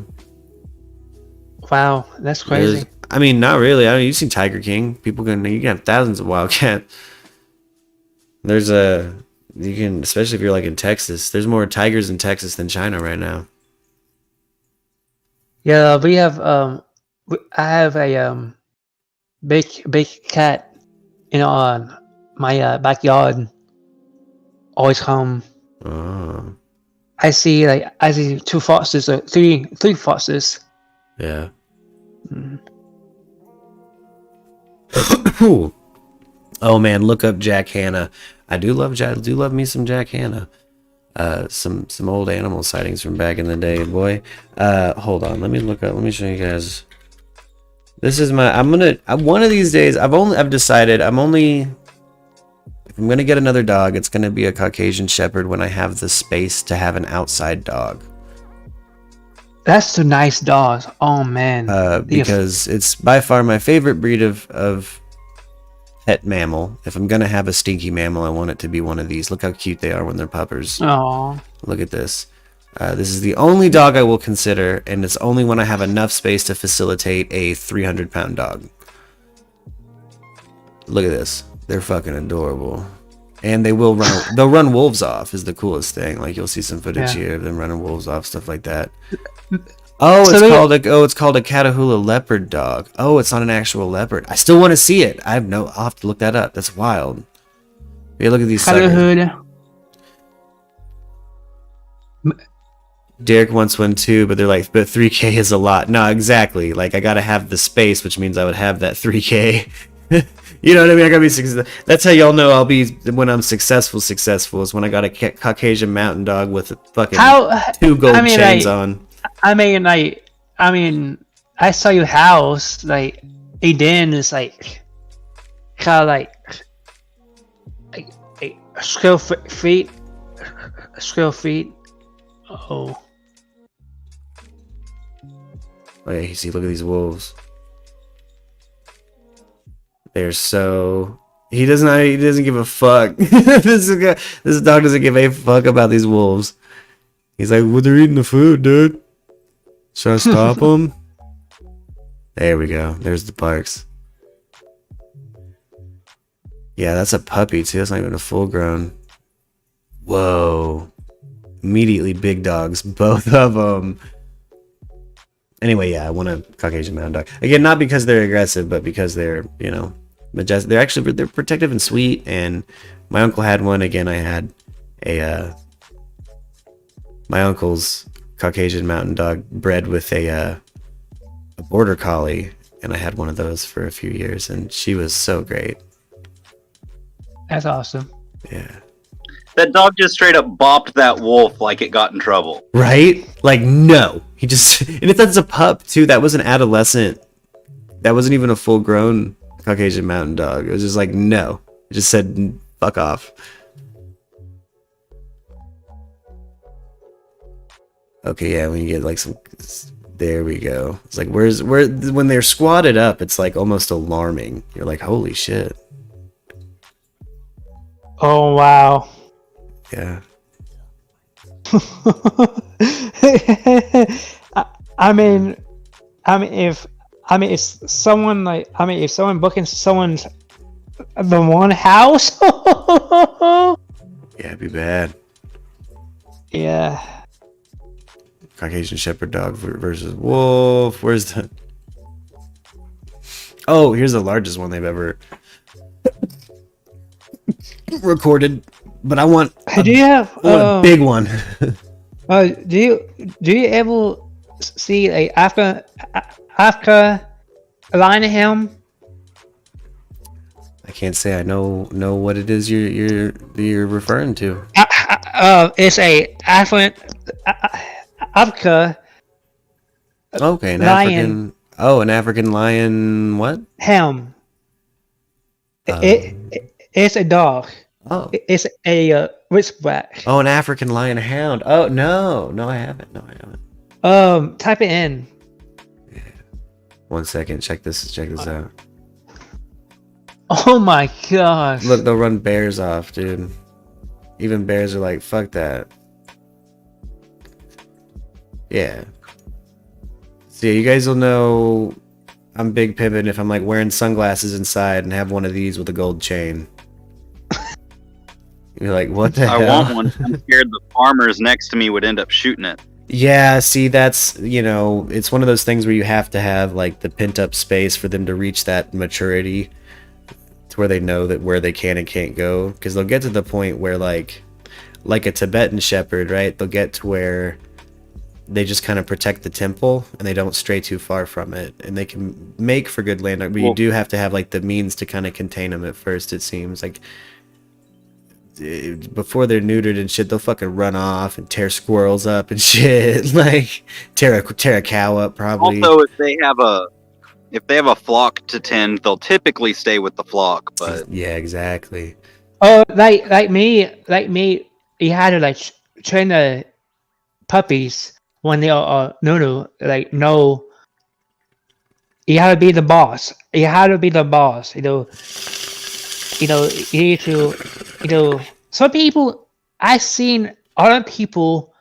J: Wow, that's crazy.
A: I mean, not really. I mean, you've seen Tiger King. You can have thousands of wild cats. You can, especially if you're like in Texas. There's more tigers in Texas than China right now.
J: Yeah, we have I have a big cat, you know, on my backyard. Always come.
A: Oh.
J: I see two foxes, three foxes.
A: Yeah. Oh man, look up Jack Hanna. I do love me some Jack Hanna. Some old animal sightings from back in the day, boy. Hold on, let me show you guys. This is one of these days I've decided if I'm gonna get another dog, it's gonna be a Caucasian Shepherd when I have the space to have an outside dog.
J: That's a nice dog. Oh man.
A: Because it's by far my favorite breed of pet mammal. If I'm gonna have a stinky mammal, I want it to be one of these. Look how cute they are when they're puppers.
J: Aww.
A: Look at this. This is the only dog I will consider, and it's only when I have enough space to facilitate a 300-pound dog. Look at this. They're fucking adorable. And they will run. They'll run wolves off. Is the coolest thing. Like you'll see some footage here of them running wolves off, stuff like that. Oh, it's called a Catahoula leopard dog. Oh, it's not an actual leopard. I still want to see it. I'll have to look that up. That's wild. Yeah, look at these suckers. Derek wants one too, but they're like, but 3K is a lot. No, exactly. Like I gotta have the space, which means I would have that 3K. You know what I mean? I gotta be successful. That's how y'all know I'll be when I'm successful. Successful is when I got a Caucasian mountain dog with a fucking 2 gold chains on.
J: I mean, I saw your house. Like, Aiden is like kind of like square feet. Oh
A: yeah, you see, look at these wolves. They're so... He doesn't give a fuck. This dog doesn't give a fuck about these wolves. He's like, well, they're eating the food, dude. Should I stop them? There we go. There's the Barks. Yeah, that's a puppy, too. That's not even a full-grown. Whoa. Immediately big dogs. Both of them. Anyway, yeah, I want a Caucasian mountain dog. Again, not because they're aggressive, but because they're, you know... majestic. They're protective and sweet, and my uncle had one. Again, I had my uncle's Caucasian mountain dog bred with a border collie, and I had one of those for a few years, and she was so great.
J: That's awesome.
A: Yeah.
B: That dog just straight up bopped that wolf like it got in trouble.
A: Right? Like, no. He just... And if that's a pup, too, that was an adolescent. That wasn't even a full-grown Caucasian mountain dog. It was just like, no. It just said, fuck off. Okay, yeah, when you get like some... There we go. It's like, when they're squatted up, it's like almost alarming. You're like, holy shit.
J: Oh, wow.
A: Yeah.
J: I mean, if someone booking someone's the one house,
A: yeah, it'd be bad.
J: Yeah.
A: Caucasian Shepherd dog versus wolf. Where's the? Oh, here's the largest one they've ever recorded. But I want a big one.
J: Do you ever see a Africa lion?
A: I can't say I know what it is you're referring to.
J: It's a Africa.
A: Okay, an
J: lion.
A: African. Oh, an African lion. What?
J: Ham. It's a dog.
A: Oh.
J: It's a ridgeback.
A: Oh, an African lion hound. Oh no, I haven't.
J: Type it in.
A: Yeah. 1 second. Check this out.
J: Oh my gosh.
A: Look, they'll run bears off, dude. Even bears are like, fuck that. Yeah. So yeah, you guys will know I'm big pimpin' if I'm like wearing sunglasses inside and have one of these with a gold chain. You're like, what the hell?
B: I want one. I'm scared the farmers next to me would end up shooting it.
A: Yeah, see, that's, it's one of those things where you have to have like the pent up space for them to reach that maturity to where they know that where they can and can't go. Because they'll get to the point where like a Tibetan shepherd, right? They'll get to where they just kind of protect the temple and they don't stray too far from it. And they can make for good land, but you do have to have like the means to kind of contain them at first, it seems. Like, before they're neutered and shit, they'll fucking run off and tear squirrels up and shit. Like tear a cow up probably.
B: Also, if they have a flock to tend, they'll typically stay with the flock. But
A: yeah, exactly.
J: Oh, like me, you had to like train the puppies when they are neutered. Like no, you had to be the boss. You had to be the boss. You need to, some people, I've seen other people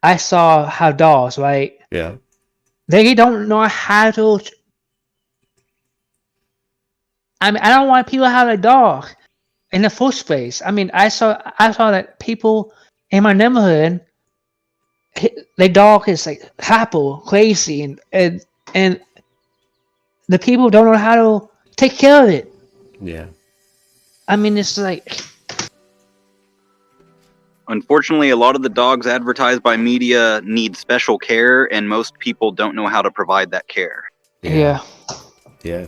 J: I saw how dogs, right?
A: Yeah.
J: They don't know how to. I mean, I don't want people to have a dog in the first place. I mean, I saw that people in my neighborhood, their dog is like happy, crazy, and the people don't know how to take care of it.
A: Yeah.
J: I mean, it's like.
B: Unfortunately, a lot of the dogs advertised by media need special care, and most people don't know how to provide that care.
J: Yeah.
A: Yeah.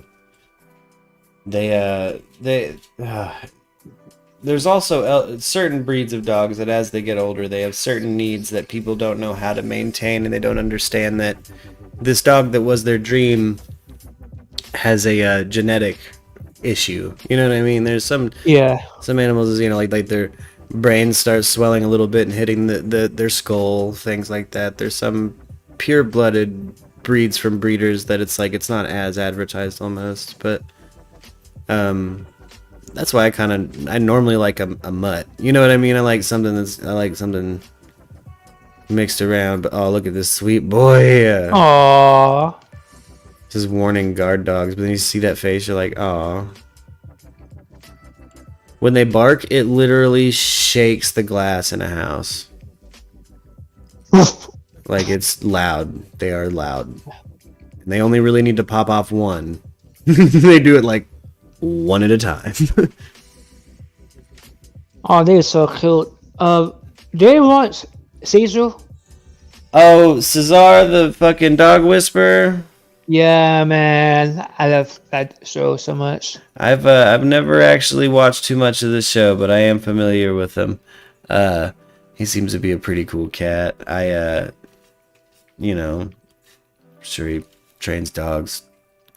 A: There's also certain breeds of dogs that as they get older, they have certain needs that people don't know how to maintain, and they don't understand that this dog that was their dream has a genetic issue. You know what I mean? There's some animals, you know, like their brains start swelling a little bit and hitting their skull, things like that. There's some pure-blooded breeds from breeders that it's like it's not as advertised almost, but that's why I normally like a mutt. You know what I mean? I like something mixed around. But oh, look at this sweet boy.
J: Aww.
A: Just warning guard dogs, but then you see that face, you're like, aw. When they bark, it literally shakes the glass in a house. Like, it's loud. They are loud. And they only really need to pop off one. They do it like one at a time.
J: Oh, they're so cute. Do you want Caesar?
A: Oh, Cesar, the fucking dog whisperer.
J: Yeah, man, I love that show so much.
A: I've never actually watched too much of the show, but I am familiar with him. He seems to be a pretty cool cat. You know, sure he trains dogs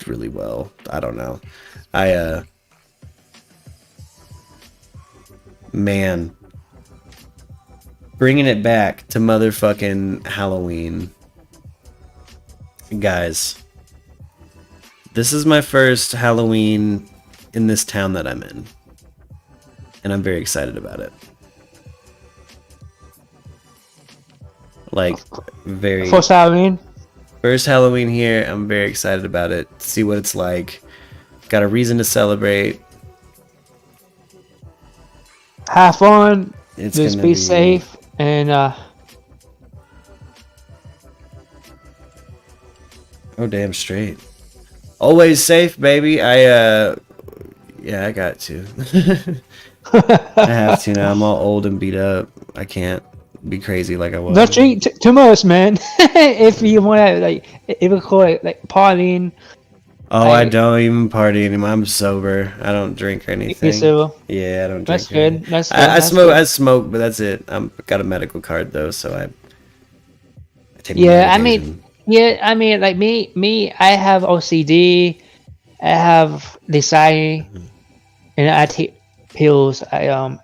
A: really well. I don't know. Man, bringing it back to motherfucking Halloween, guys. This is my first Halloween in this town that I'm in, and I'm very excited about it. Like,
J: First Halloween?
A: First Halloween here, I'm very excited about it. See what it's like. Got a reason to celebrate.
J: Have fun.
A: It's
J: Just
A: gonna
J: be
A: be
J: safe and
A: Oh, damn straight. Always safe, baby. Yeah, I got to. I have to now. I'm all old and beat up. I can't be crazy like I was.
J: don't drink too much, man. If you want to, like, if you call it like partying.
A: Oh, I don't even party anymore. I'm sober. I don't drink or anything.
J: You're sober?
A: Yeah, I don't drink.
J: That's good. That's good.
A: I smoke, but that's it. I've got a medical card though, so I take my
J: Yeah,
A: medication.
J: I mean, like me, I have OCD, I have anxiety, and I take pills. I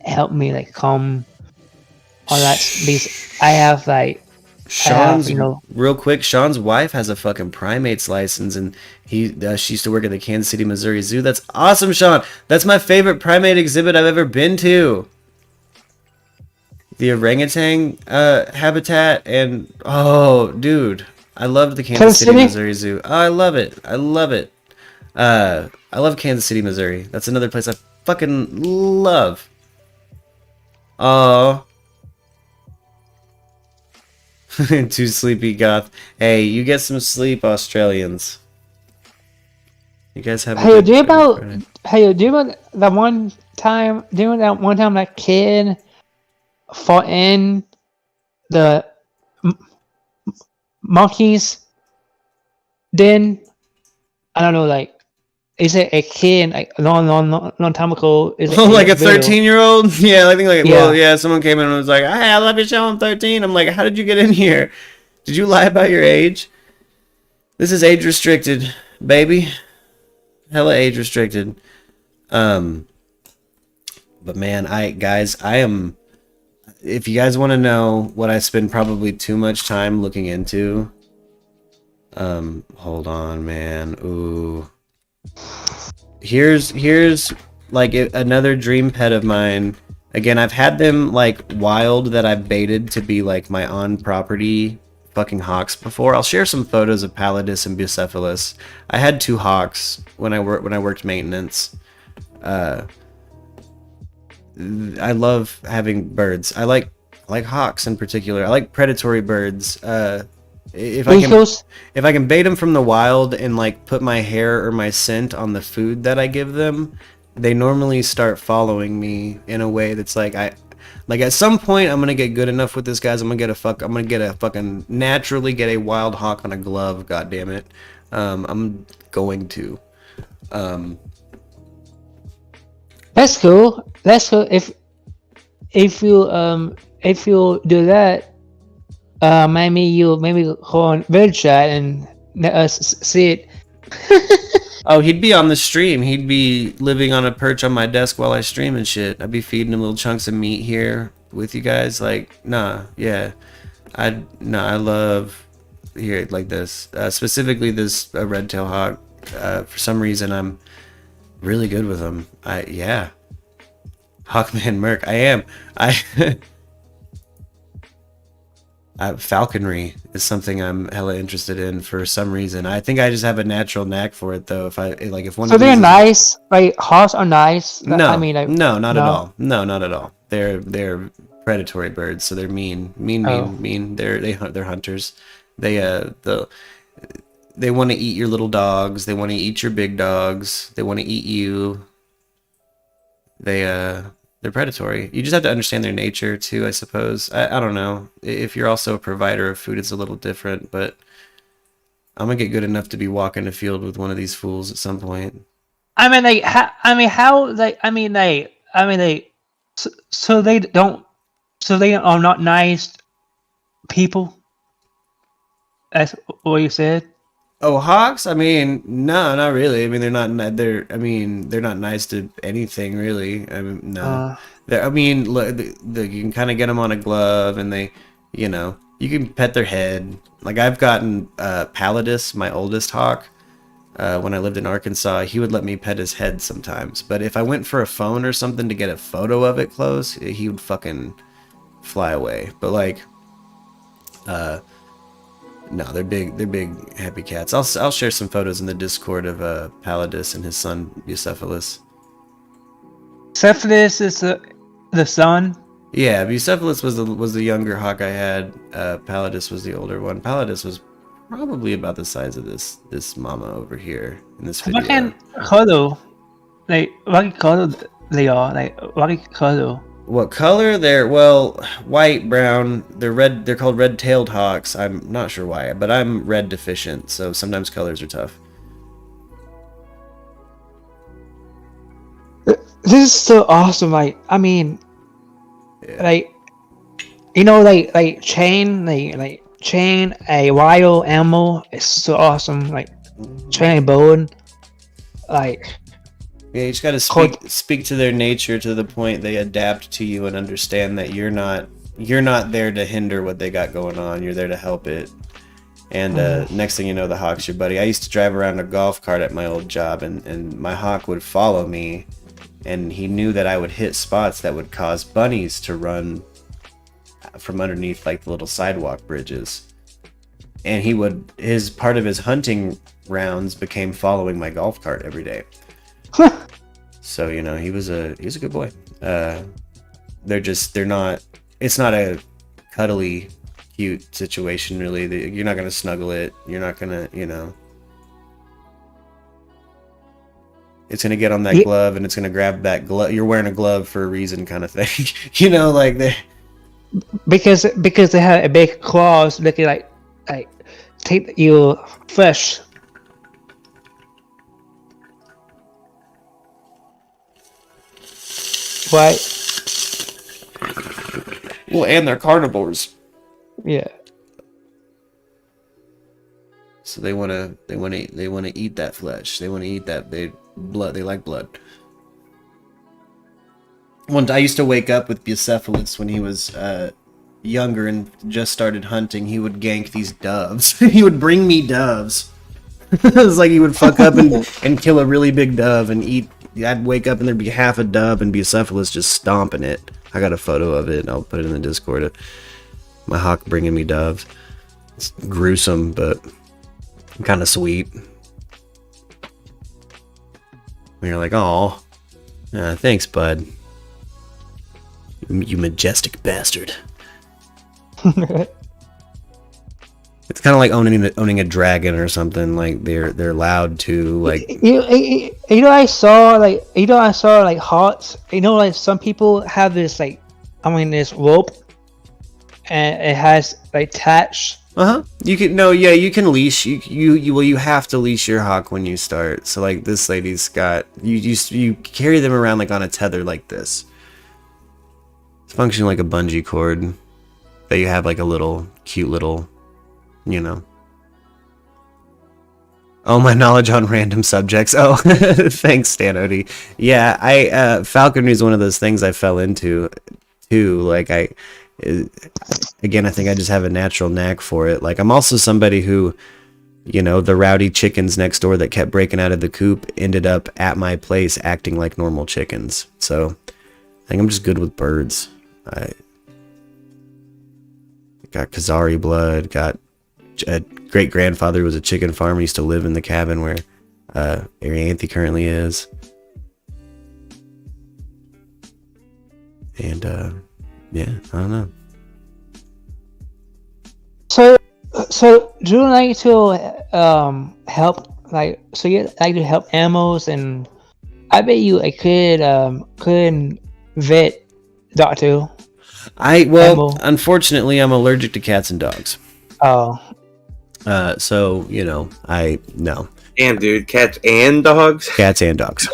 J: help me like calm all that. I have like
A: Sean's,
J: you know,
A: real quick, Sean's wife has a fucking primates license, and she used to work at the Kansas City, Missouri Zoo. That's awesome, Sean. That's my favorite primate exhibit I've ever been to. The orangutan habitat, and oh, dude, I love the Kansas City, Missouri Zoo. Oh, I love it. I love it. I love Kansas City, Missouri. That's another place I fucking love. Oh. Too sleepy, goth. Hey, you get some sleep, Australians. You guys have.
J: Hey, do you about that one time? Doing that one time that kid fought in the monkeys den? I don't know, like, is it a kid like a long time ago? Is it
A: like a 13-year-old? Yeah, I think like
J: Yeah.
A: well, yeah. Someone came in and was like, "Hey, I love your show. I'm 13." I'm like, "How did you get in here? Did you lie about your age? This is age restricted, baby. Hella age restricted." But man, I am. If you guys want to know what I spend probably too much time looking into, hold on, man. Ooh. Here's like another dream pet of mine Again, I've had them like wild that I've baited to be like my on-property fucking hawks before. I'll share some photos of Palladus and Bucephalus. I had 2 hawks when I worked maintenance. I love having birds. I like hawks in particular. I like predatory birds. If I can bait them from the wild and like put my hair or my scent on the food that I give them, they normally start following me in a way that's like at some point I'm gonna get good enough with this, guys. I'm gonna naturally get a wild hawk on a glove. God damn it, I'm going to.
J: That's cool. That's cool. If you do that, maybe go on Bird Chat and let us see it.
A: Oh, he'd be on the stream. He'd be living on a perch on my desk while I stream and shit. I'd be feeding him little chunks of meat here with you guys. Like, yeah. I love here like this. Specifically this red-tailed hawk. For some reason, I'm really good with them. Hawkman Merc. I am. Falconry is something I'm hella interested in for some reason. I think I just have a natural knack for it, though. If one.
J: So they're nice. Like hawks are nice.
A: No,
J: I mean,
A: no, not at all. No, not at all. They're predatory birds, so they're mean. They're hunters. They want to eat your little dogs. They want to eat your big dogs. They want to eat you. They're predatory. You just have to understand their nature too, I suppose. I don't know. If you're also a provider of food, it's a little different, but I'm gonna get good enough to be walking the field with one of these fools at some point.
J: So they are not nice people. That's what you said.
A: Oh, hawks? I mean, no, not really. I mean, they're not nice to anything, really. I mean, no. Look, you can kind of get them on a glove, and you can pet their head. Like, I've gotten Palladus, my oldest hawk, when I lived in Arkansas. He would let me pet his head sometimes. But if I went for a phone or something to get a photo of it close, he would fucking fly away. But, like, no, they're big happy cats. I'll share some photos in the Discord of Palladus and his son Bucephalus.
J: Bucephalus is the son.
A: Yeah, Bucephalus was the younger hawk I had. Palladus was the older one. Palladus was probably about the size of this mama over here in this video.
J: What kind of color? Like what color they are? Like what color?
A: What color? They're white, brown. They're red. They're called red-tailed hawks. I'm not sure why, but I'm red deficient, so sometimes colors are tough.
J: This is so awesome. Like chain a wild animal is so awesome. Like chain a bone. Like.
A: Yeah, you just gotta speak to their nature to the point they adapt to you and understand that you're not there to hinder what they got going on. You're there to help it. And next thing you know, the hawk's your buddy. I used to drive around a golf cart at my old job, and my hawk would follow me, and he knew that I would hit spots that would cause bunnies to run from underneath like the little sidewalk bridges. And his part of his hunting rounds became following my golf cart every day. So he was a good boy. It's not a cuddly cute situation really. You're not gonna snuggle it, you're not gonna it's gonna get on that glove and it's gonna grab that glove. You're wearing a glove for a reason kind of thing. Like they
J: because they have a big claws looking like take your flesh. Right.
A: Well, and they're carnivores.
J: Yeah.
A: So they want to eat that flesh. They want to eat that blood. They like blood. I used to wake up with Bucephalus when he was younger and just started hunting. He would gank these doves. He would bring me doves. It was like he would fuck up and kill a really big dove and eat. I'd wake up and there'd be half a dove and Bucephalus just stomping it. I got a photo of it. I'll put it in the Discord. My hawk bringing me doves. It's gruesome, but kind of sweet. And you're like, oh, thanks, bud. You majestic bastard. It's kind of like owning a dragon or something. Like they're loud to like.
J: I saw like hearts. Like some people have this this rope, and it has like attached.
A: You can leash. You have to leash your hawk when you start. So like this lady's got you carry them around like on a tether like this. It's functioning like a bungee cord that you have like a little cute little. Oh, my knowledge on random subjects. Oh, thanks, Stan Odie. Yeah, falconry is one of those things I fell into, too. Like, I think I just have a natural knack for it. Like, I'm also somebody who, the rowdy chickens next door that kept breaking out of the coop ended up at my place acting like normal chickens. So, I think I'm just good with birds. I got Khazari blood, got a great grandfather was a chicken farmer. He used to live in the cabin where Arianthe currently is. And I don't know.
J: So do you like to help you like to help animals, and I bet you I could vet doctor.
A: Unfortunately I'm allergic to cats and dogs.
J: Oh.
A: So, no.
K: Damn, dude, cats and dogs?
A: Cats and dogs.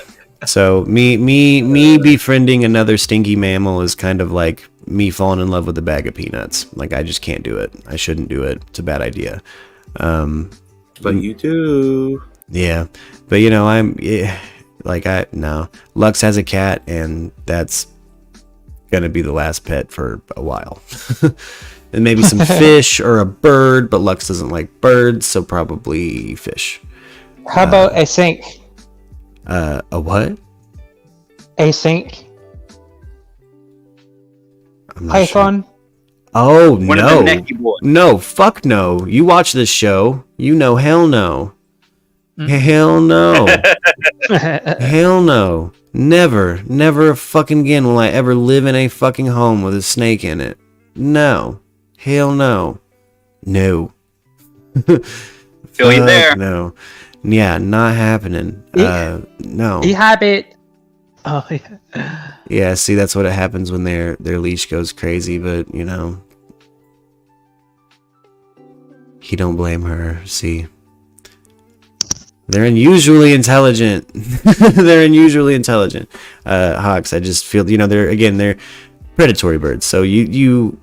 A: So, me befriending another stinky mammal is kind of like me falling in love with a bag of peanuts. Like, I just can't do it. I shouldn't do it. It's a bad idea.
K: But you do.
A: Yeah. But, no. Lux has a cat, and that's gonna be the last pet for a while. And maybe some fish or a bird, but Lux doesn't like birds, so probably fish.
J: How about a sink?
A: A what?
J: A sink.
A: I'm not
J: Python.
A: Sure. Oh,
B: One
A: no.
B: of them necky boys.
A: No, fuck no. You watch this show. Hell no. Hell no. Hell no. Never fucking again will I ever live in a fucking home with a snake in it. No. Hell no. No.
B: Feel you there.
A: No. Yeah, not happening. No.
J: You have it. Oh, yeah.
A: Yeah, see, that's what happens when their leash goes crazy, but, he don't blame her, see. They're unusually intelligent. They're unusually intelligent. Hawks, I just feel, they're predatory birds, so you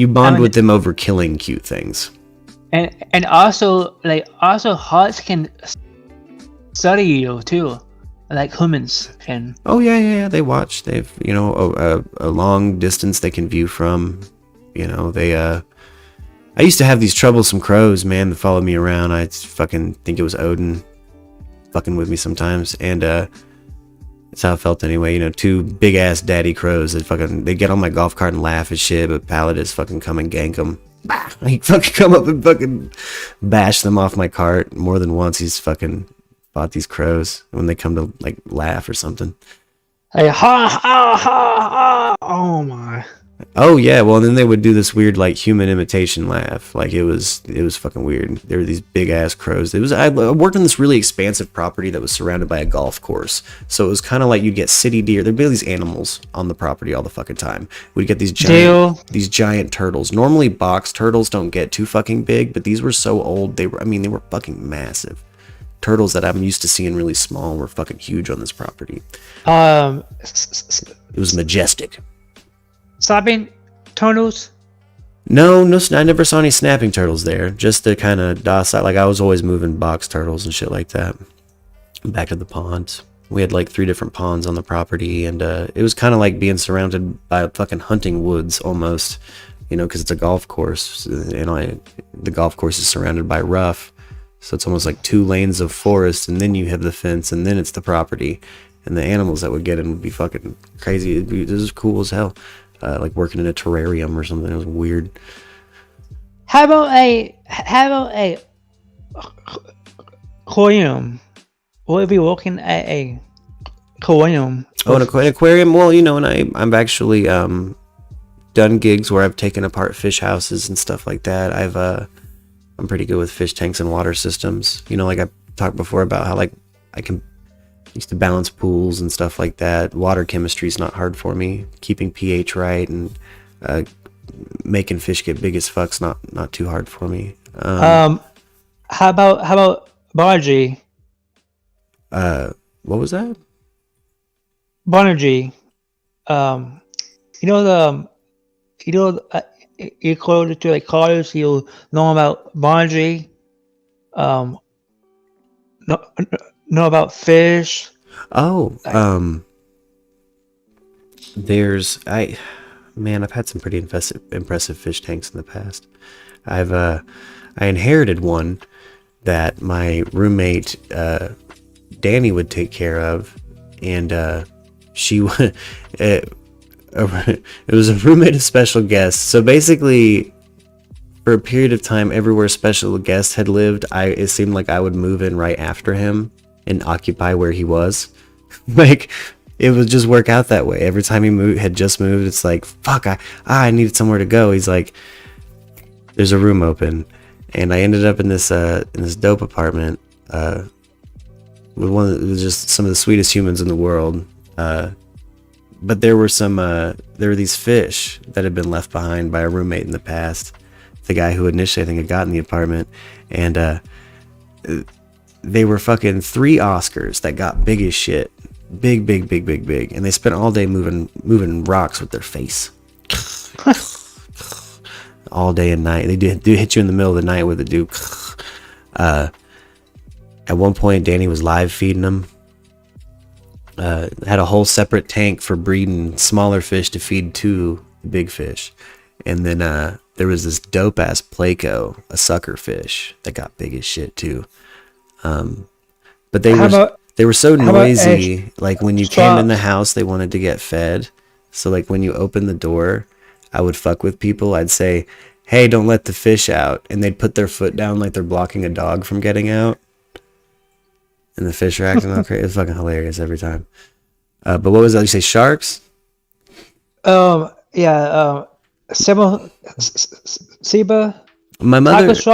A: bond with them over killing cute things.
J: And also hawks can study you too, like humans can.
A: Oh yeah, they watch. They've a long distance they can view from. I used to have these troublesome crows, man, that followed me around. I fucking think it was Odin fucking with me sometimes, and that's how I felt anyway. Two big ass daddy crows that they get on my golf cart and laugh at shit, but Paladins fucking come and gank them. He fucking come up and fucking bash them off my cart more than once. He's fucking fought these crows when they come to like laugh or something.
J: Hey, ha ha ha ha! Oh my.
A: Oh yeah, well then they would do this weird like human imitation laugh. Like it was fucking weird. There were these big ass crows. I worked on this really expansive property that was surrounded by a golf course. So it was kind of like you'd get city deer. There'd be all these animals on the property all the fucking time. We'd get these giant turtles. Normally box turtles don't get too fucking big, but these were so old. They were fucking massive. Turtles that I'm used to seeing really small were fucking huge on this property. It was majestic.
J: Snapping turtles?
A: No, I never saw any snapping turtles there. Just the kind of docile. Like I was always moving box turtles and shit like that. Back to the ponds. We had like 3 different ponds on the property, and it was kind of like being surrounded by fucking hunting woods almost. Because it's a golf course, and the golf course is surrounded by rough, so it's almost like 2 lanes of forest, and then you have the fence, and then it's the property. and the animals that would get in would be fucking crazy. This is cool as hell. Like working in a terrarium or something. It was weird.
J: How about a aquarium? What if you're working at a aquarium?
A: Oh, an aquarium. Well, you know, and I've actually done gigs where I've taken apart fish houses and stuff like that. I'm pretty good with fish tanks and water systems. You know, like I talked before about how like I used to balance pools and stuff like that. Water chemistry is not hard for me. Keeping pH right and making fish get big as fuck's not too hard for me.
J: How about biology?
A: What was that?
J: Biology. You go to like college, you'll know about biology. Know about fish.
A: Oh, I've had some pretty impressive fish tanks in the past. I inherited one that my roommate Danny would take care of, and it was a roommate of special guests. So basically, for a period of time, everywhere special guest had lived, it seemed like I would move in right after him and occupy where he was. Like, it would just work out that way. Every time he had just moved, it's like, fuck, I needed somewhere to go. He's like, there's a room open. And I ended up in this dope apartment with just some of the sweetest humans in the world. But there were these fish that had been left behind by a roommate in the past. The guy who initially, I think, had gotten the apartment. And they were fucking 3 Oscars that got big as shit. Big. And they spent all day moving rocks with their face. All day and night. They do hit you in the middle of the night with a duke. At one point, Danny was live feeding them. Had a whole separate tank for breeding smaller fish to feed to big fish. And then there was this dope ass Placo, a sucker fish that got big as shit too. But they were so noisy. Like when you came in the house, they wanted to get fed. So like when you opened the door, I would fuck with people. I'd say, "Hey, don't let the fish out," and they'd put their foot down like they're blocking a dog from getting out. And the fish are acting all crazy. It's fucking hilarious every time. But what was that? You say sharks?
J: Yeah. Seba.
A: My mother's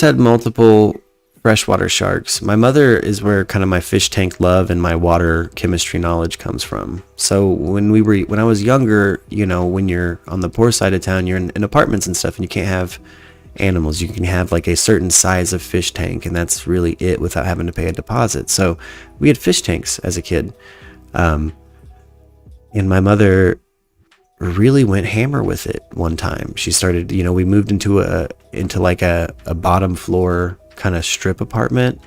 A: had multiple freshwater sharks. My mother is where kind of my fish tank love and my water chemistry knowledge comes from. So when I was younger, you know, when you're on the poor side of town, you're in apartments and stuff, and you can't have animals. You can have like a certain size of fish tank, and that's really it without having to pay a deposit. So we had fish tanks as a kid, and my mother really went hammer with it one time. She started, you know, we moved into like a bottom floor kind of strip apartment,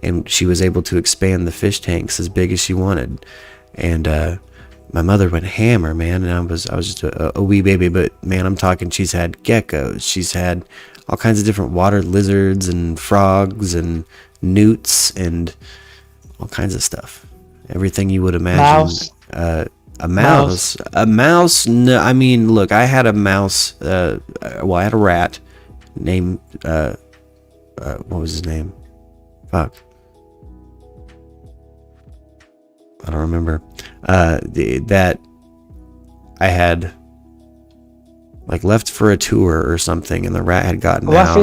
A: and she was able to expand the fish tanks as big as she wanted. And my mother went hammer, man, and I was just a wee baby, but man, I'm talking, she's had geckos, she's had all kinds of different water lizards and frogs and newts and all kinds of stuff. Everything you would imagine. A mouse. No, I mean, look, I had a mouse. I had a rat named what was his name? Fuck, I don't remember. That I had like left for a tour or something, and the rat had gotten out.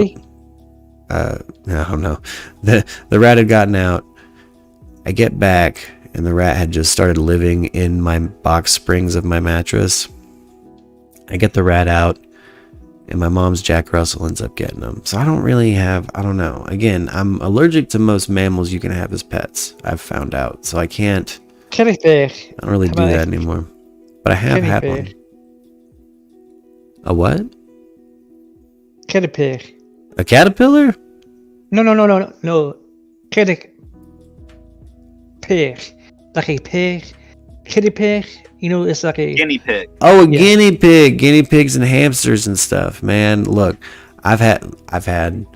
A: I don't know. The rat had gotten out. I get back, and the rat had just started living in my box springs of my mattress. I get the rat out, and my mom's Jack Russell ends up getting him. So I don't know. Again, I'm allergic to most mammals you can have as pets, I've found out. So I can't.
J: Kitty pig.
A: I don't really do that anymore. But I have had one. A what?
J: Kitty pig.
A: A caterpillar?
J: No. Kitty pig. Like a pig. Kitty pig. You know, it's like a
B: guinea pig.
A: Oh, guinea pig. Guinea pigs and hamsters and stuff, man. Look, I've had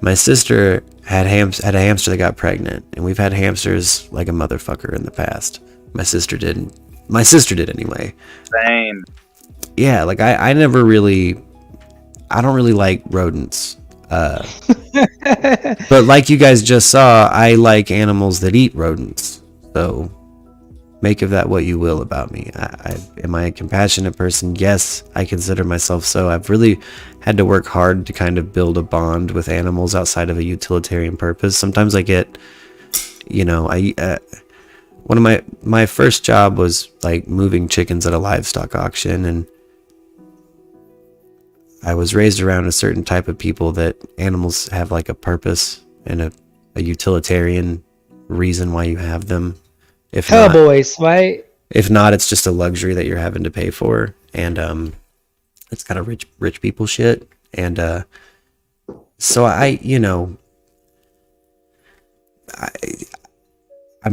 A: my sister had a hamster that got pregnant, and we've had hamsters like a motherfucker in the past. My sister did anyway.
B: Same.
A: Yeah, like I don't really like rodents. But like you guys just saw, I like animals that eat rodents. So make of that what you will about me. Am I a compassionate person? Yes, I consider myself so. I've really had to work hard to kind of build a bond with animals outside of a utilitarian purpose. Sometimes I get, one of my first job was like moving chickens at a livestock auction, and I was raised around a certain type of people that animals have like a purpose and a utilitarian reason why you have them. If
J: Cowboys, right?
A: If not, it's just a luxury that you're having to pay for, and it's kind of rich people shit. And so I'm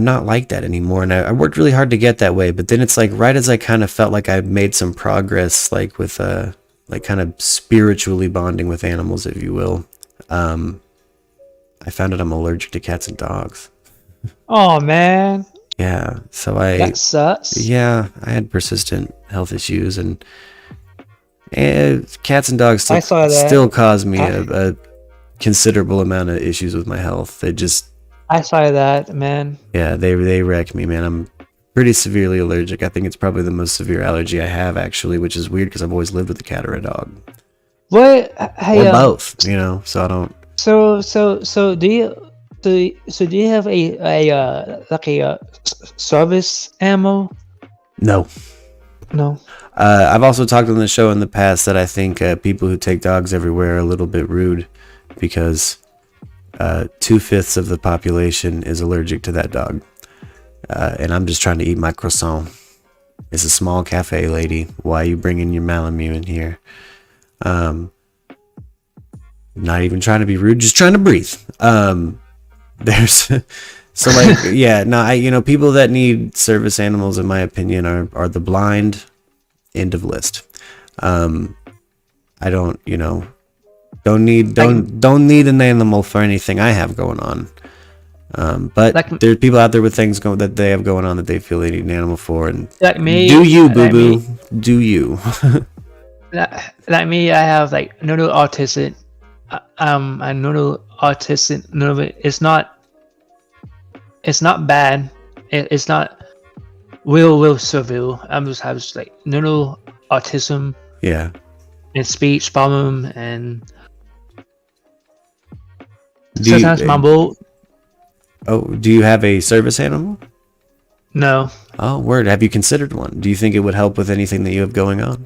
A: not like that anymore, and I worked really hard to get that way. But then it's like right as I kind of felt like I made some progress, like with like kind of spiritually bonding with animals, if you will, I found out I'm allergic to cats and dogs.
J: Oh man.
A: Yeah, so
J: that sucks.
A: Yeah, I had persistent health issues, and cats and dogs still cause me a considerable amount of issues with my health.
J: I saw that, man.
A: Yeah, they wreck me, man. I'm pretty severely allergic. I think it's probably the most severe allergy I have, actually, which is weird because I've always lived with a cat or a dog.
J: What?
A: Or both, so I don't.
J: So do you have a service animal?
A: No. I've also talked on the show in the past that I think people who take dogs everywhere are a little bit rude because 2/5 of the population is allergic to that dog. And I'm just trying to eat my croissant. It's a small cafe, lady. Why are you bringing your Malamute in here? Not even trying to be rude, just trying to breathe. There's so like yeah, no, people that need service animals, in my opinion, are the blind. End of list. I don't need an animal for anything I have going on. But there's people out there with things that they have going on that they feel they need an animal for, and
J: like me,
A: do you, boo boo? Do you?
J: Like me, I have like neural autism. I'm neural autism. None of it. It's not bad. It's not real severe. I'm just have like neural autism.
A: Yeah.
J: And speech problem, and sometimes mumble.
A: Oh, do you have a service animal?
J: No.
A: Oh, word. Have you considered one? Do you think it would help with anything that you have going on?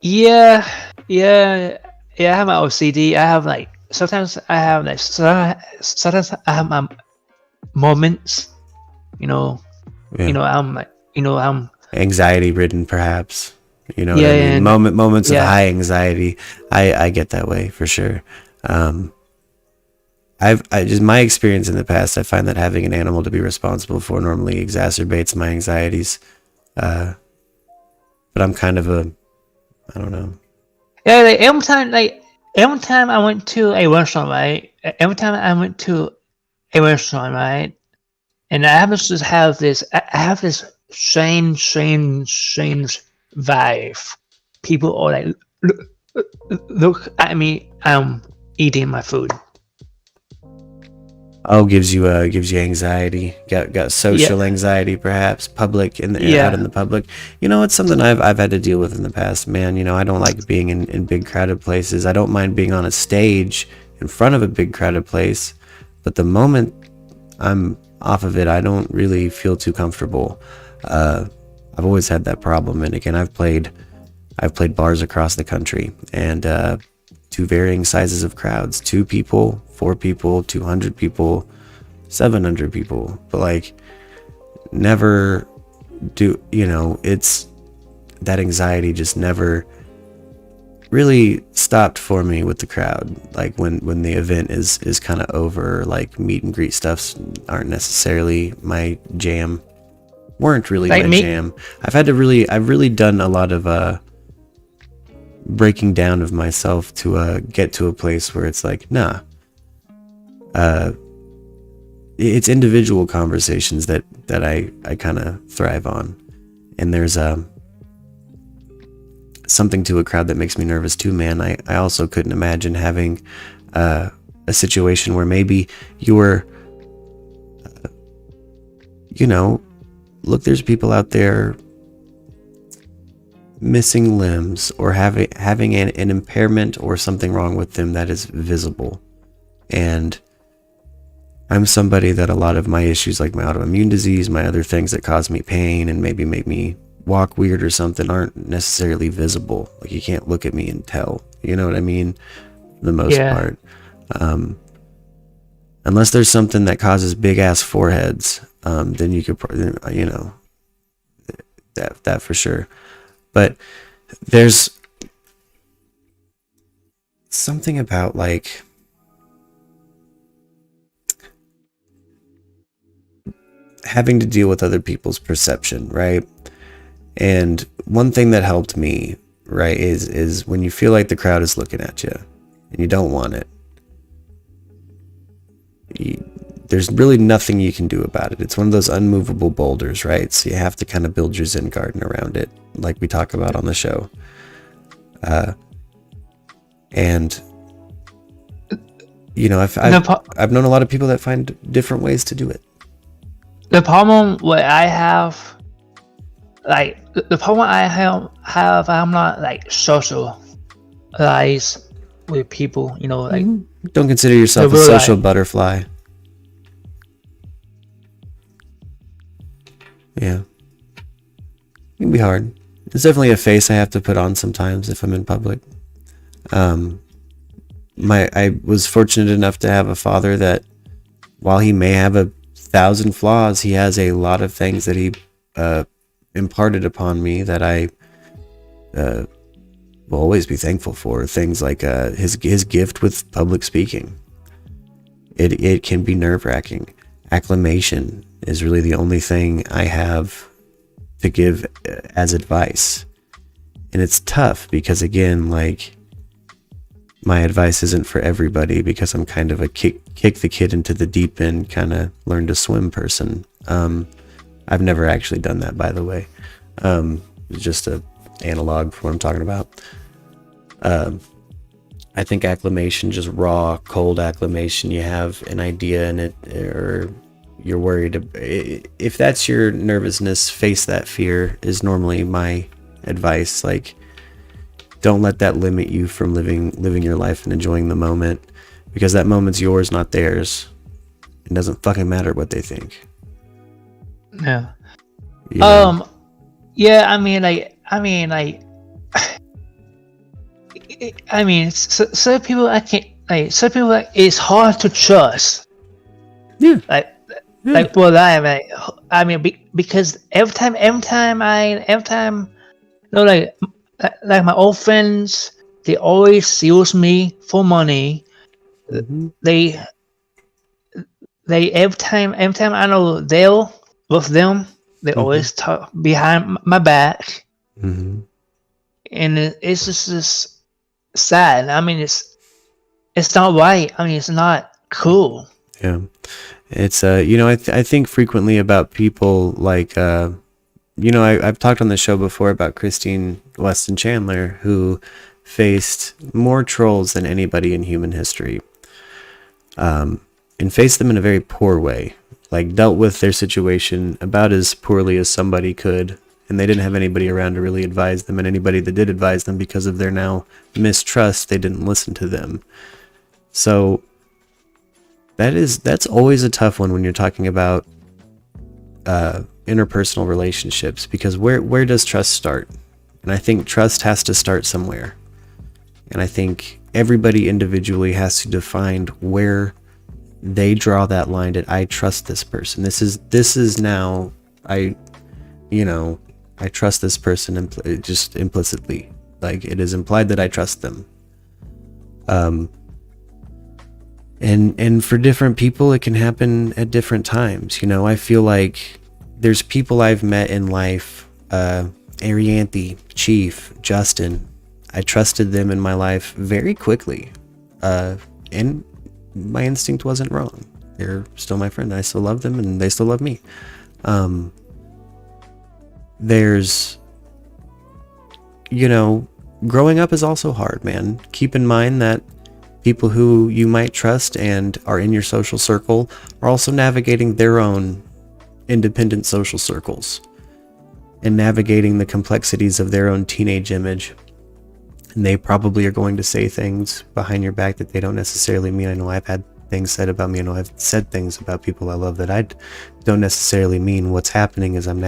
J: Yeah. I have my OCD. I have like sometimes I have my moments. I'm
A: anxiety ridden, perhaps. You know what I mean? Moments of high anxiety. I get that way for sure. My experience in the past, I find that having an animal to be responsible for normally exacerbates my anxieties. But I'm kind of I don't know.
J: Yeah, every time I went to a restaurant, right? And I just have this strange vibe. People are like, look at me, I'm eating my food.
A: Oh, gives you anxiety. Got social anxiety, perhaps. Out in the public. It's something I've had to deal with in the past, man. I don't like being in big crowded places. I don't mind being on a stage in front of a big crowded place, but the moment I'm off of it, I don't really feel too comfortable. I've always had that problem, and again, I've played bars across the country, and to varying sizes of crowds, 2 people, 4 people, 200 people, 700 people, but like never do, it's that anxiety just never really stopped for me with the crowd. Like when the event is kind of over, like meet and greet stuffs aren't necessarily my jam, weren't really like my jam. I've really done a lot of breaking down of myself to get to a place where it's like, nah, it's individual conversations that I kind of thrive on. And there's something to a crowd that makes me nervous too, man. I also couldn't imagine having a situation where maybe you were, look, there's people out there missing limbs or having an impairment or something wrong with them that is visible. And I'm somebody that a lot of my issues, like my autoimmune disease, my other things that cause me pain and maybe make me walk weird or something, aren't necessarily visible. Like, you can't look at me and tell, you know what I mean? For the most part. Unless there's something that causes big ass foreheads, then you could probably, that for sure. But there's something about, like, having to deal with other people's perception, right? And one thing that helped me, right, is when you feel like the crowd is looking at you and you don't want it, there's really nothing you can do about it. It's one of those unmovable boulders, right? So you have to kind of build your Zen garden around it, like we talk about on the show. And I've known a lot of people that find different ways to do it.
J: The problem what I have, like, I'm not, like, socialized with people, like.
A: Don't consider yourself a social butterfly. Yeah. It can be hard. It's definitely a face I have to put on sometimes if I'm in public. I was fortunate enough to have a father that, while he may have 1,000 flaws, he has a lot of things that he imparted upon me that I will always be thankful for. Things like his gift with public speaking. It can be nerve-wracking. Acclamation is really the only thing I have to give as advice. And it's tough because, again, like, my advice isn't for everybody because I'm kind of a kick the kid into the deep end, kind of learn to swim person. I've never actually done that, by the way. It's just a analog for what I'm talking about. I think acclamation, just raw, cold acclamation, you have an idea in it, or you're worried. If that's your nervousness, face that fear is normally my advice. Like, don't let that limit you from living your life and enjoying the moment, because that moment's yours, not theirs. It doesn't fucking matter what they think.
J: Yeah.
A: Yeah.
J: Yeah, some people I can't, like, some people, like, it's hard to trust.
A: Yeah.
J: Like what because every time, like my old friends, they always use me for money.
A: Mm-hmm.
J: They every time I know they're with them, they always talk behind my back.
A: Mm-hmm.
J: And it's just sad. It's not right. It's not cool.
A: Yeah. It's I think frequently about people like I've talked on the show before about Christine Weston Chandler, who faced more trolls than anybody in human history, and faced them in a very poor way. Like, dealt with their situation about as poorly as somebody could, and they didn't have anybody around to really advise them, and anybody that did advise them, because of their now mistrust, they didn't listen to them. So that's always a tough one when you're talking about interpersonal relationships, because where does trust start? And I think trust has to start somewhere. And I think everybody individually has to define where they draw that line that I trust this person. This is now I trust this person just implicitly. Like, it is implied that I trust them. And for different people, it can happen at different times. I feel like there's people I've met in life, Arianthe, Chief, Justin. I trusted them in my life very quickly. And my instinct wasn't wrong. They're still my friend. I still love them, and they still love me. There's, growing up is also hard, man. Keep in mind that people who you might trust and are in your social circle are also navigating their own independent social circles and navigating the complexities of their own teenage image. And they probably are going to say things behind your back that they don't necessarily mean. I know I've had things said about me. I know I've said things about people I love that I don't necessarily mean. What's happening is I'm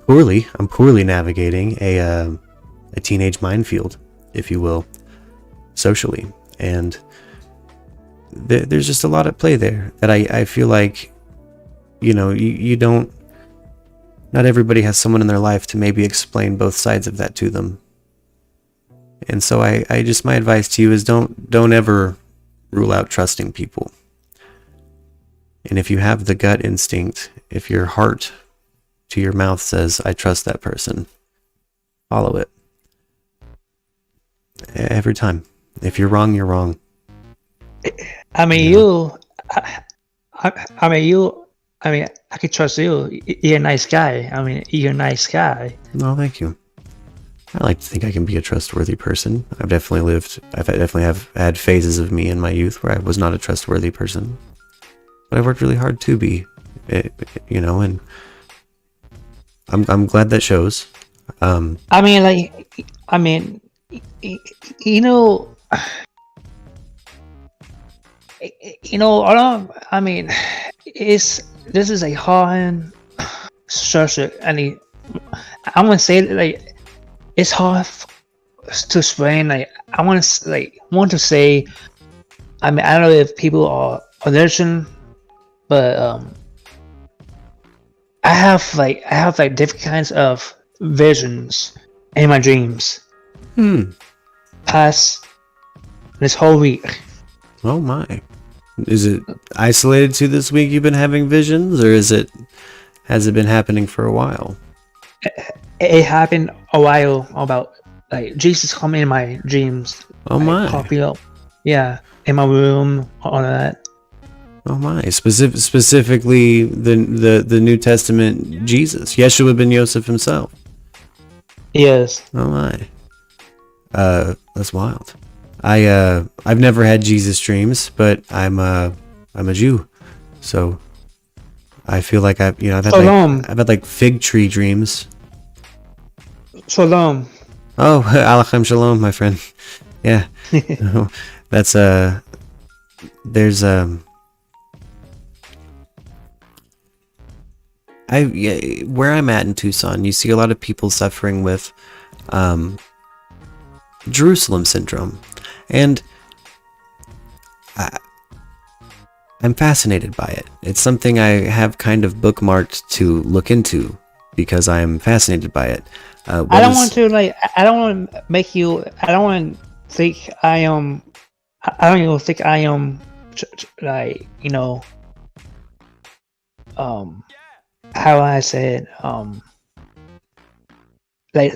A: poorly navigating a teenage minefield, if you will, socially. And there's just a lot at play there that I feel like, you don't, not everybody has someone in their life to maybe explain both sides of that to them. And so my advice to you is don't ever rule out trusting people. And if you have the gut instinct, if your heart to your mouth says, I trust that person, follow it. Every time. If you're wrong, you're wrong.
J: I can trust you. You're a nice guy. You're a nice guy.
A: No, thank you. I like to think I can be a trustworthy person. I definitely have had phases of me in my youth where I was not a trustworthy person. But I worked really hard to be, and I'm glad that shows.
J: This is a hard subject, and I'm gonna say that it's hard to explain. I want to say, I don't know if people are allergic, but I have different kinds of visions in my dreams. Past this whole week.
A: Oh my. Is it isolated to this week you've been having visions, or has it been happening for a while?
J: It happened a while about Jesus coming in my dreams.
A: Oh my.
J: Popping up. Yeah, in my room, all that.
A: Oh my. Specifically the New Testament Jesus, Yeshua ben Yosef himself.
J: Yes.
A: Oh my. That's wild. I've never had Jesus dreams, but I'm a Jew, so I feel like I've had fig tree dreams.
J: Shalom.
A: Oh, Alachem Shalom, my friend. Yeah. That's there's where I'm at in Tucson, you see a lot of people suffering with Jerusalem syndrome, and I'm fascinated by it. It's something I have kind of bookmarked to look into because I'm fascinated by it. I don't want to think I am. I don't even think I am
J: how I said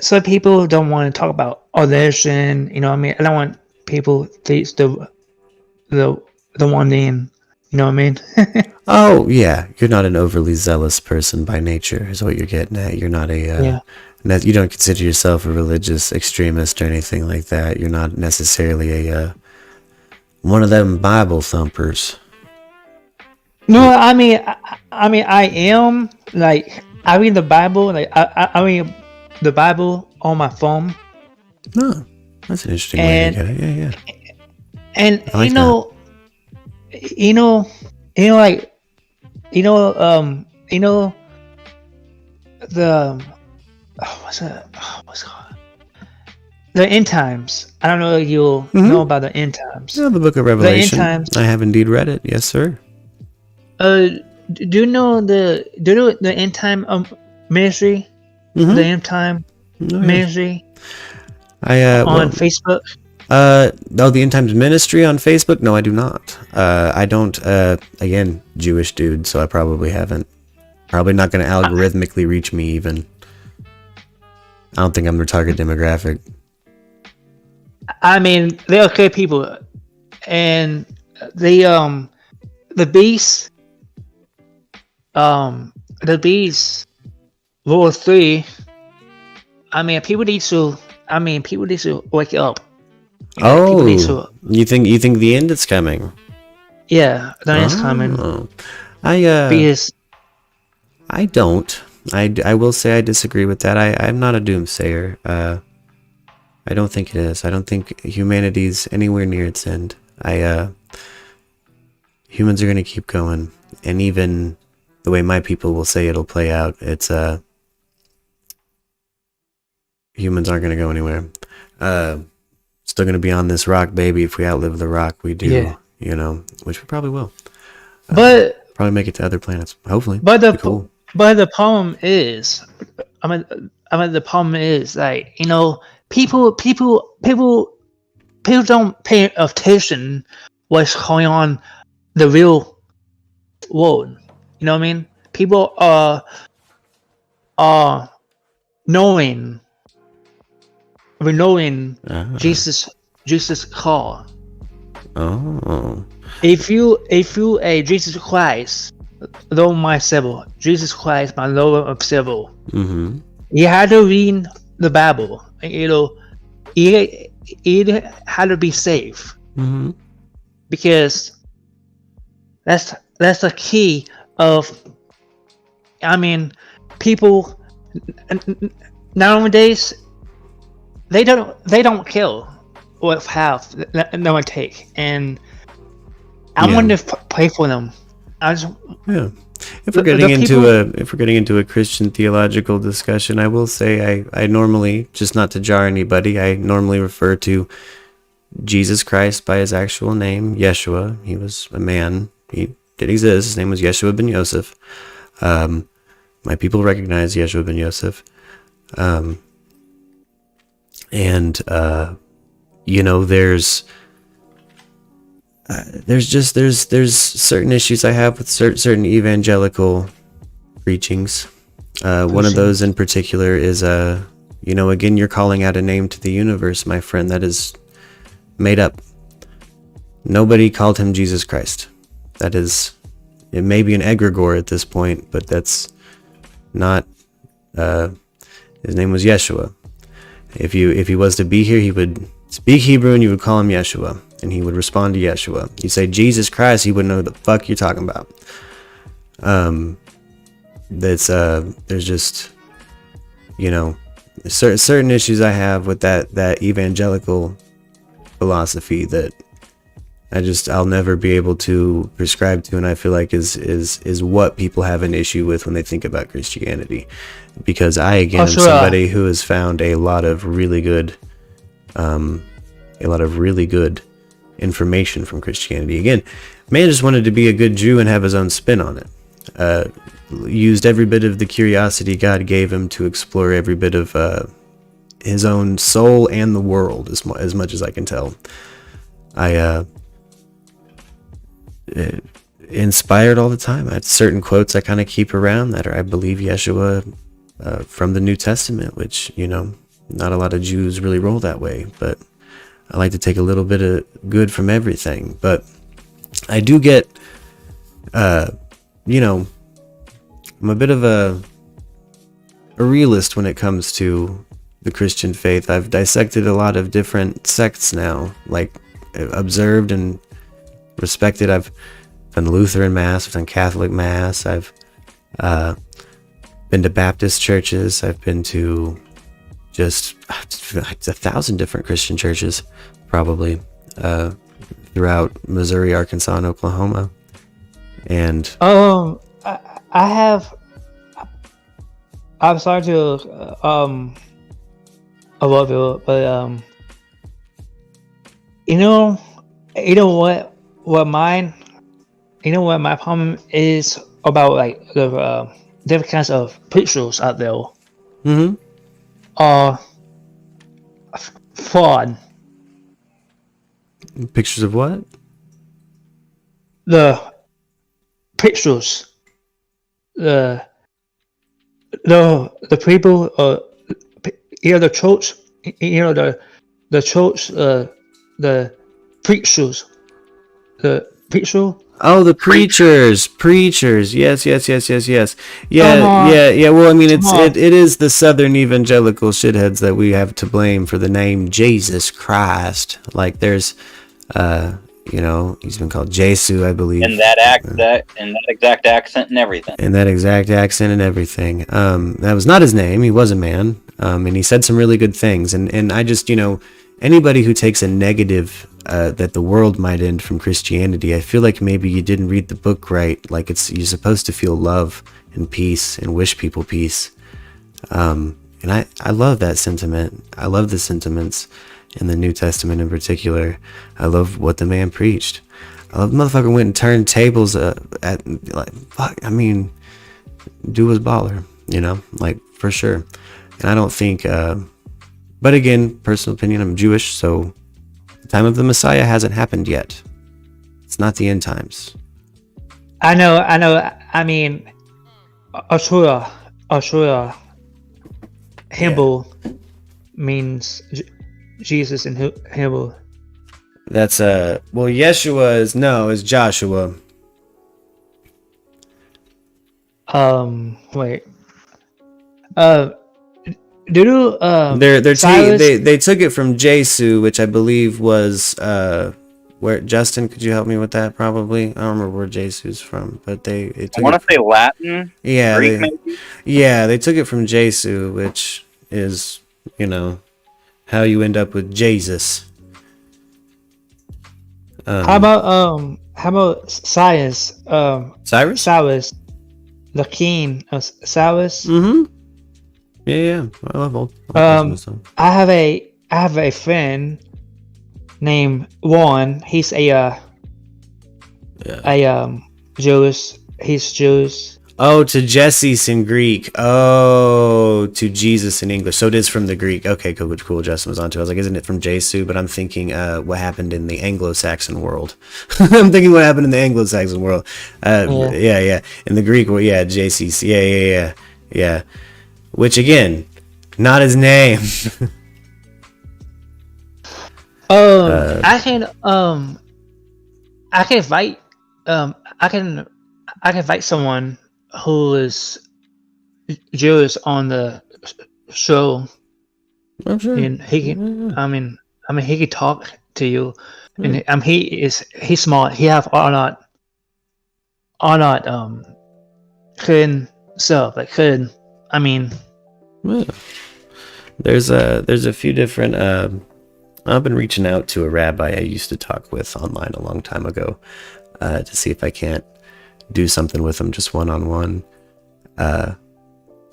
J: some people don't want to talk about audition. I don't want people to think the one name. You know what I mean?
A: Oh yeah, you're not an overly zealous person by nature, is what you're getting at. You're not a you don't consider yourself a religious extremist or anything like that. You're not necessarily a one of them Bible thumpers.
J: No, I am I read the Bible. I read the Bible on my phone.
A: Oh, that's an interesting way to get it. Yeah.
J: And
A: like
J: what's it called? The end times. I don't know if you'll know about the end times.
A: Yeah, the Book of Revelation.
J: The end times.
A: I have indeed read it. Yes, sir.
J: Do you know the end time ministry? The end time ministry. On Facebook.
A: The End Times Ministry on Facebook? No, I do not. I don't. Again, Jewish dude, so I probably haven't. Probably not going to algorithmically reach me even. I don't think I'm their target demographic.
J: They're okay people, and the beast the beast World 3. I mean, people need to wake up. People need to.
A: You think the end is coming?
J: Yeah, the end is coming. Because
A: I don't. I will say I disagree with that. I'm not a doomsayer. I don't think it is. I don't think humanity's anywhere near its end. Humans are going to keep going, and even the way my people will say it'll play out, it's humans aren't going to go anywhere. Still going to be on this rock, baby. If we outlive the rock, we do. Yeah. Which we probably will.
J: But
A: probably make it to other planets, hopefully.
J: But the problem is, the problem is like people don't pay attention what's going on the real world. You know what I mean? People are knowing Jesus call.
A: Oh.
J: If you a Jesus Christ, Lord my Savior, Jesus Christ my Lord of Savior.
A: Mm-hmm.
J: You had to read the Bible. It had to be safe.
A: Mm-hmm.
J: Because that's the key of. I mean, people nowadays they don't kill or have no one take, and I want to pray for them.
A: If we're getting into a Christian theological discussion, I will say I normally, just not to jar anybody, I normally refer to Jesus Christ by his actual name, Yeshua. He was a man. He did exist. His name was Yeshua ben Yosef. My people recognize Yeshua ben Yosef. There's certain issues I have with certain evangelical preachings. One of those in particular is again, you're calling out a name to the universe, my friend, that is made up. Nobody called him Jesus Christ. It may be an egregore at this point, but that's not. His name was Yeshua. If he was to be here, he would speak Hebrew and you would call him Yeshua, and he would respond to Yeshua. You say Jesus Christ, he wouldn't know what the fuck you're talking about. There's just certain issues I have with that evangelical philosophy that I'll never be able to prescribe to, and I feel like is what people have an issue with when they think about Christianity. Because I am somebody who has found a lot of really good information from Christianity. Again, man just wanted to be a good Jew and have his own spin on it. Used every bit of the curiosity God gave him to explore every bit of his own soul and the world, as much as I can tell. Inspired all the time. I had certain quotes I kind of keep around that are, I believe, Yeshua from the New Testament, which, not a lot of Jews really roll that way, but I like to take a little bit of good from everything. But I do get, I'm a bit of a realist when it comes to the Christian faith. I've dissected a lot of different sects now, like observed and respected. I've done Lutheran Mass, I've done Catholic Mass, I've been to Baptist churches, I've been to just 1,000 different Christian churches, probably, throughout Missouri, Arkansas, and Oklahoma. And
J: I'm sorry to love you, but what my problem is about, like, the different kinds of pictures out there.
A: Mm-hmm.
J: Fraud.
A: Pictures of what?
J: The pictures. The people, the church, the church, the preachers, the preacher.
A: Oh, the preachers. Yes. Yeah. Well, I mean, it is the Southern evangelical shitheads that we have to blame for the name Jesus Christ. Like, there's, he's been called Jesu, I believe.
B: And that exact accent and everything.
A: That was not his name. He was a man. And he said some really good things. And I just, anybody who takes a negative that the world might end from Christianity, I feel like maybe you didn't read the book right. Like, you're supposed to feel love and peace and wish people peace. And I love that sentiment. I love the sentiments in the New Testament in particular. I love what the man preached. I love the motherfucker went and turned tables dude was baller, like, for sure. And I don't think, but again, personal opinion, I'm Jewish, so the time of the Messiah hasn't happened yet. It's not the end times.
J: I know. I mean, Ashura, Hebrew means Jesus in Hebrew.
A: That's Yeshua is Joshua.
J: Wait.
A: They took it from Jesu, which I believe was where Justin, could you help me with that? Probably, I don't remember where Jesu's from, but they took
B: I want to say Latin.
A: Yeah,
B: Greek, maybe?
A: they took it from Jesu, which is how you end up with Jesus.
J: How about Cyrus? Cyrus, the king of Cyrus.
A: Mm-hmm. Yeah. I love old.
J: I have a friend named Juan. He's Jewish. He's Jewish.
A: Oh, to Jesus in Greek. Oh, to Jesus in English. So it is from the Greek. Okay, cool. Justin was onto. I was like, isn't it from Jesu? But I'm thinking, what happened in the Anglo-Saxon world? I'm thinking what happened in the Anglo-Saxon world. Yeah. In the Greek world, Jesus. Yeah. Which again, not his name.
J: I can invite someone who is Jewish on the show.
A: I'm sure.
J: And he can. I mean, he can talk to you, and he's smart. He have all not clean stuff like clean. I mean,
A: there's a few different. I've been reaching out to a rabbi I used to talk with online a long time ago to see if I can't do something with him just one-on-one,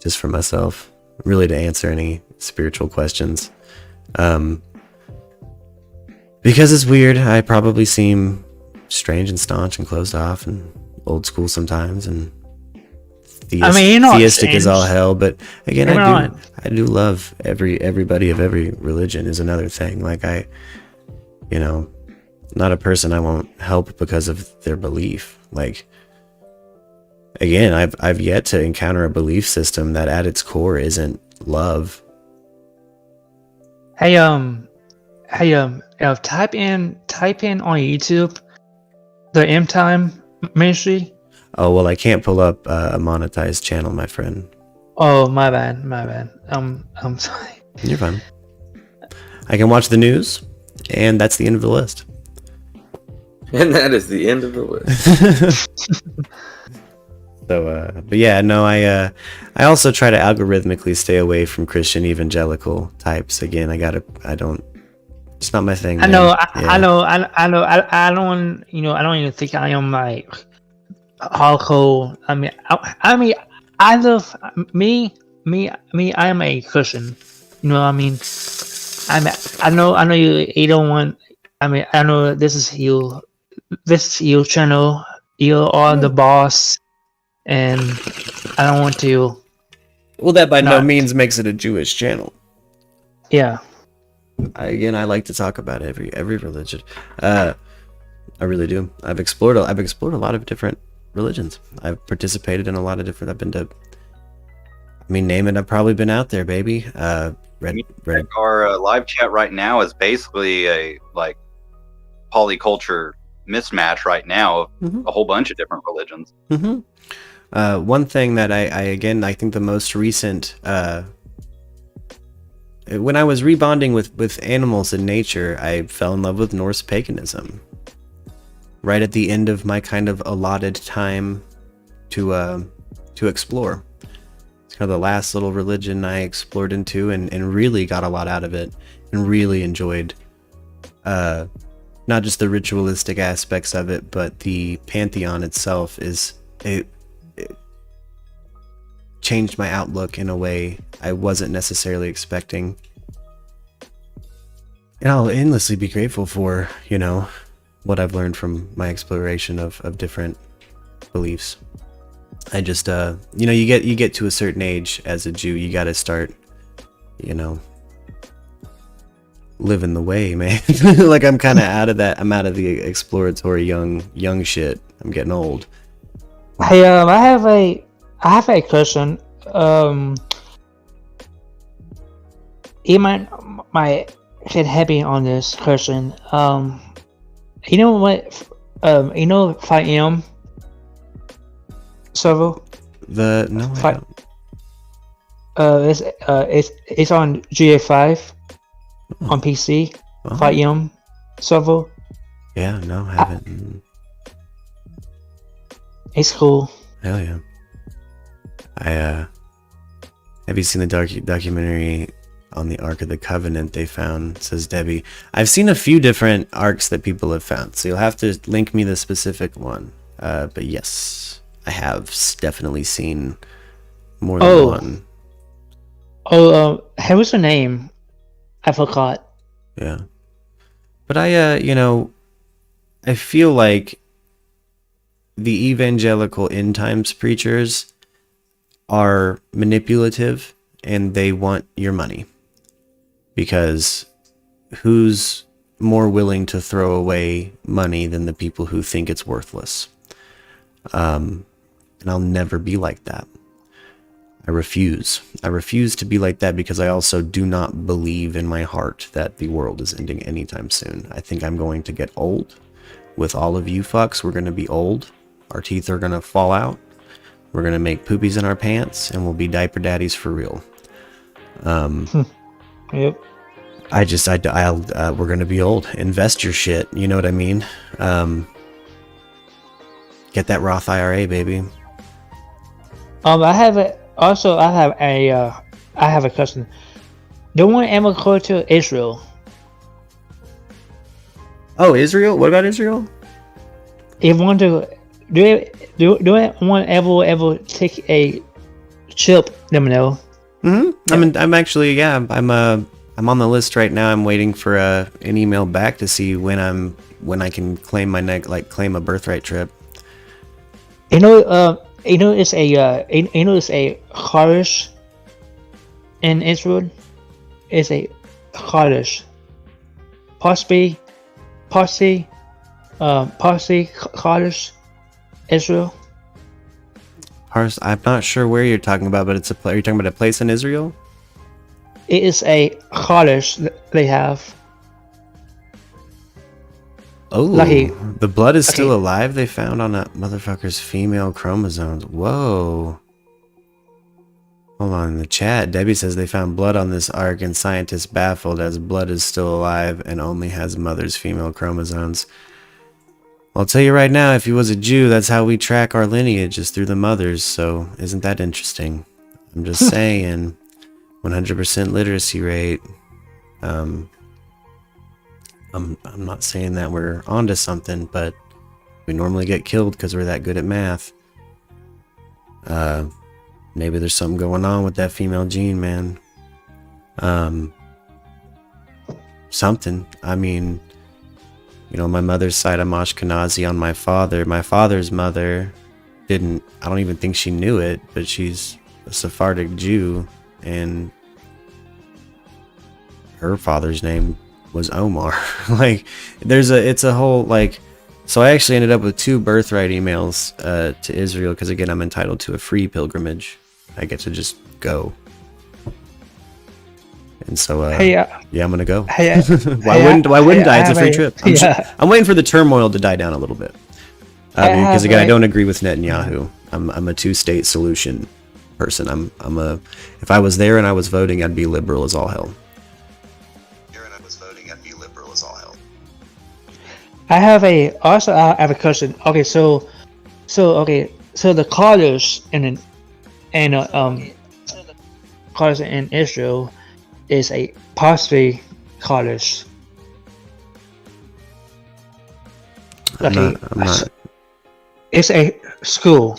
A: just for myself, really to answer any spiritual questions. Because it's weird, I probably seem strange and staunch and closed off and old school sometimes, and theistic as all hell. But again, I do love everybody of every religion is another thing. Like not a person I won't help because of their belief. Like, again, I've yet to encounter a belief system that at its core isn't love.
J: Hey, type in on YouTube the M Time Ministry.
A: Oh, well, I can't pull up a monetized channel, my friend.
J: Oh, my bad. I'm sorry.
A: You're fine. I can watch the news, and that's the end of the list.
K: And that is the end of the list.
A: So, but yeah, no, I also try to algorithmically stay away from Christian evangelical types. Again, it's not my thing.
J: I know. I don't even think I am like hardcore. I love me. I am a Christian. You know what I mean? I know you don't want. I know this is you. This is your channel. You are the boss, and I don't want to.
A: Well, that by no means makes it a Jewish channel.
J: Yeah.
A: I like to talk about every religion. I really do. I've explored a lot of different religions. I've participated in a lot of different. I've been to. Name it. I've probably been out there, baby.
B: Our live chat right now is basically a polyculture mismatch right now of a whole bunch of different religions.
A: One thing that I think the most recent, when I was rebonding with animals in nature, I fell in love with Norse paganism. Right at the end of my kind of allotted time to explore. It's kind of the last little religion I explored into and really got a lot out of it and really enjoyed not just the ritualistic aspects of it, but the pantheon itself it changed my outlook in a way I wasn't necessarily expecting. And I'll endlessly be grateful for, what I've learned from my exploration of different beliefs. I just, you get to a certain age as a Jew, you got to start, living the way, man. Like I'm kind of out of that. I'm out of the exploratory young shit. I'm getting old.
J: Hey, I have a question. You might get heavy on this question. You know what? 5M server.
A: No, I don't.
J: It's on GA5 on PC. 5M server.
A: Yeah, no, I haven't.
J: It's cool.
A: Hell yeah. Have you seen the documentary on the Ark of the Covenant they found? Says Debbie. I've seen a few different arks that people have found, so you'll have to link me the specific one. But yes, I have definitely seen more than one.
J: What was her name? I forgot.
A: Yeah. But I feel like the evangelical end times preachers are manipulative and they want your money. Because who's more willing to throw away money than the people who think it's worthless? And I'll never be like that. I refuse to be like that because I also do not believe in my heart that the world is ending anytime soon. I think I'm going to get old. With all of you fucks, we're going to be old. Our teeth are going to fall out. We're going to make poopies in our pants and we'll be diaper daddies for real.
J: Yep.
A: We're going to be old. Invest your shit. You know what I mean? Get that Roth IRA, baby.
J: I have a question. Do you want to ever go to Israel?
A: Oh, Israel? What about Israel?
J: If you want to, do you want to ever take a trip? Let me know.
A: I'm actually, yeah, I'm on the list right now. I'm waiting for an email back to see when I can claim claim a birthright trip.
J: It's a college in Israel. It's a college. Possibly college, Israel.
A: I'm not sure where you're talking about, but are you talking about a place in Israel?
J: It is a college they have.
A: Oh, the blood is still alive they found on that motherfucker's female chromosomes. Whoa. Hold on, in the chat, Debbie says they found blood on this ark and scientists baffled as blood is still alive and only has mother's female chromosomes. Well, I'll tell you right now, if he was a Jew, that's how we track our lineage, is through the mothers, so isn't that interesting? I'm just saying, 100% literacy rate. I'm not saying that we're onto something, but we normally get killed because we're that good at math. Maybe there's something going on with that female gene, man. Something. I mean, my mother's side, I'm Ashkenazi. On my father's mother I don't even think she knew it, but she's a Sephardic Jew, and her father's name was Omar. It's a whole, so I actually ended up with 2 birthright emails to Israel, because again, I'm entitled to a free pilgrimage. I get to just go. And so,
J: Hey,
A: yeah, I'm gonna go.
J: hey,
A: Why wouldn't I? It's a free trip.
J: Yeah.
A: I'm waiting for the turmoil to die down a little bit. Because again, I don't agree with Netanyahu. I'm a two-state solution person. If I was there and I was voting, I'd be liberal as all hell.
J: I have a question. Okay, so the college college in Israel is a apostrophe college.
A: I'm not.
J: It's a school.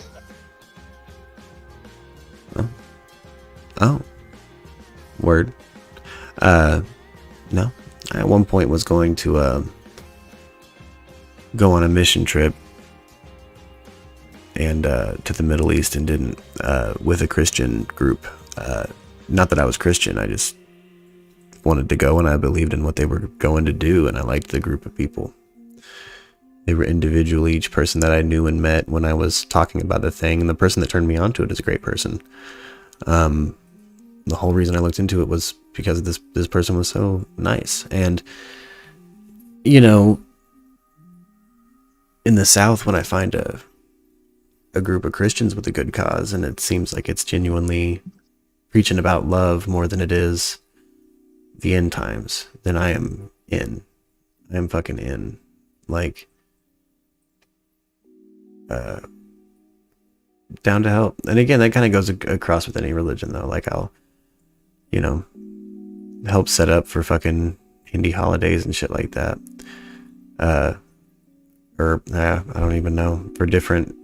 A: Oh. Word. No. I at one point was going to go on a mission trip and to the Middle East and didn't with a Christian group. Not that I was Christian, I just wanted to go and I believed in what they were going to do and I liked the group of people. They were individually each person that I knew and met when I was talking about the thing, and the person that turned me on to it is a great person. The whole reason I looked into it was because this person was so nice. And you know, in the South, when I find a group of Christians with a good cause and it seems like it's genuinely preaching about love more than it is the end times, then I am in. I am fucking in. Like, down to help. And again, that kind of goes across with any religion though. Like I'll, you know, help set up for fucking indie holidays and shit like that. I don't even know, for different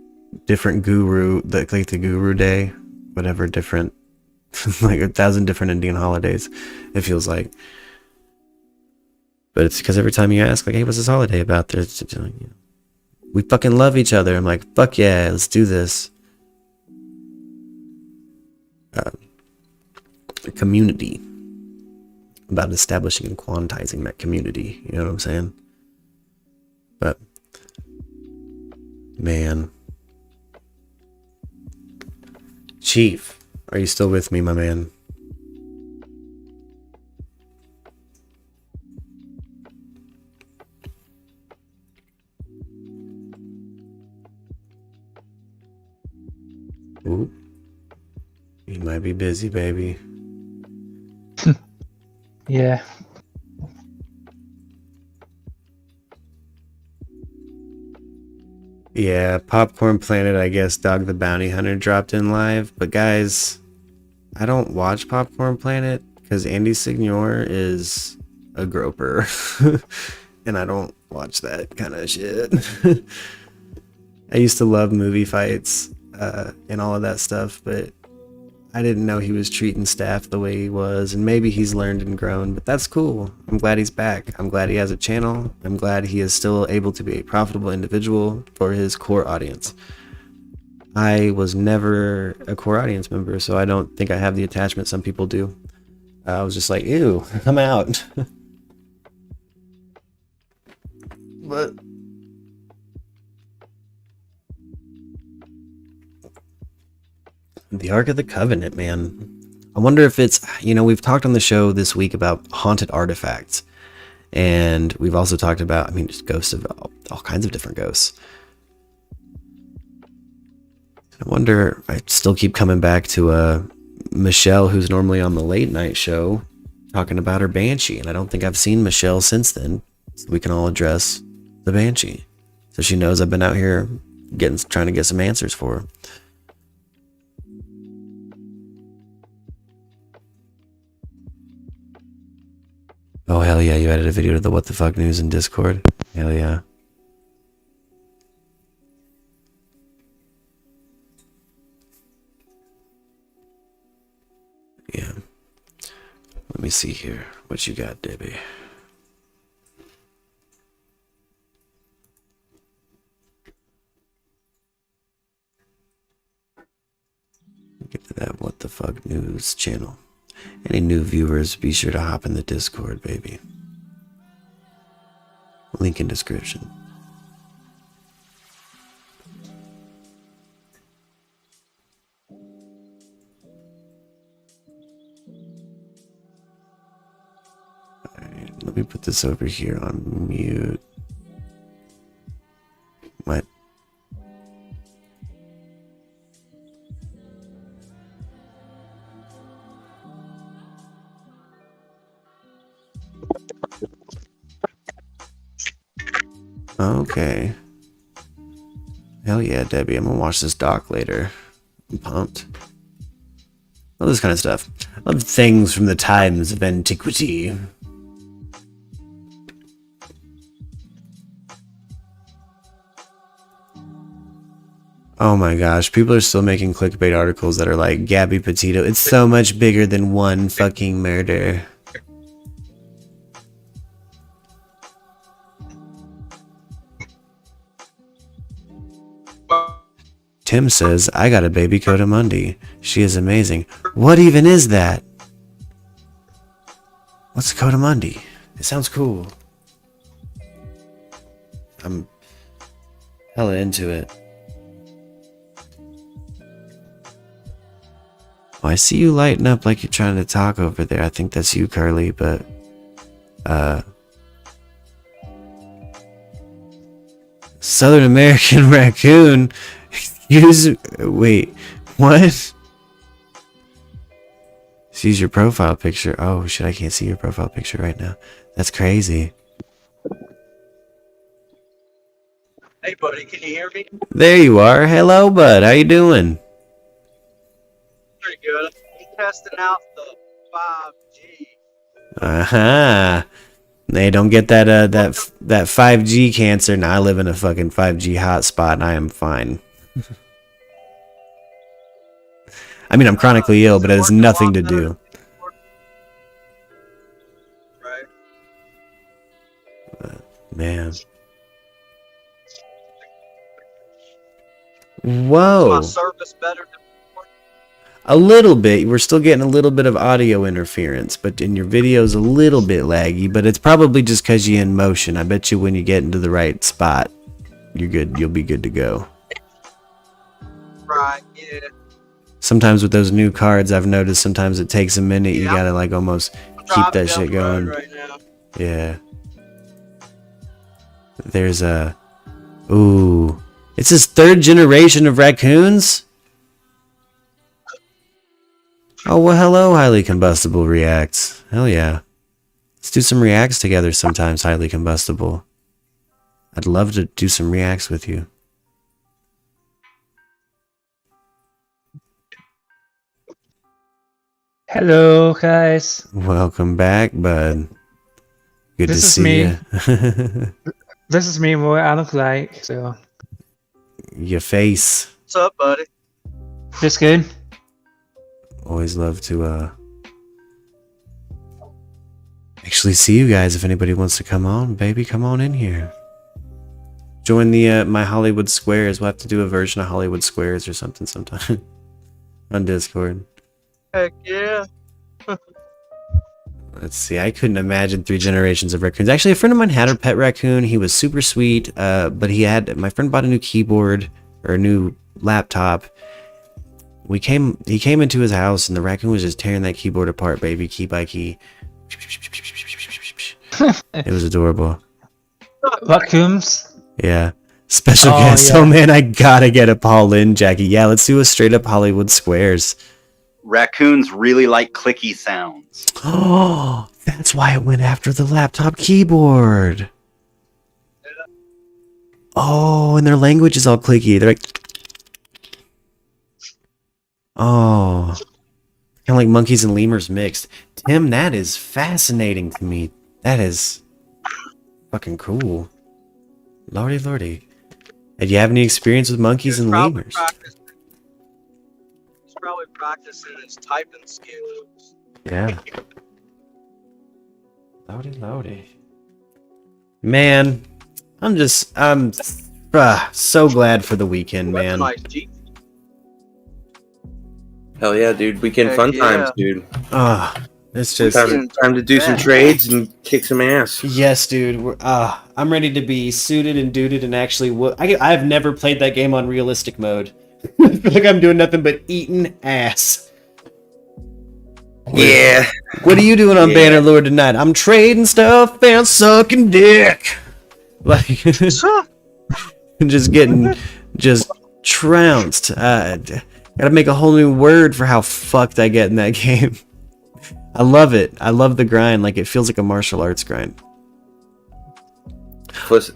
A: guru, like the guru day, whatever, different, like 1,000 different Indian holidays, it feels like. But it's because every time you ask, like, hey, what's this holiday about? There's, you know, we fucking love each other. I'm like, fuck yeah, let's do this. A community, about establishing and quantizing that community. You know what I'm saying? But man, Chief, are you still with me, my man? Ooh, you might be busy, baby.
J: Yeah.
A: Yeah, Popcorn Planet, I guess Dog the Bounty Hunter dropped in live. But guys, I don't watch Popcorn Planet because Andy Signor is a groper. And I don't watch that kind of shit. I used to love movie fights and all of that stuff, but I didn't know he was treating staff the way he was, and maybe he's learned and grown, but that's cool. I'm glad he's back. I'm glad he has a channel. I'm glad he is still able to be a profitable individual for his core audience. I was never a core audience member, so I don't think I have the attachment some people do. I was just like, ew, I'm out. But the Ark of the Covenant, man. I wonder if it's, you know, we've talked on the show this week about haunted artifacts. And we've also talked about, I mean, just ghosts of all kinds of different ghosts. I wonder, I still keep coming back to Michelle, who's normally on the late night show, talking about her Banshee. And I don't think I've seen Michelle since then. So we can all address the Banshee. So she knows I've been out here trying to get some answers for her. Oh, hell yeah, you added a video to the What the Fuck News in Discord. Hell yeah. Yeah. Let me see here. What you got, Debbie? Get to that What the Fuck News channel. Any new viewers, be sure to hop in the Discord, baby. Link in description. Let me put this over here on mute. What? Okay. Hell yeah, Debbie. I'm gonna watch this doc later. I'm pumped. All this kind of stuff. I love things from the times of antiquity. Oh my gosh, people are still making clickbait articles that are like, Gabby Petito, it's so much bigger than one fucking murder. Tim says, I got a baby Cotamundi. She is amazing. What even is that? What's a Cotamundi? It sounds cool. I'm hella into it. Oh, I see you lighting up like you're trying to talk over there. I think that's you, Carly, but Southern American raccoon. Wait, what? Sees your profile picture. Oh shit, I can't see your profile picture right now. That's crazy.
M: Hey, buddy, can you hear me?
A: There you are. Hello, bud. How you doing?
M: Pretty good. I'm testing out the 5G.
A: Uh-huh. Hey, don't get that 5G cancer. Now I live in a fucking 5G hotspot and I am fine. I mean, I'm chronically ill, but it has nothing to do.
M: Right.
A: Man. Whoa.
M: Is my service better than before?
A: A little bit. We're still getting a little bit of audio interference, but in your video's a little bit laggy, but it's probably just because you're in motion. I bet you when you get into the right spot, you're good. You'll be good to go.
M: Right, yeah.
A: Sometimes with those new cards, I've noticed sometimes it takes a minute. You gotta like almost keep that shit going.
M: Right now.
A: Yeah. There's a... Ooh. It's his third generation of raccoons? Oh, well, hello, Highly Combustible Reacts. Hell yeah. Let's do some reacts together sometimes, Highly Combustible. I'd love to do some reacts with you.
J: Hello, guys.
A: Welcome back, bud. Good to
J: This is
A: see
J: me.
A: you.
J: This is me, what I look like, so.
A: Your face.
M: What's up, buddy?
J: Just good.
A: Always love to actually see you guys. If anybody wants to come on, baby, come on in here. Join the my Hollywood Squares. We'll have to do a version of Hollywood Squares or something sometime on Discord.
M: Heck yeah.
A: Let's see. I couldn't imagine 3 generations of raccoons. Actually, a friend of mine had a pet raccoon. He was super sweet, but my friend bought a new keyboard or a new laptop. He came into his house and the raccoon was just tearing that keyboard apart, baby, key by key. It was adorable.
J: Raccoons?
A: Yeah. Special
J: Oh,
A: guest.
J: yeah.
A: Oh man, I gotta get a Paul Lynn, Jackie. Yeah, let's do a straight up Hollywood Squares.
B: Raccoons really like clicky sounds.
A: Oh, that's why it went after the laptop keyboard. Oh, and their language is all clicky. They're like, oh, kind of like monkeys and lemurs mixed. Tim, that is fascinating to me. That is fucking cool. Lordy, lordy. Did you have any experience with monkeys and lemurs?
M: He's probably practicing his typing skills.
A: Yeah. Lordy, lordy. Man, I'm so glad for the weekend, man.
M: Nice Jeep.
K: Hell yeah, dude. Weekend
M: Heck
K: fun
M: yeah.
K: times, dude.
A: It's just
K: time to do some trades and kick some ass.
A: Yes, dude. I'm ready to be suited and duded and actually. I've never played that game on realistic mode. I feel like I'm doing nothing but eating ass.
K: Yeah.
A: What are you doing on
K: Yeah.
A: Bannerlord tonight? I'm trading stuff and sucking dick. Like, just getting trounced. Gotta make a whole new word for how fucked I get in that game. I love it. I love the grind. Like, it feels like a martial arts grind.
K: Face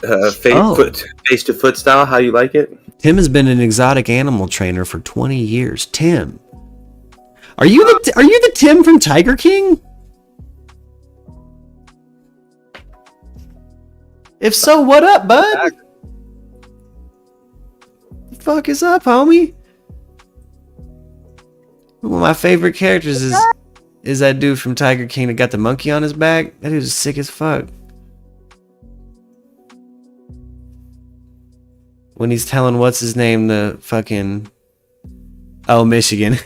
K: to foot style, how you like it?
A: Tim has been an exotic animal trainer for 20 years. Tim, are you the Tim from Tiger King? If so, what up, bud? The fuck is up, homie? One of my favorite characters is that dude from Tiger King that got the monkey on his back. That dude's sick as fuck. When he's telling what's his name, the fucking Michigan.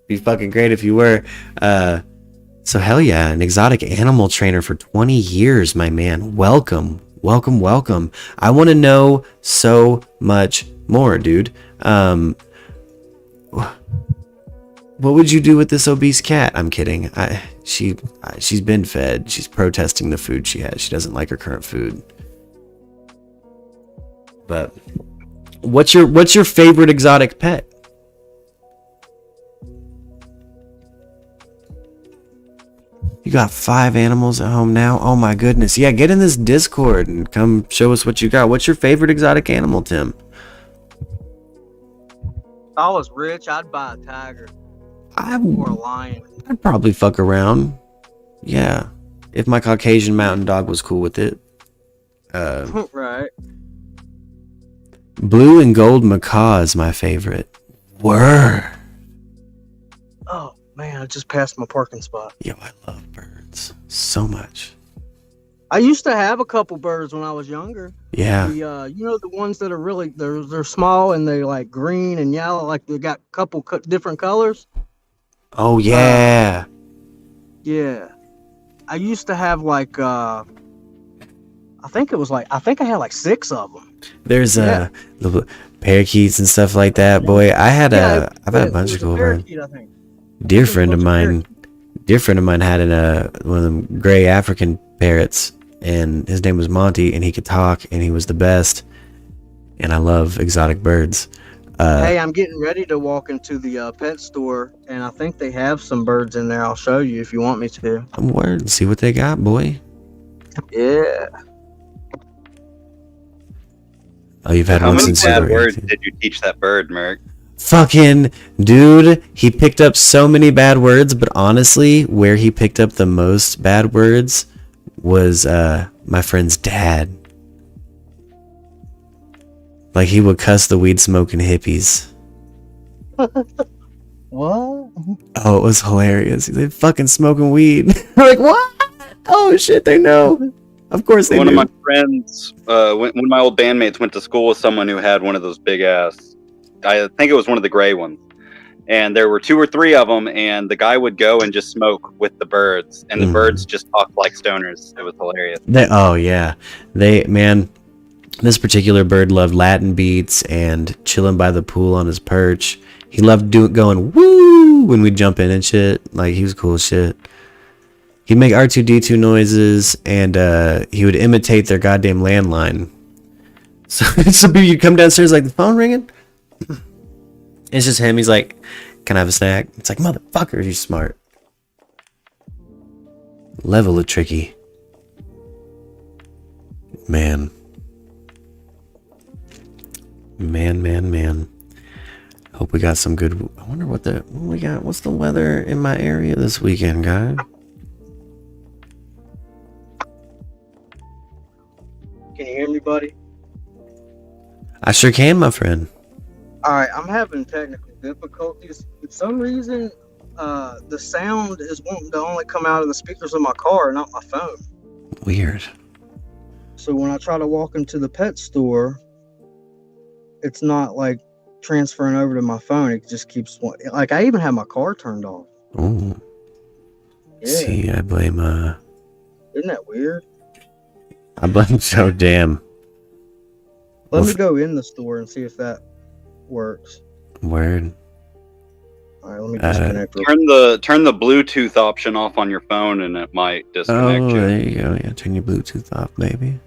A: Be fucking great if you were. So hell yeah, an exotic animal trainer for 20 years, my man. Welcome. I want to know so much more, dude. What would you do with this obese cat? I'm kidding. She's been fed. She's protesting the food she has. She doesn't like her current food. But what's your favorite exotic pet? You got 5 animals at home now? Oh my goodness. Yeah, get in this Discord and come show us what you got. What's your favorite exotic animal, Tim?
M: If I was rich, I'd buy a tiger or a lion.
A: I'd probably fuck around. Yeah. If my Caucasian mountain dog was cool with it.
M: Right.
A: Blue and gold macaw is my favorite. Word.
M: Oh man, I just passed my parking spot.
A: Yo, I love birds so much.
M: I used to have a couple birds when I was younger.
A: Yeah.
M: The ones that are really they're small and they're like green and yellow, like they got a couple different colors.
A: Oh yeah.
M: Yeah. I used to have like I think I had like 6 of them.
A: There's little parakeets and stuff like that. Boy, I've had a bunch of cool birds. Dear friend of mine had one of them gray African parrots, and his name was Monty, and he could talk, and he was the best. And I love exotic birds.
M: Hey, I'm getting ready to walk into the pet store, and I think they have some birds in there. I'll show you if you want me to.
A: I'm word. See what they got, boy.
M: Yeah.
A: Oh, you've had
B: How
A: one
B: many
A: since
B: bad
A: you were
B: words
A: 18.
B: did you teach that bird, Merc?
A: Fucking dude, he picked up so many bad words, but honestly, where he picked up the most bad words was my friend's dad. Like, he would cuss the weed smoking hippies.
M: What?
A: Oh, it was hilarious. They fucking smoking weed. We're like, what? Oh shit, they know. Of course they
B: One
A: do.
B: of my friends, one of my old bandmates went to school with someone who had one of those big ass. I think it was one of the gray ones. And there were 2 or 3 of them, and the guy would go and just smoke with the birds, and the birds just talked like stoners. It was hilarious.
A: This particular bird loved Latin beats and chilling by the pool on his perch. He loved going woo when we jump in and shit. Like, he was cool as shit. He'd make R2D2 noises, and he would imitate their goddamn landline. So you'd come downstairs like, the phone ringing? It's just him. He's like, can I have a snack? It's like, motherfucker, you're smart. Level of tricky. Man. Hope we got some good. I wonder what we got. What's the weather in my area this weekend, guys?
M: Can you hear me, buddy?
A: I sure can, my friend.
M: All right, I'm having technical difficulties. For some reason, the sound is wanting to only come out of the speakers of my car, not my phone.
A: Weird.
M: So when I try to walk into the pet store, it's not like transferring over to my phone. It just keeps like I even have my car turned off.
A: Oh.
M: Yeah.
A: See, I blame
M: Isn't that weird?
A: so damn.
M: Let me go in the store and see if that works.
A: Word.
M: All right, let me disconnect.
B: Turn the Bluetooth option off on your phone, and it might disconnect you.
A: There you go. Yeah, turn your Bluetooth off, baby.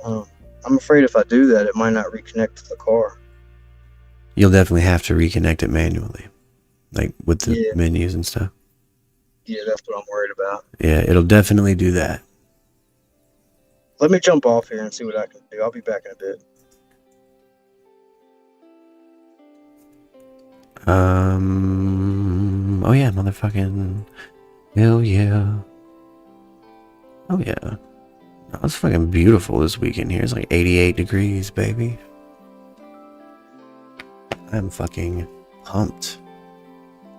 M: I'm afraid if I do that, it might not reconnect to the car.
A: You'll definitely have to reconnect it manually, like with the menus and stuff.
M: Yeah, that's what I'm worried about.
A: Yeah, it'll definitely do that.
M: Let me jump off here and see what I can do. I'll be back in a bit.
A: Oh yeah, motherfucking. Hell yeah. Oh yeah. Oh, it's fucking beautiful this weekend here. It's like 88 degrees, baby. I'm fucking pumped.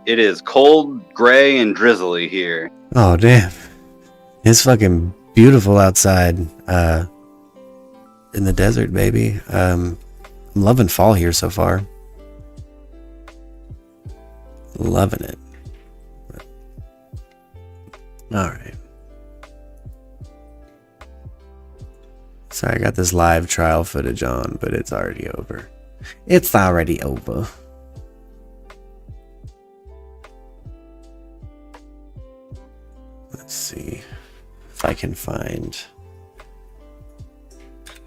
B: It is cold, gray, and drizzly here.
A: Oh damn. It's fucking beautiful outside. In the desert, baby. I'm loving fall here so far. Loving it. Alright. Sorry, I got this live trial footage on, but it's already over. It's already over. Let's see if I can find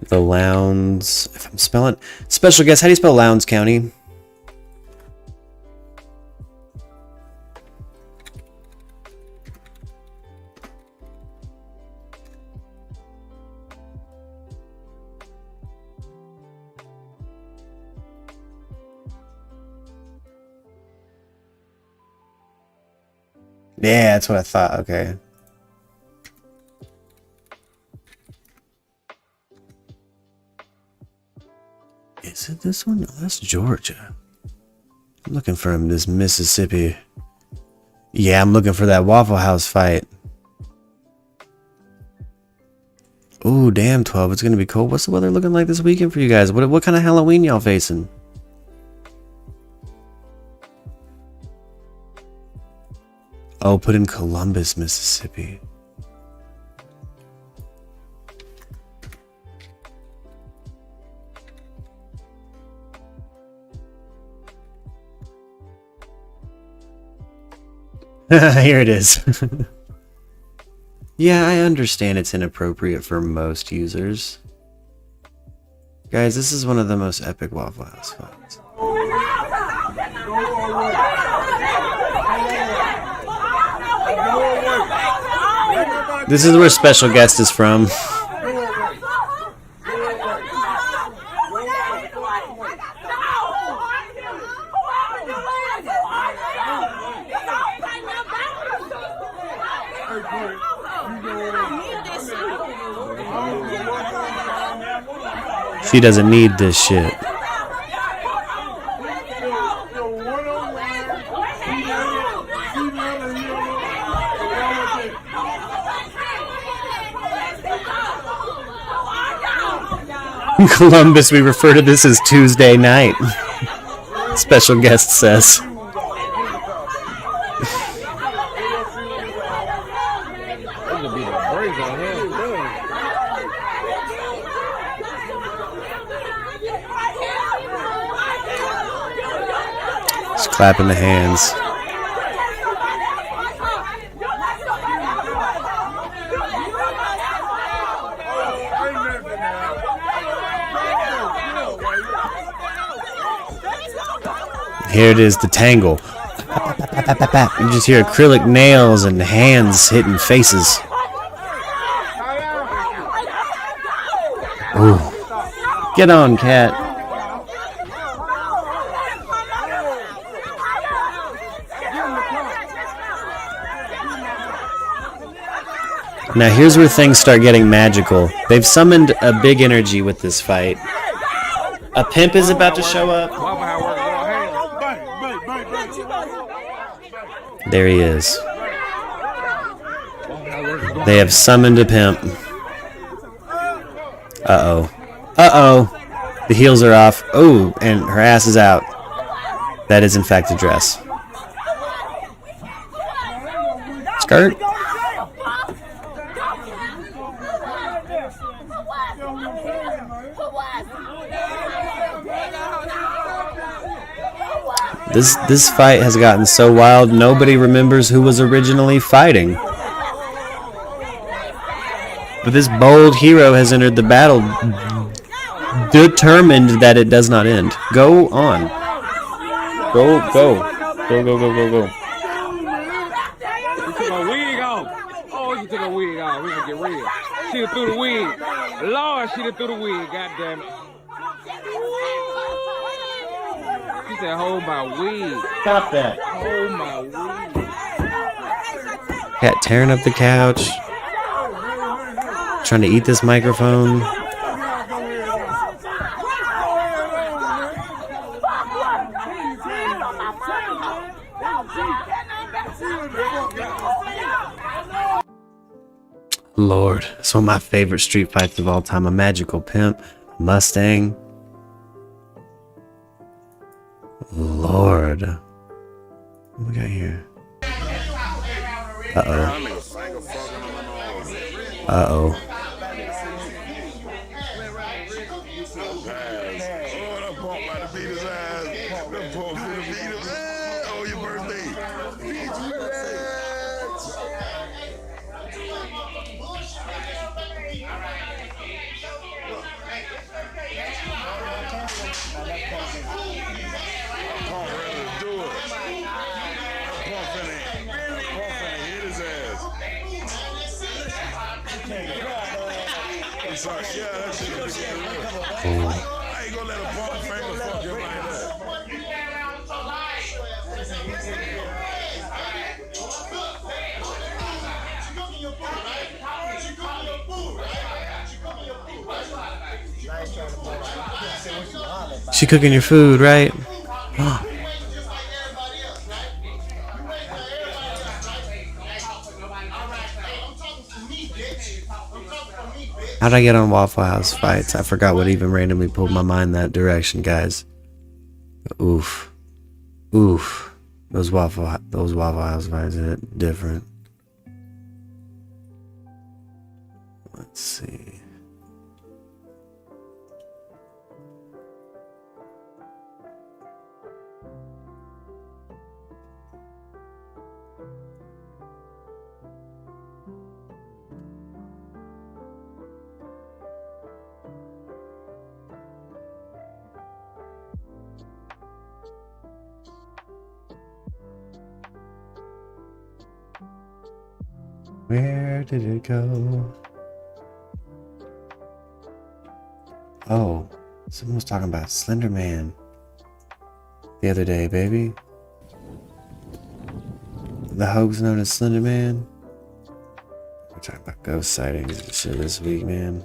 A: the Lowndes. If I'm spelling special guest, how do you spell Lowndes County? Yeah, that's what I thought. Okay. Is it this one? No, that's Georgia. I'm looking for this Mississippi. Yeah, I'm looking for that Waffle House fight. Ooh, damn, 12. It's gonna be cold. What's the weather looking like this weekend for you guys? What kind of Halloween y'all facing? Oh, put in Columbus, Mississippi. Here it is. Yeah, I understand it's inappropriate for most users. Guys, this is one of the most epic Waffle House fights. This is where special guest is from. She doesn't need this shit. In Columbus, we refer to this as Tuesday night. Special guest says. Just clapping the hands. Here it is, the tangle. You just hear acrylic nails and hands hitting faces. Ooh. Get on, cat. Now here's where things start getting magical. They've summoned a big energy with this fight. A pimp is about to show up. There he is. They have summoned a pimp. Uh-oh. Uh-oh. The heels are off. Oh, and her ass is out. That is in fact a dress. Skirt? This fight has gotten so wild, nobody remembers who was originally fighting. But this bold hero has entered the battle determined that it does not end. Go on. Go.
N: You took a wig off. Oh, you took a wig off. We gonna get real. She done threw the wig. Lord, she done threw the wig. God damn it. She said, hold my wig.
A: Stop that.
N: Hold my wig.
A: Cat tearing up the couch. Trying to eat this microphone. Lord, it's one of my favorite street fights of all time. A magical pimp, Mustang. Lord. What we got here? Uh-oh. Uh-oh. She cooking your food, right? How'd I get on Waffle House fights? I forgot what even randomly pulled my mind that direction, guys. Oof. Those Waffle House fights hit different. Let's see. Where did it go? Oh, someone was talking about Slender Man the other day, baby. The hoax known as Slender Man. We're talking about ghost sightings and shit this week, man.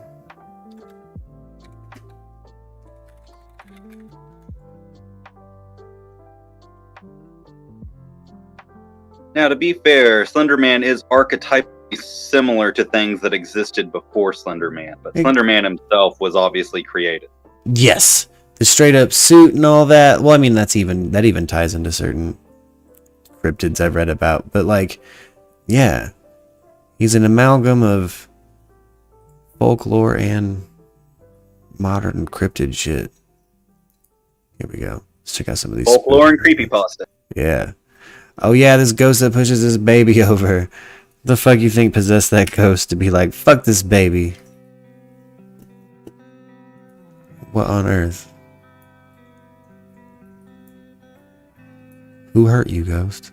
B: Now, to be fair, Slender Man is archetypally similar to things that existed before Slender Man, but Slender Man himself was obviously created.
A: Yes, the straight up suit and all that. Well, I mean, that even ties into certain cryptids I've read about. But like, yeah, he's an amalgam of folklore and modern cryptid shit. Here we go. Let's check out some of these
B: Folklore and creepypasta.
A: Yeah. Oh yeah, this ghost that pushes this baby over. The fuck you think possessed that ghost to be like, fuck this baby? What on earth? Who hurt you, ghost?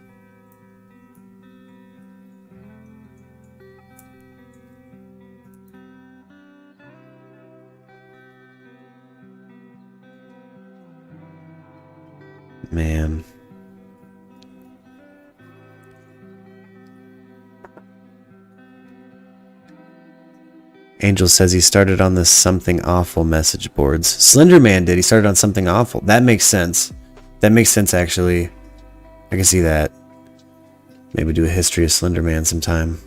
A: Man. Angel says he started on this Something Awful message boards. Slender Man did. He started on Something Awful. That makes sense. That makes sense, actually. I can see that. Maybe do a history of Slender Man sometime.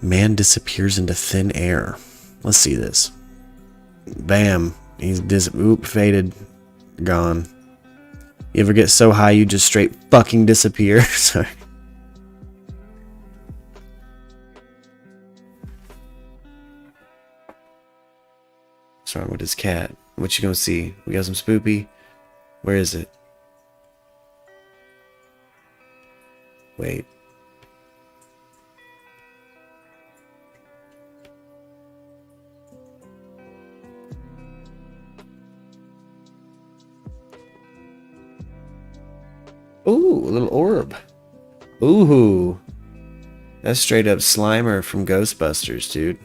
A: Man disappears into thin air. Let's see this. Bam. He's faded. Gone. You ever get so high you just straight fucking disappear? Sorry. What's wrong with this cat? What you gonna see? We got some spoopy? Where is it? Wait. Ooh, a little orb. Ooh. That's straight up Slimer from Ghostbusters, dude.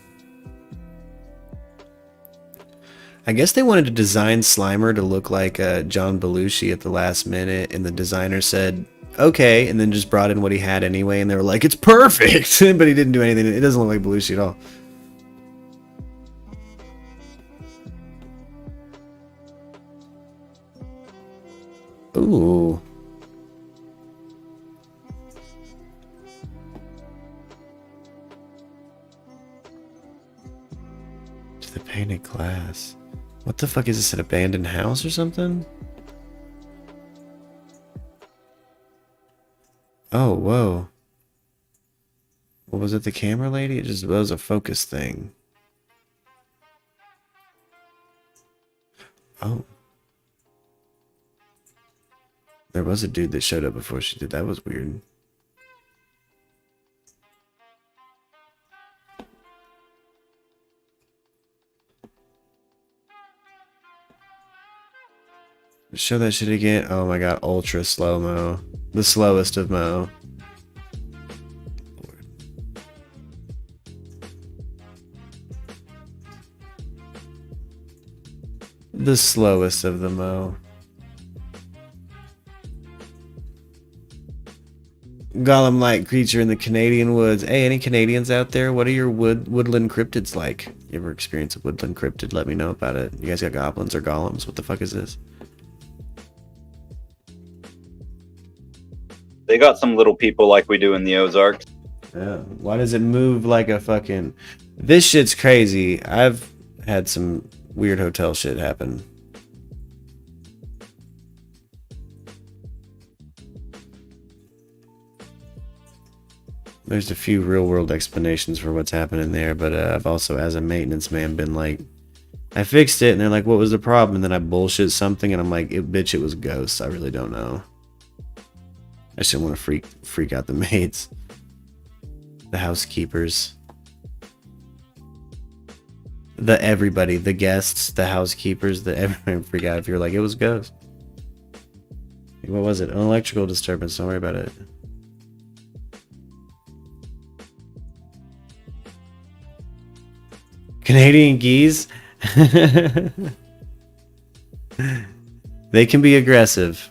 A: I guess they wanted to design Slimer to look like John Belushi at the last minute, and the designer said, okay, and then just brought in what he had anyway, and they were like, it's perfect! But he didn't do anything. It doesn't look like Belushi at all. Ooh. To the painted glass. What the fuck is this, an abandoned house or something? Oh, whoa. What was it, the camera lady? It was a focus thing. Oh. There was a dude that showed up before she did. That was weird. Show that shit again. Oh my god, ultra slow-mo. The slowest of Mo. The slowest of the Mo. Golem-like creature in the Canadian woods. Hey, any Canadians out there? What are your woodland cryptids like? You ever experience a woodland cryptid? Let me know about it. You guys got goblins or golems? What the fuck is this?
B: They got some little people like we do in the Ozarks.
A: Yeah. Why does it move like a fucking... This shit's crazy. I've had some weird hotel shit happen. There's a few real world explanations for what's happening there, but I've also, as a maintenance man, been like, I fixed it, and they're like, what was the problem? And then I bullshit something, and I'm like, bitch, it was ghosts. I really don't know. I just didn't want to freak out the maids. The housekeepers. The everybody, the guests, the housekeepers, the everyone freak out if you're like, it was ghosts. What was it? An electrical disturbance, don't worry about it. Canadian geese? They can be aggressive.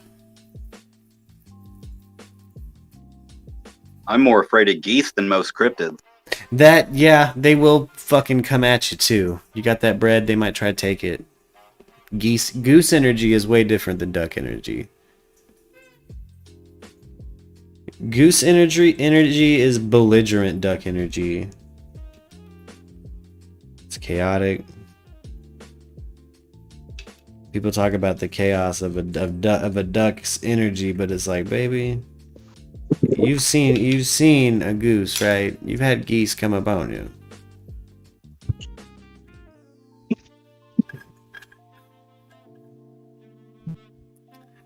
B: I'm more afraid of geese than most cryptids.
A: That, yeah, they will fucking come at you too. You got that bread, they might try to take it. Goose energy is way different than duck energy. Goose energy is belligerent duck energy. It's chaotic. People talk about the chaos of a duck's energy, but it's like, baby, you've seen a goose, right? You've had geese come up on you.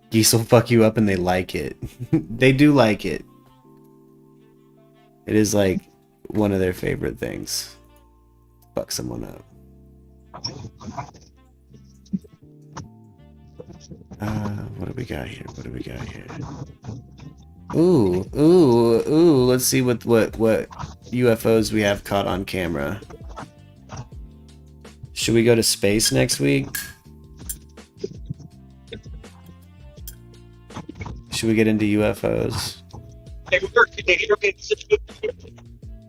A: Geese will fuck you up and they like it. They do like it. It is like one of their favorite things. Fuck someone up. What do we got here? What do we got here? Ooh. Let's see what UFOs we have caught on camera. Should we go to space next week? Should we get into UFOs?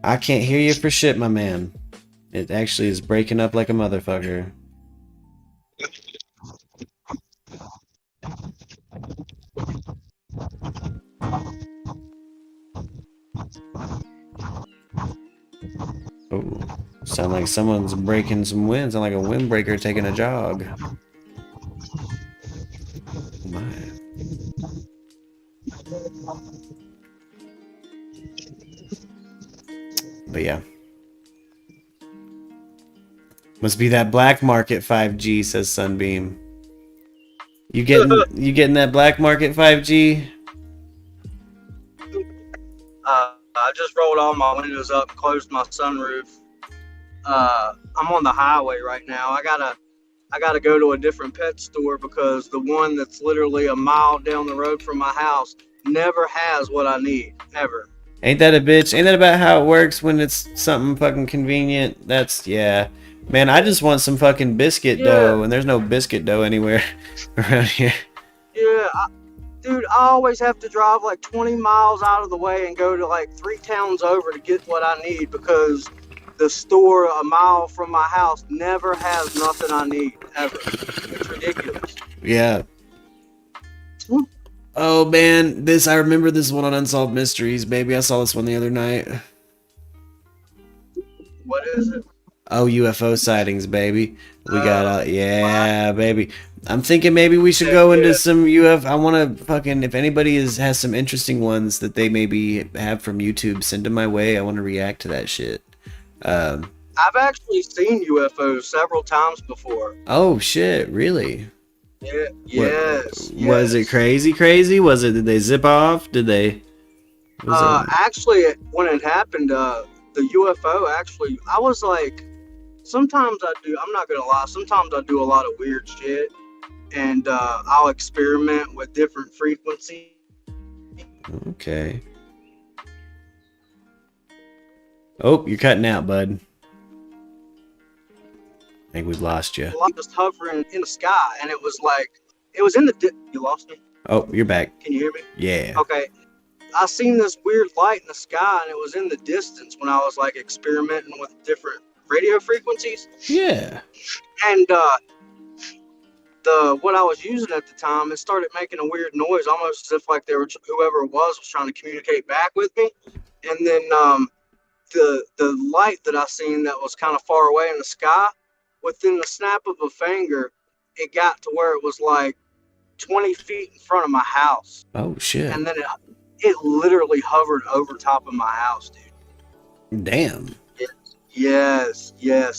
A: I can't hear you for shit, my man. It actually is breaking up like a motherfucker. Oh, sound like someone's breaking some wind. Sound like a windbreaker taking a jog. Oh my. But yeah. Must be that black market 5G, says Sunbeam. You getting that black market 5G?
M: I just rolled all my windows up, closed my sunroof. I'm on the highway right now. I gotta go to a different pet store because the one that's literally a mile down the road from my house never has what I need, ever.
A: Ain't that a bitch? Ain't that about how it works when it's something fucking convenient? That's, yeah. Man, I just want some fucking biscuit dough, and there's no biscuit dough anywhere around here.
M: Yeah, dude, I always have to drive like 20 miles out of the way and go to like 3 towns over to get what I need because the store a mile from my house never has nothing I need, ever. It's ridiculous.
A: Yeah. Oh man, I remember this one on Unsolved Mysteries, baby. I saw this one the other night.
M: What is it?
A: Oh, UFO sightings, baby. We got yeah, baby. I'm thinking maybe we should go into some UFO. I want to fucking, if anybody has some interesting ones that they maybe have from YouTube, send them my way. I want to react to that shit.
M: I've actually seen UFOs several times before.
A: Oh shit, really?
M: Yeah, yes.
A: Was it crazy? Was it, did they zip off? Did they?
M: Actually, when it happened, the UFO actually, I was like, sometimes I'm not gonna lie, sometimes I do a lot of weird shit, and I'll experiment with different frequencies.
A: Okay. Oh, you're cutting out, bud. I think we've lost you.
M: I'm just hovering in the sky, and it was like, it was in the, you lost me?
A: Oh, you're back.
M: Can you hear me?
A: Yeah.
M: Okay. I seen this weird light in the sky, and it was in the distance when I was like experimenting with different radio frequencies.
A: Yeah.
M: And what I was using at the time, it started making a weird noise, almost as if like whoever it was trying to communicate back with me. And then the light that I seen that was kind of far away in the sky, within the snap of a finger, it got to where it was like 20 feet in front of my house.
A: Oh shit.
M: And then it literally hovered over top of my house, dude.
A: Damn.
M: Yes,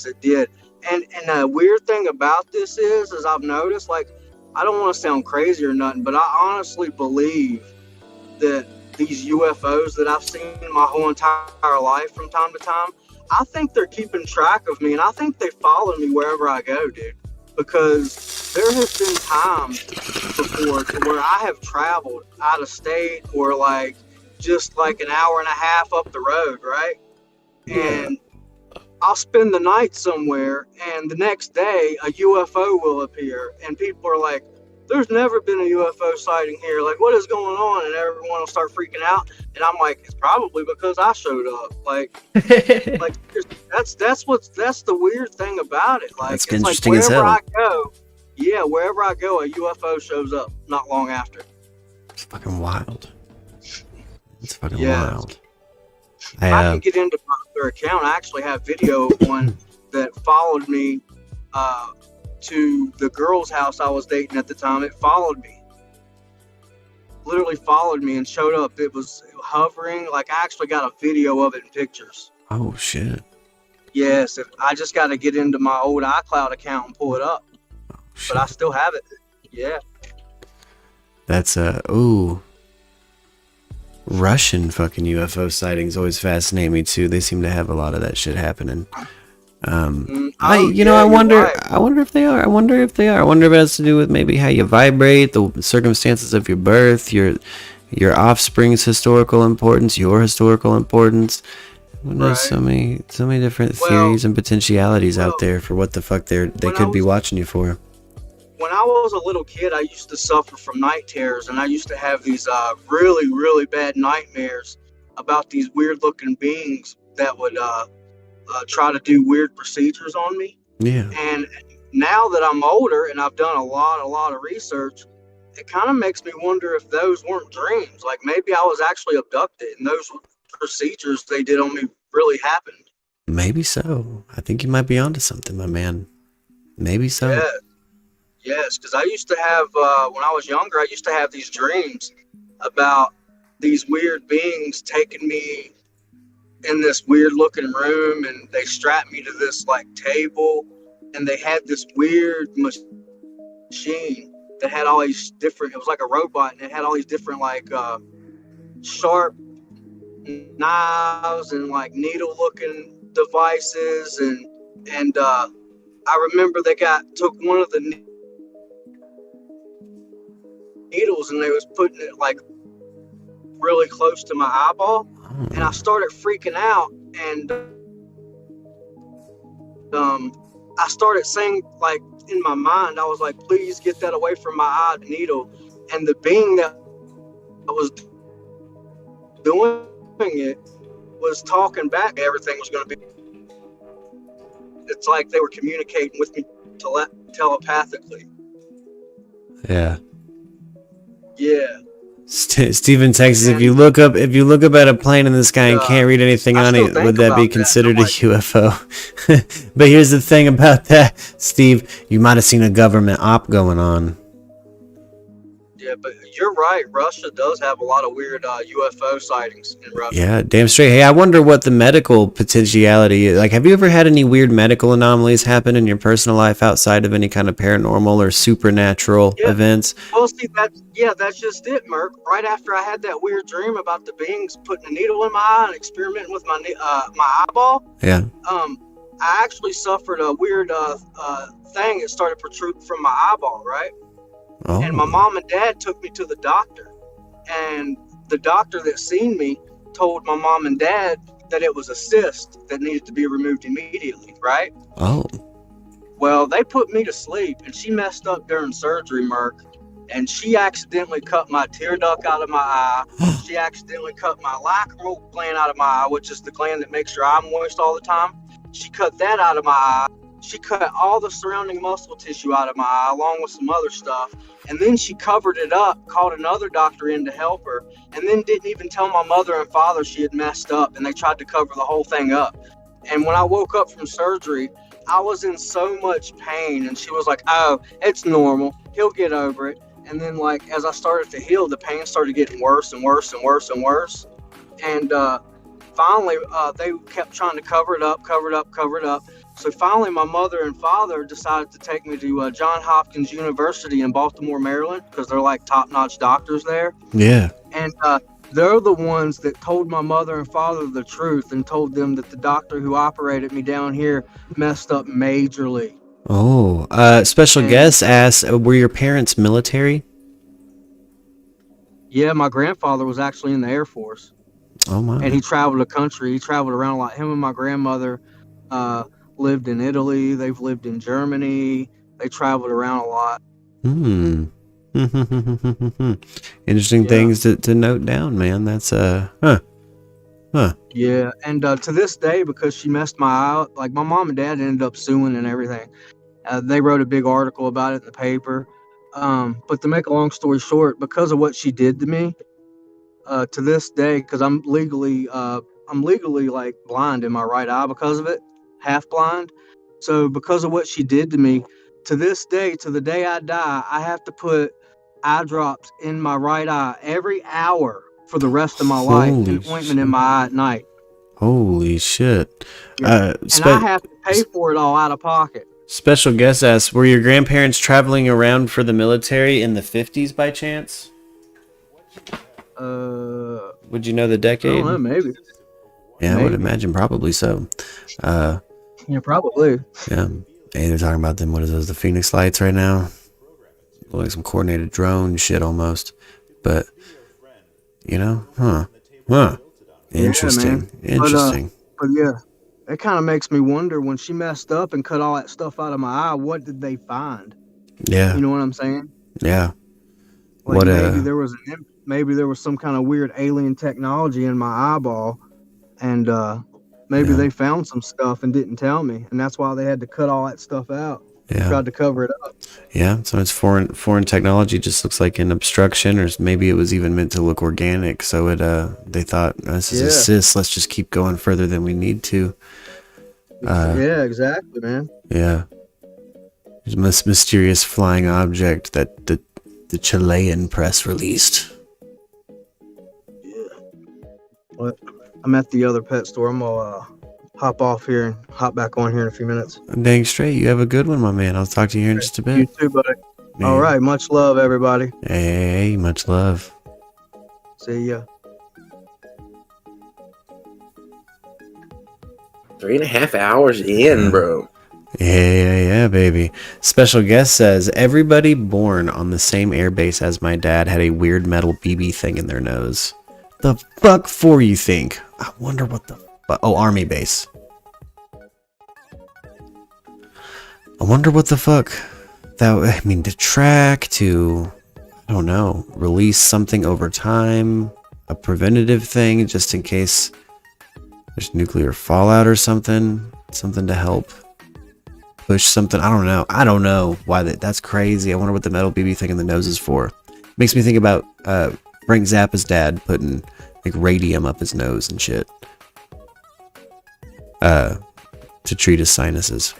M: it did. And the weird thing about this is I've noticed, like, I don't want to sound crazy or nothing, but I honestly believe that these UFOs that I've seen my whole entire life from time to time, I think they're keeping track of me, and I think they follow me wherever I go, dude. Because there has been times before to where I have traveled out of state or like just like an hour and a half up the road, right? And I'll spend the night somewhere, and the next day a UFO will appear, and people are like, there's never been a UFO sighting here. Like, what is going on? And everyone will start freaking out. And I'm like, it's probably because I showed up. Like, that's the weird thing about it. Like,
A: That's
M: it's
A: interesting
M: like
A: as
M: wherever
A: hell.
M: wherever I go, a UFO shows up not long after.
A: It's fucking wild. It's fucking
M: Yeah.
A: wild.
M: I can get into my other account. I actually have video of one that followed me to the girl's house I was dating at the time. It followed me. Literally followed me and showed up. It was hovering. Like, I actually got a video of it in pictures.
A: Oh shit.
M: Yes, I just got to get into my old iCloud account and pull it up. But I still have it. Yeah.
A: That's ooh. Russian fucking UFO sightings always fascinate me too. They seem to have a lot of that shit happening. I wonder if they are. I wonder if it has to do with maybe how you vibrate, the circumstances of your birth, your offspring's historical importance, your historical importance. There's so many different theories and potentialities out there for what the fuck they could be watching you for.
M: When I was a little kid, I used to suffer from night terrors, and I used to have these really, really bad nightmares about these weird-looking beings that would try to do weird procedures on me.
A: Yeah.
M: And now that I'm older and I've done a lot of research, it kind of makes me wonder if those weren't dreams. Like, maybe I was actually abducted, and those procedures they did on me really happened.
A: Maybe so. I think you might be onto something, my man. Maybe so.
M: Yeah. Yes, because I used to have, when I was younger, I used to have these dreams about these weird beings taking me in this weird looking room, and they strapped me to this like table, and they had this weird machine that had all these different. It was like a robot, and it had all these different like sharp knives and like needle-looking devices, and I remember they took one of the needles and they was putting it like really close to my eyeball, and I started freaking out, and I started saying, like, in my mind, I was like, please get that away from my eye, needle. And the being that was doing it was talking back. Everything was going to be. It's like they were communicating with me telepathically.
A: Yeah.
M: Yeah.
A: Steven Texas, if you look up at a plane in the sky and can't read anything on it, would that be considered a UFO? But here's the thing about that, Steve. You might have seen a government op going on.
M: Yeah, but you're right. Russia does have a lot of weird UFO sightings in Russia.
A: Yeah, damn straight. Hey, I wonder what the medical potentiality is. Like, have you ever had any weird medical anomalies happen in your personal life outside of any kind of paranormal or supernatural events?
M: Well, see, that's just it, Merc. Right after I had that weird dream about the beings putting a needle in my eye and experimenting with my eyeball,
A: Yeah.
M: I actually suffered a weird thing. It started protruding from my eyeball, right?
A: Oh.
M: And my mom and dad took me to the doctor, and the doctor that seen me told my mom and dad that it was a cyst that needed to be removed immediately, right?
A: Oh.
M: Well, they put me to sleep, and she messed up during surgery, Merc, and she accidentally cut my tear duct out of my eye. She accidentally cut my lacrimal gland out of my eye, which is the gland that makes your eye moist all the time. She cut that out of my eye. She cut all the surrounding muscle tissue out of my eye, along with some other stuff. And then she covered it up, called another doctor in to help her, and then didn't even tell my mother and father she had messed up, and they tried to cover the whole thing up. And when I woke up from surgery, I was in so much pain, and she was like, oh, it's normal. He'll get over it. And then, like, as I started to heal, the pain started getting worse and worse and worse and worse. And finally, they kept trying to cover it up. So finally, my mother and father decided to take me to Johns Hopkins University in Baltimore, Maryland, because they're like top-notch doctors there.
A: Yeah.
M: And they're the ones that told my mother and father the truth and told them that the doctor who operated me down here messed up majorly.
A: Oh. Special guest asks, were your parents military?
M: Yeah, my grandfather was actually in the Air Force.
A: Oh, my.
M: And he traveled the country. He traveled around a lot. Him and my grandmother lived in Italy. They've lived in Germany. They traveled around a lot.
A: Interesting things to note down, man. That's huh.
M: Yeah, and to this day, because she messed my eye up, like my mom and dad ended up suing and everything. They wrote a big article about it in the paper. But to make a long story short, because of what she did to me, to this day, because I'm legally like blind in my right eye because of it, half blind. So because of what she did to me, to this day, to the day I die, I have to put eye drops in my right eye every hour for the rest of my life, and ointment in my eye at night.
A: Holy shit.
M: Yeah. And I have to pay for it all out of pocket.
A: Special guest asks, were your grandparents traveling around for the military in the 50s by chance? Would you know the decade?
M: I don't know, maybe.
A: Yeah, I would imagine probably so.
M: Yeah, probably.
A: Yeah. Hey, they're talking about them, what is those, the Phoenix Lights right now? Look like some coordinated drone shit almost. But, you know, Interesting.
M: Yeah,
A: Interesting.
M: But yeah, it kind of makes me wonder, when she messed up and cut all that stuff out of my eye, what did they find?
A: Yeah.
M: You know what I'm saying?
A: Yeah.
M: Like maybe there was some kind of weird alien technology in my eyeball, and maybe they found some stuff and didn't tell me, and that's why they had to cut all that stuff out.
A: Yeah.
M: Tried to cover it up.
A: Yeah, so it's foreign technology. Just looks like an obstruction, or maybe it was even meant to look organic. So it they thought, this is a cyst. Let's just keep going further than we need to.
M: Yeah, exactly, man.
A: Yeah, there's a mysterious flying object that the Chilean press released.
M: Yeah. What? I'm at the other pet store. I'm gonna hop off here and hop back on here in a few minutes.
A: Dang straight. You have a good one, my man. I'll talk to you here in just a bit.
M: You too, buddy.
A: Man.
M: All right. Much love, everybody.
A: Hey, much love.
M: See ya.
K: 3.5 hours in, bro.
A: Yeah, baby. Special guest says, everybody born on the same airbase as my dad had a weird metal BB thing in their nose. The fuck for, you think? I wonder what the fuck. Oh, army base. I wonder what the fuck. That, I mean, to track, to, I don't know, release something over time, a preventative thing just in case there's nuclear fallout or something to help push something. I don't know why that's crazy. I wonder what the metal BB thing in the nose is for. Makes me think about Frank Zappa's dad putting like radium up his nose and shit to treat his sinuses.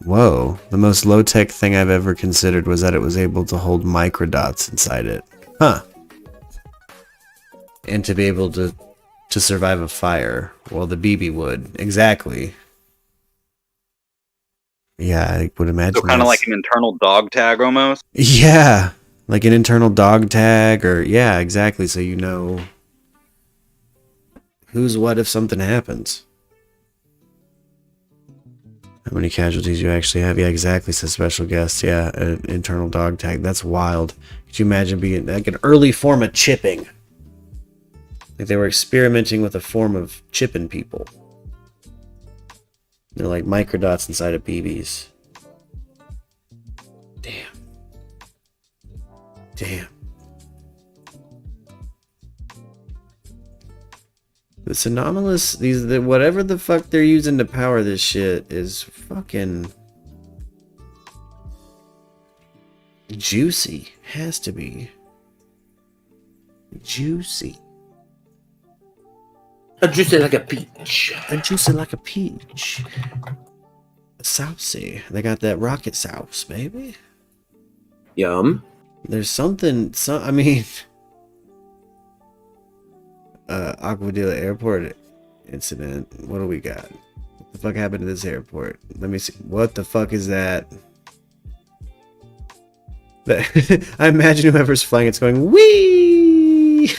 A: Whoa, the most low-tech thing I've ever considered was that it was able to hold microdots inside it. Huh. And to be able to survive a fire. Well, the BB would. Exactly. Yeah, I would imagine.
B: So kind of like an internal dog tag almost?
A: Yeah, like an internal dog tag, or yeah, exactly, so you know who's what if something happens. How many casualties you actually have? Yeah, exactly, says special guest. Yeah, an internal dog tag. That's wild. Could you imagine being like an early form of chipping? Like they were experimenting with a form of chipping people. They're like microdots inside of BBs. Damn. This anomalous, whatever the fuck they're using to power this shit is fucking juicy. Has to be juicy.
K: A juicy like a peach.
A: A juicy like a peach. Saucy. They got that rocket sauce, baby.
K: Yum.
A: There's something. I mean. Aquadilla Airport incident. What do we got? What the fuck happened to this airport? Let me see. What the fuck is that? I imagine whoever's flying it's going wee.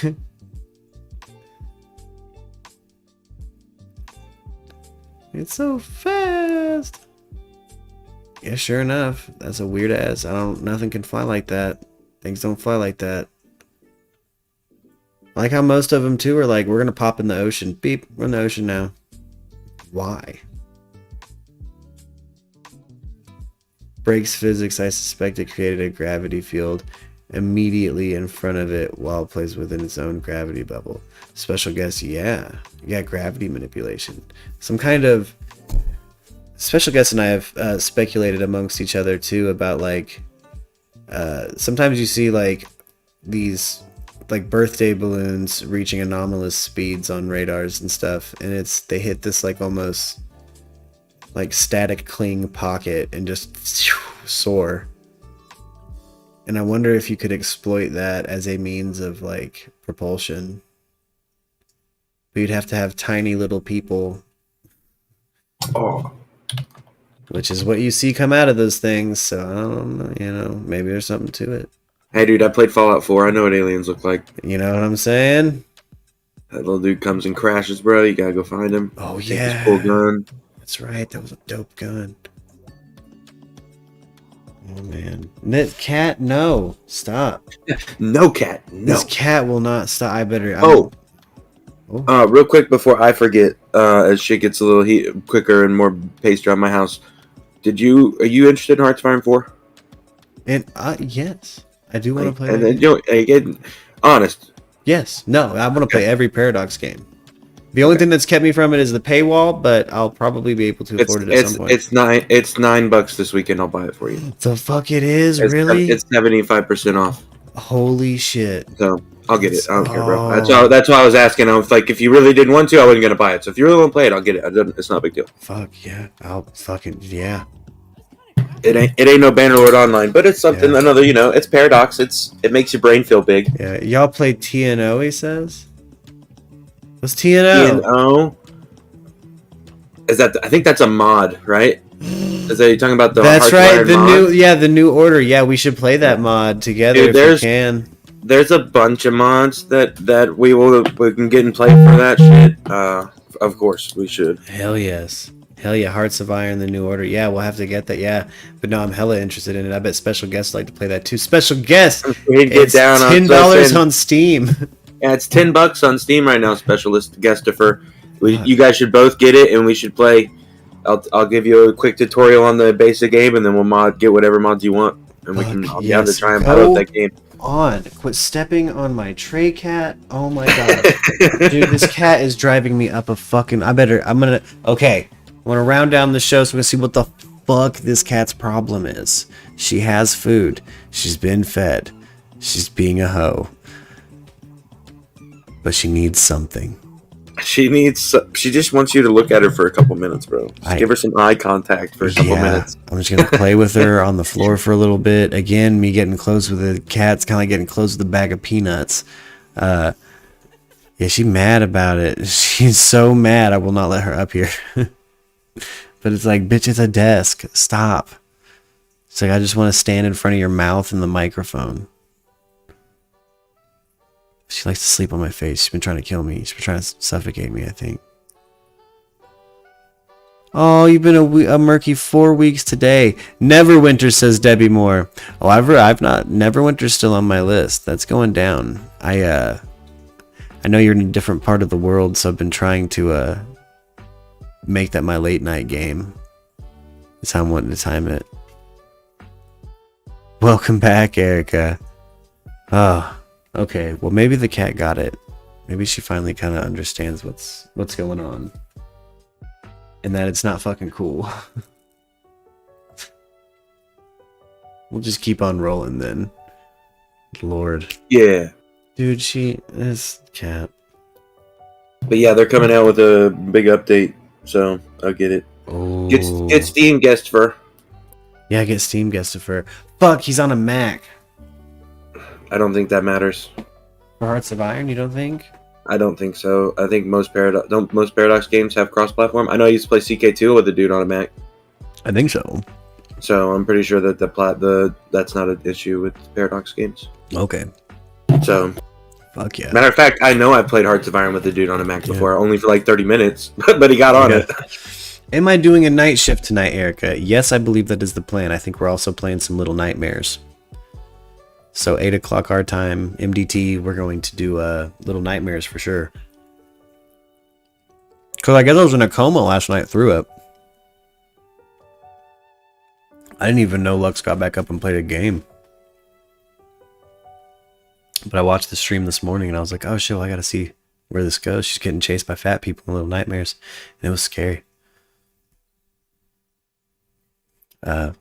A: It's so fast. Yeah, sure enough. That's a weird ass. Nothing can fly like that. Things don't fly like that. I like how most of them too are like, we're gonna pop in the ocean. Beep, we're in the ocean now. Why? Breaks physics. I suspect it created a gravity field immediately in front of it while it plays within its own gravity bubble. Special guest, yeah. Gravity manipulation. Some kind of... Special guest and I have speculated amongst each other too about like... sometimes you see like these... like birthday balloons reaching anomalous speeds on radars and stuff, and they hit this like almost like static cling pocket and just soar. And I wonder if you could exploit that as a means of like propulsion. But you'd have to have tiny little people.
K: Oh.
A: Which is what you see come out of those things, so I don't know, maybe there's something to it.
K: Hey, dude, I played Fallout 4. I know what aliens look like.
A: You know what I'm saying?
K: That little dude comes and crashes, bro. You gotta go find him.
A: Oh,
K: Take
A: yeah.
K: his cool gun.
A: That's right. That was a dope gun. Oh, man. This cat, no. Stop.
K: No, cat. No.
A: This cat will not stop. I better...
K: Real quick before I forget, as shit gets a little quicker and more paced around my house, are you interested in Hearts of Iron 4?
A: And yes. I do want to play
K: and then, again, honest.
A: Yes. No, I want to play every Paradox game. The only thing that's kept me from it is the paywall, but I'll probably be able to afford it at some point.
K: It's $9 this weekend. I'll buy it for you.
A: The fuck it is, really?
K: It's 75% off.
A: Holy shit!
K: So I'll get it. I don't care, bro. That's why I was asking. I was like, if you really didn't want to, I wasn't gonna buy it. So if you really want to play it, I'll get it. It's not a big deal.
A: Fuck yeah! I'll fucking yeah.
K: it ain't no Bannerlord Online, but it's something. Another, it's Paradox. It makes your brain feel big.
A: Yeah, y'all play TNO. He says. What's TNO?
K: TNO. Is that? I think that's a mod, right? Is that you talking about the?
A: That's right. The
K: mod?
A: the new order. Yeah, we should play that mod together if we can.
K: There's a bunch of mods that we can get and play for that shit. Of course, we should.
A: Hell yes. Hell yeah, Hearts of Iron, the new order. Yeah, we'll have to get that. Yeah, but no, I'm hella interested in it. I bet special guests like to play that too. Special guests. It's $10 on Steam.
K: Yeah, it's $10 on Steam right now. Specialist guestifer. You guys should both get it, and we should play. I'll give you a quick tutorial on the basic game, and then we'll get whatever mods you want, and we can down to try and pilot that game.
A: Quit stepping on my tray cat. Oh my god. Dude, this cat is driving me up a fucking... Okay, I'm gonna round down the show so we can see what the fuck this cat's problem is. She has food. She's been fed. She's being a hoe. But she needs something.
K: She just wants you to look at her for a couple minutes, bro. Give her some eye contact for a couple minutes.
A: I'm just gonna play with her on the floor for a little bit. Again, me getting close with the cat's kind of like getting close with a bag of peanuts. Yeah, she's mad about it. She's so mad I will not let her up here. But it's like, bitch, it's a desk. Stop. It's like, I just want to stand in front of your mouth and the microphone. She likes to sleep on my face. She's been trying to kill me. She's been trying to suffocate me, I think. Oh, you've been a murky 4 weeks today. Neverwinter, says Debbie Moore. Oh, I've not. Neverwinter's still on my list. That's going down. I know you're in a different part of the world, so I've been trying to make that my late night game. That's how I'm wanting to time it. Welcome back, Erica. Oh. Okay, well maybe the cat got it. Maybe she finally kind of understands what's going on. And that it's not fucking cool. We'll just keep on rolling then. Lord.
K: Yeah.
A: Dude, this cat.
K: But yeah, they're coming out with a big update, so I'll get it.
A: Oh.
K: Get Steam Guestifer.
A: Yeah, get Steam Guestifer. Fuck, he's on a Mac.
K: I don't think that matters.
A: For Hearts of Iron, you don't think?
K: I don't think so. I think most Paradox games have cross-platform. I know I used to play CK2 with a dude on a Mac.
A: I think so.
K: So I'm pretty sure that that's not an issue with Paradox games.
A: Okay.
K: So.
A: Fuck yeah.
K: Matter of fact, I know I've played Hearts of Iron with a dude on a Mac before, only for like 30 minutes, but he got on it.
A: Am I doing a night shift tonight, Erica? Yes, I believe that is the plan. I think we're also playing some Little Nightmares. So 8 o'clock our time, MDT, we're going to do Little Nightmares for sure. Because I guess I was in a coma last night, threw up. I didn't even know Lux got back up and played a game. But I watched the stream this morning and I was like, oh shit, well, I gotta see where this goes. She's getting chased by fat people in Little Nightmares. And it was scary. Special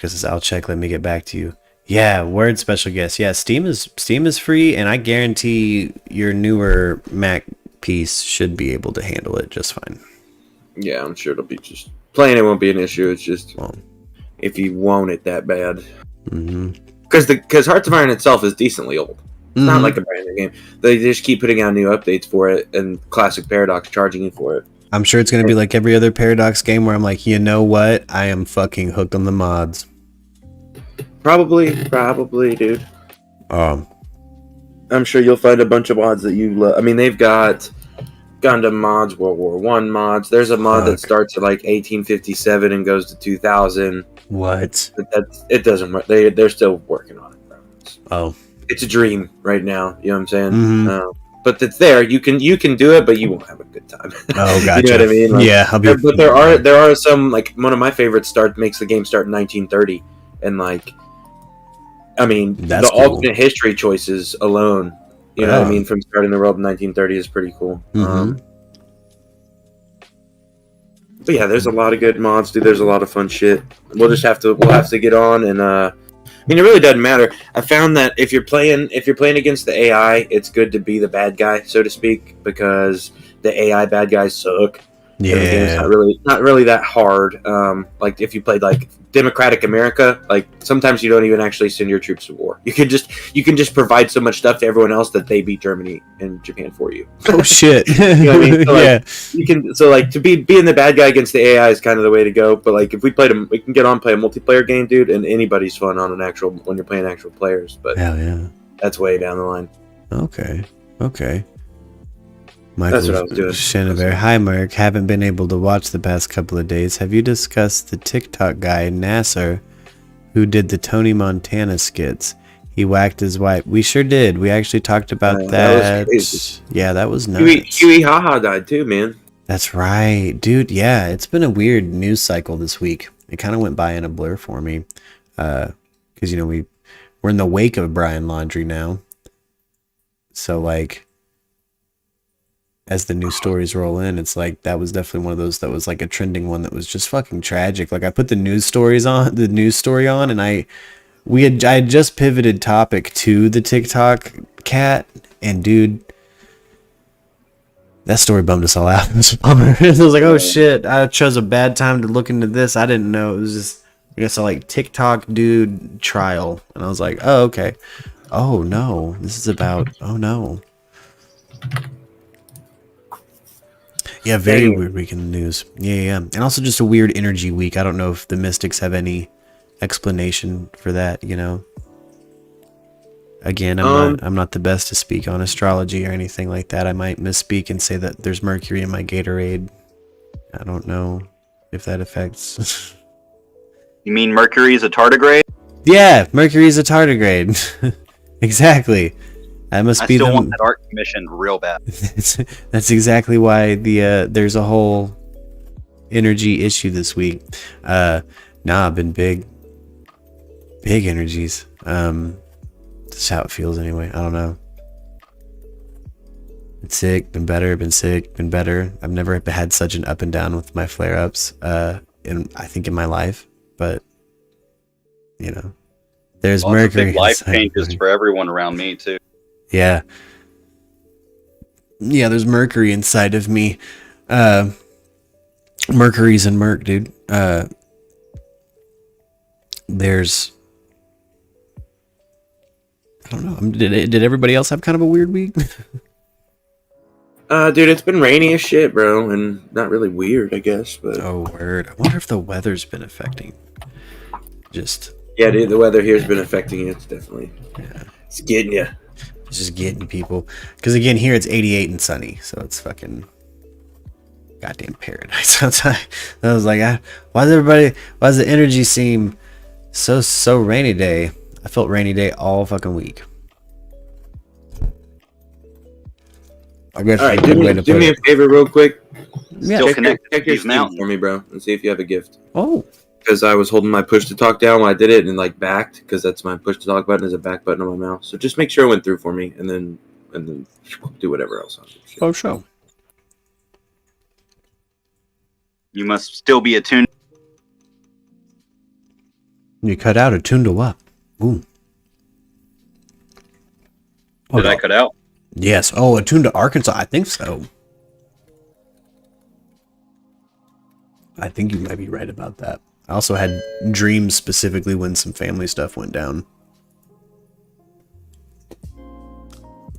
A: guest is I'll check, let me get back to you. Yeah, word special guest. Yeah, Steam is free, and I guarantee your newer Mac piece should be able to handle it just fine.
K: Yeah, I'm sure it'll be just playing. It won't be an issue. It's just if you want it that bad. Because Hearts of Iron itself is decently old. It's not like a brand new game. They just keep putting out new updates for it, and classic Paradox charging you for it.
A: I'm sure it's gonna be like every other Paradox game where I'm like, you know what? I am fucking hooked on the mods.
K: Probably, dude. I'm sure you'll find a bunch of mods that you love. I mean, they've got Gundam mods, World War One mods. There's a mod that starts at like 1857 and goes to 2000.
A: What?
K: It doesn't work. They're still working on it, bro. It's a dream right now. You know what I'm saying? But it's there. You can do it, but you won't have a good time.
A: Oh, gotcha.
K: You know what I mean? Like,
A: yeah,
K: but there are some, like, one of my favorites makes the game start in 1930, and like. I mean, the alternate history choices alone, you know what I mean, from starting the world in 1930 is pretty cool. But yeah, there's a lot of good mods, dude. There's a lot of fun shit. We'll have to get on, and I mean, it really doesn't matter. I found that if you're playing against the AI, it's good to be the bad guy, so to speak, because the AI bad guys suck. And the game's
A: Yeah.
K: not really that hard. Like if you played like Democratic America, like sometimes you don't even actually send your troops to war. You can just provide so much stuff to everyone else that they beat Germany and Japan for you.
A: Oh shit.
K: You know what I mean? So, like,
A: Yeah.
K: you can to be being the bad guy against the AI is kind of the way to go. But like if we can get on play a multiplayer game, dude, and anybody's fun on when you're playing actual players. But
A: Hell yeah.
K: that's way down the line.
A: Okay.
K: That's what I was doing.
A: Chenevert. Hi, Merc. Haven't been able to watch the past couple of days. Have you discussed the TikTok guy, Nasser, who did the Tony Montana skits? He whacked his wife. We sure did. We actually talked about that.
K: That was crazy.
A: Yeah, that was nuts.
K: Huey Haha died too, man.
A: That's right. Dude, yeah. It's been a weird news cycle this week. It kind of went by in a blur for me. Because, you know, we're in the wake of Brian Laundrie now. So, like, as the news stories roll in, it's like that was definitely one of those that was like a trending one that was just fucking tragic. Like I put the news story on, and I had just pivoted topic to the TikTok cat, and dude, that story bummed us all out. It was a bummer. I was like, oh shit, I chose a bad time to look into this. I didn't know it was just, I guess, like TikTok dude trial, and I was like, oh okay, oh no, this is about, oh no. Yeah, very weird week in the news. Yeah. And also just a weird energy week. I don't know if the Mystics have any explanation for that, you know. Again, I'm not the best to speak on astrology or anything like that. I might misspeak and say that there's Mercury in my Gatorade. I don't know if that affects.
B: You mean Mercury is a tardigrade?
A: Yeah, Mercury is a tardigrade. Exactly. That must
B: I
A: be
B: still
A: them.
B: want that art commissioned real bad.
A: That's exactly why there's a whole energy issue this week. I've been big energies. That's how it feels anyway. I don't know. Been sick, been better, been sick, been better. I've never had such an up and down with my flare-ups in my life, but you know, there's
B: Lots
A: Mercury.
B: of big life changes for everyone around me too.
A: Yeah, there's Mercury inside of me. Mercury's in Merc, dude. There's, I don't know. Did everybody else have kind of a weird week?
K: Dude, it's been rainy as shit, bro, and not really weird, I guess. But
A: oh, word. I wonder if the weather's been affecting.
K: Yeah, dude, the weather here's been affecting you. It's definitely, it's getting you.
A: It's just getting people. Because again, here it's 88 and sunny, so it's fucking goddamn paradise outside. I was like, why does the energy seem so rainy day? I felt rainy day all fucking week. I guess.
K: All right, do me a favor real quick.
A: Yeah.
K: Check your Steam for me, bro, and see if you have a gift.
A: Oh.
K: Because I was holding my push to talk down when I did it and like backed, because that's my push to talk button is a back button on my mouse. So just make sure it went through for me, and then do whatever else.
A: Oh, sure.
B: You must still be attuned.
A: You cut out, attuned to what? Ooh.
B: Did I cut out?
A: Yes. Oh, attuned to Arkansas. I think so. I think you might be right about that. I also had dreams specifically when some family stuff went down.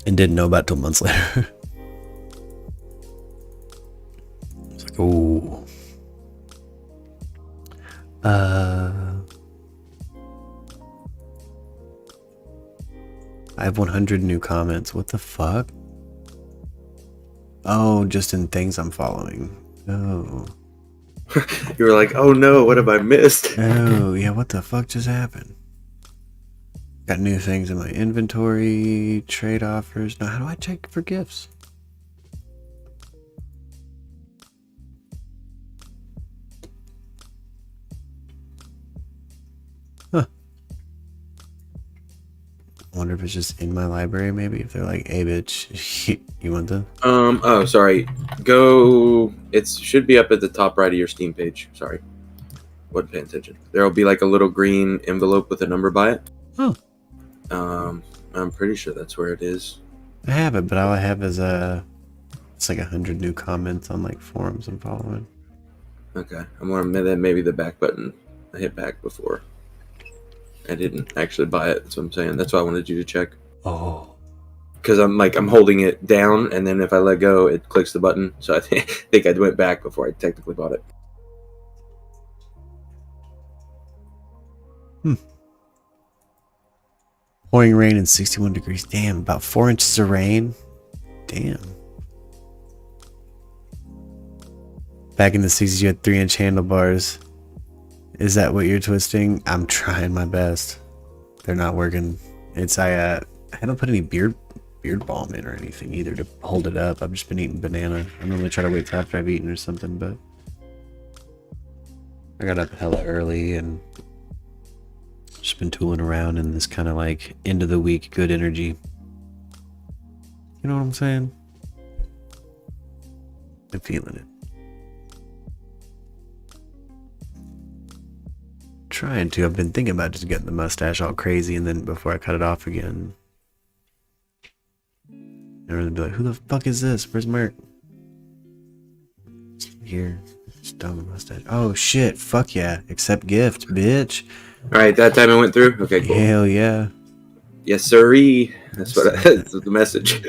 A: And didn't know about it till months later. It's like, ooh. I have 100 new comments. What the fuck? Oh, just in things I'm following. Oh.
K: You were like, oh no, what have I missed?
A: Oh, yeah, what the fuck just happened? Got new things in my inventory, trade offers. Now, how do I check for gifts? Huh. I wonder if it's just in my library, maybe. If they're like, hey, bitch, you want them?
K: Oh, sorry. It should be up at the top right of your Steam page. Sorry. Wasn't paying attention. There'll be like a little green envelope with a number by it.
A: Oh.
K: I'm pretty sure that's where it is.
A: I have it, but all I have is a It's like 100 new comments on like forums I'm following.
K: Okay, I'm gonna maybe the back button. I hit back before. I didn't actually buy it. That's what I'm saying. That's why I wanted you to check.
A: Oh.
K: Because I'm holding it down, and then if I let go, it clicks the button. So I think I went back before I technically bought it.
A: Pouring rain and 61 degrees. Damn, about 4 inches of rain. Damn. Back in the 60s, you had 3-inch handlebars. Is that what you're twisting? I'm trying my best. They're not working. I haven't put any beard balm in or anything either to hold it up. I've just been eating banana. I normally try to wait till after I've eaten or something, but I got up hella early and just been tooling around in this kind of like end of the week good energy. You know what I'm saying? I'm feeling it. Trying to. I've been thinking about just getting the mustache all crazy and then before I cut it off again. Everyone would be like, who the fuck is this? Where's Merc? Here. Just dumb mustache. Oh shit. Fuck yeah. Accept gift, bitch.
K: Alright, that time it went through? Okay, cool.
A: Hell yeah.
K: Yes, sirree. That's that's the message.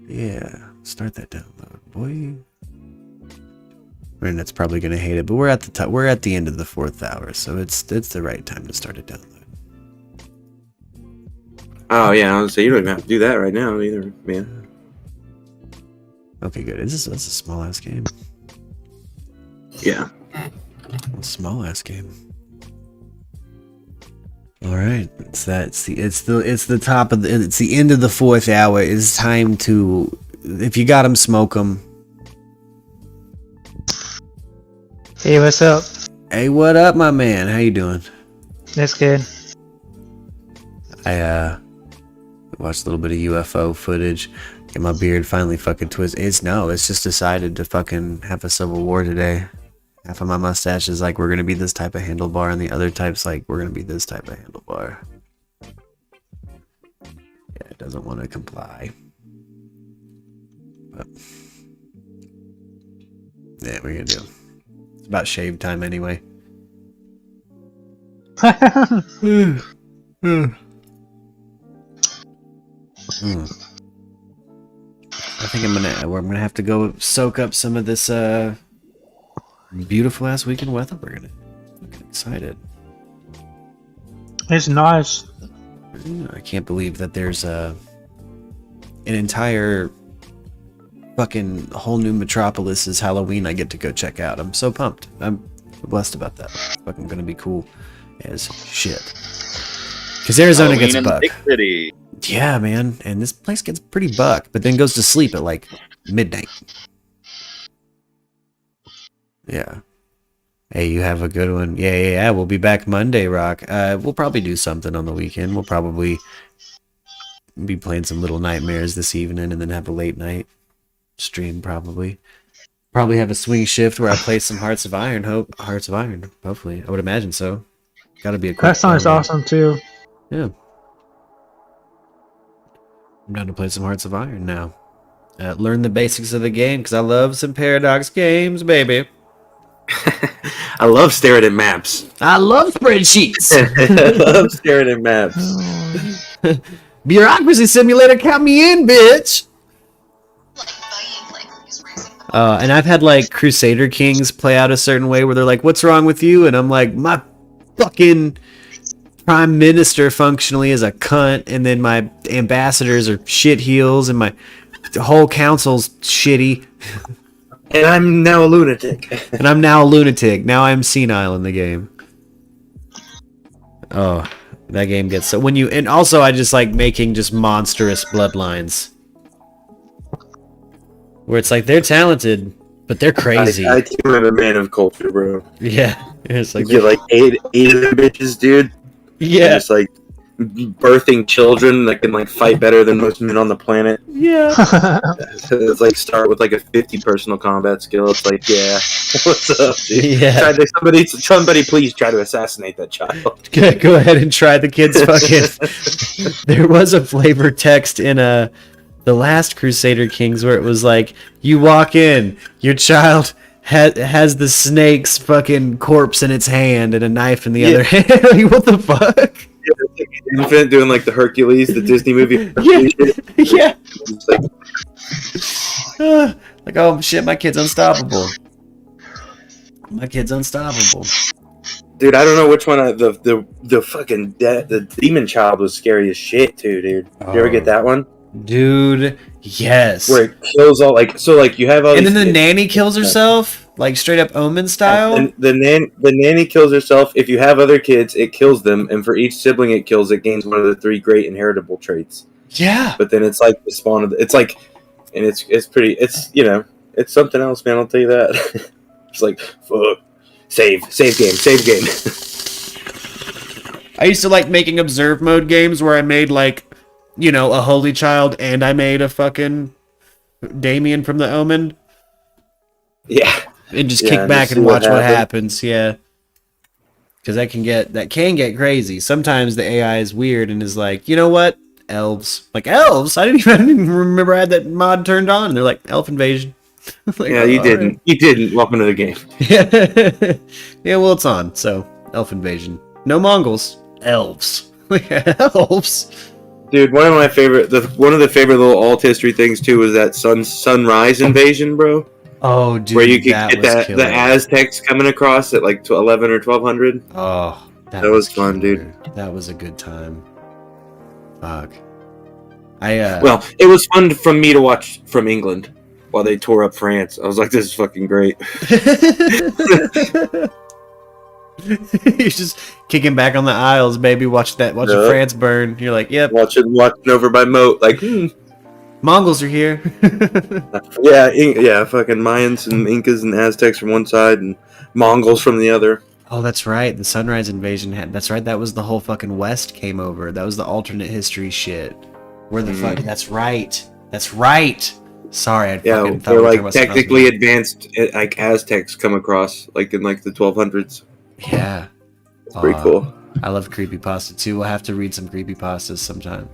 A: Yeah. Start that download, boy. And that's probably gonna hate it, but we're at the top. We're at the end of the 4th hour, so it's the right time to start a download.
K: Oh yeah, I was say you don't even have to do that right now either, man.
A: Okay, good. That's a small ass game.
K: Yeah.
A: A small ass game. All right, it's the top of it's the end of the 4th hour. It's time to, if you got them, smoke them.
J: Hey, what's up?
A: Hey, what up, my man? How you doing?
J: That's good.
A: I watched a little bit of UFO footage. Get my beard finally fucking twisted. It's just decided to fucking have a civil war today. Half of my mustache is like, we're gonna be this type of handlebar, and the other type's like, we're gonna be this type of handlebar. Yeah, it doesn't want to comply. But yeah, what are you gonna do? It's about shave time anyway. I think I'm gonna have to go soak up some of this beautiful ass weekend weather. We're gonna get excited.
J: It's nice.
A: I can't believe that there's an entire fucking whole new metropolis's Halloween I get to go check out. I'm so pumped. I'm blessed about that. It's fucking gonna be cool as shit. Because Arizona
B: Halloween
A: gets
B: in
A: buck.
B: the big city.
A: Yeah, man. And this place gets pretty buck, but then goes to sleep at like midnight. Yeah. Hey, you have a good one. Yeah. We'll be back Monday, Rock. We'll probably do something on the weekend. We'll probably be playing some Little Nightmares this evening and then have a late night stream probably. Probably have a swing shift where I play some Hearts of Iron. Hopefully. I would imagine so. Gotta be a quick
J: That sounds awesome too.
A: Yeah. I'm down to play some Hearts of Iron now. Learn the basics of the game because I love some Paradox games, baby.
K: I love staring at maps.
A: I love spreadsheets.
K: I love staring at maps.
A: Bureaucracy Simulator, count me in, bitch. And I've had like Crusader Kings play out a certain way where they're like, "What's wrong with you?" And I'm like, "My fucking prime minister functionally is a cunt, and then my ambassadors are shit heels, and my whole council's shitty."
K: And I'm now a lunatic.
A: Now I'm senile in the game. Oh, that game gets so and also I just like making just monstrous bloodlines. Where it's like they're talented, but they're crazy.
K: I think I'm a man of culture, bro.
A: Yeah. It's like
K: you get like eight of them bitches, dude.
A: Yeah.
K: Just like birthing children that can like fight better than most men on the planet.
A: Yeah.
K: It's like start with like a 50 personal combat skill. It's like, yeah, what's up, dude?
A: Yeah.
K: Somebody please try to assassinate that child.
A: Go ahead and try the kids fucking. There was a flavor text in the last Crusader Kings where it was like, you walk in, your child has the snake's fucking corpse in its hand and a knife in the other hand. Like, what the fuck?
K: Yeah, infant doing like the Hercules, the Disney movie.
A: Yeah. Like, oh shit, my kid's unstoppable. My kid's unstoppable.
K: Dude, I don't know which one. The fucking the demon child was scary as shit too, dude. Did you ever get that one?
A: Dude, yes.
K: Where it kills all like you have all.
A: And
K: these
A: then the
K: kids.
A: nanny kills herself, like straight up Omen style.
K: And the nanny kills herself. If you have other kids, it kills them, and for each sibling it kills, it gains one of the 3 great inheritable traits.
A: Yeah.
K: But then it's like the spawn of it's like, and it's pretty. It's it's something else, man. I'll tell you that. It's like fuck. Save game.
A: I used to like making observe mode games where I made like, a holy child and I made a fucking Damien from the Omen.
K: Yeah.
A: And just kick back and watch what happens. Yeah. Because that can get crazy. Sometimes the AI is weird and is like, you know what? Elves. Like, elves? I didn't even remember I had that mod turned on. And they're like, elf invasion. Like,
K: yeah, you didn't.
A: Right.
K: You didn't. Welcome to the game.
A: Yeah. Yeah, well, it's on. So, elf invasion. No Mongols. Elves. Elves.
K: Dude, one of the favorite little alt history things too was that sunrise invasion, bro.
A: Oh, dude,
K: where you could get the Aztecs coming across at like 11 or 1200.
A: Oh,
K: that was fun, dude.
A: That was a good time. Fuck.
K: Well, it was fun from me to watch from England while they tore up France. I was like, this is fucking great.
A: You're just kicking back on the aisles, baby. Watch France burn. You're like, yep.
K: Watching over by Moat, like,
A: Mongols are here.
K: yeah, fucking Mayans and Incas and Aztecs from one side and Mongols from the other.
A: Oh, that's right. The Sunrise Invasion that's right. That was the whole fucking West came over. That was the alternate history shit. Where the fuck? That's right. Sorry, I fucking thought
K: they're
A: we were
K: like
A: talking about something
K: technically
A: else.
K: advanced, like Aztecs come across, like in like the 1200s.
A: Yeah.
K: It's pretty cool.
A: I love creepypasta too. We'll have to read some creepypastas sometime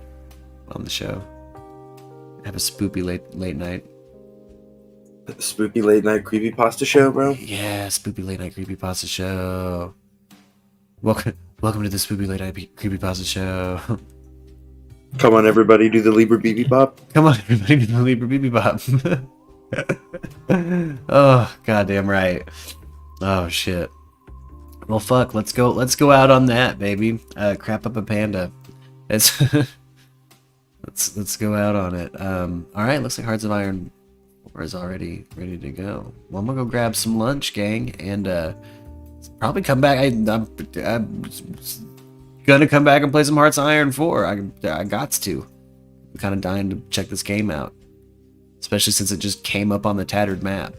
A: on the show. Have a spoopy late night.
K: Spoopy late night creepypasta show, bro?
A: Yeah, spoopy late night creepypasta show. Welcome to the spoopy late night creepypasta show.
K: Come on, everybody, do the Libra BB Bop.
A: Come on, everybody, do the Libra BB Bop. Oh, goddamn right. Oh shit. Well, fuck. Let's go out on that, baby. Crap up a panda. Let's go out on it. All right. Looks like Hearts of Iron 4 is already ready to go. Well, I'm gonna go grab some lunch, gang, and probably come back. I'm gonna come back and play some Hearts of Iron 4. I gots to. I'm kind of dying to check this game out, especially since it just came up on the tattered map.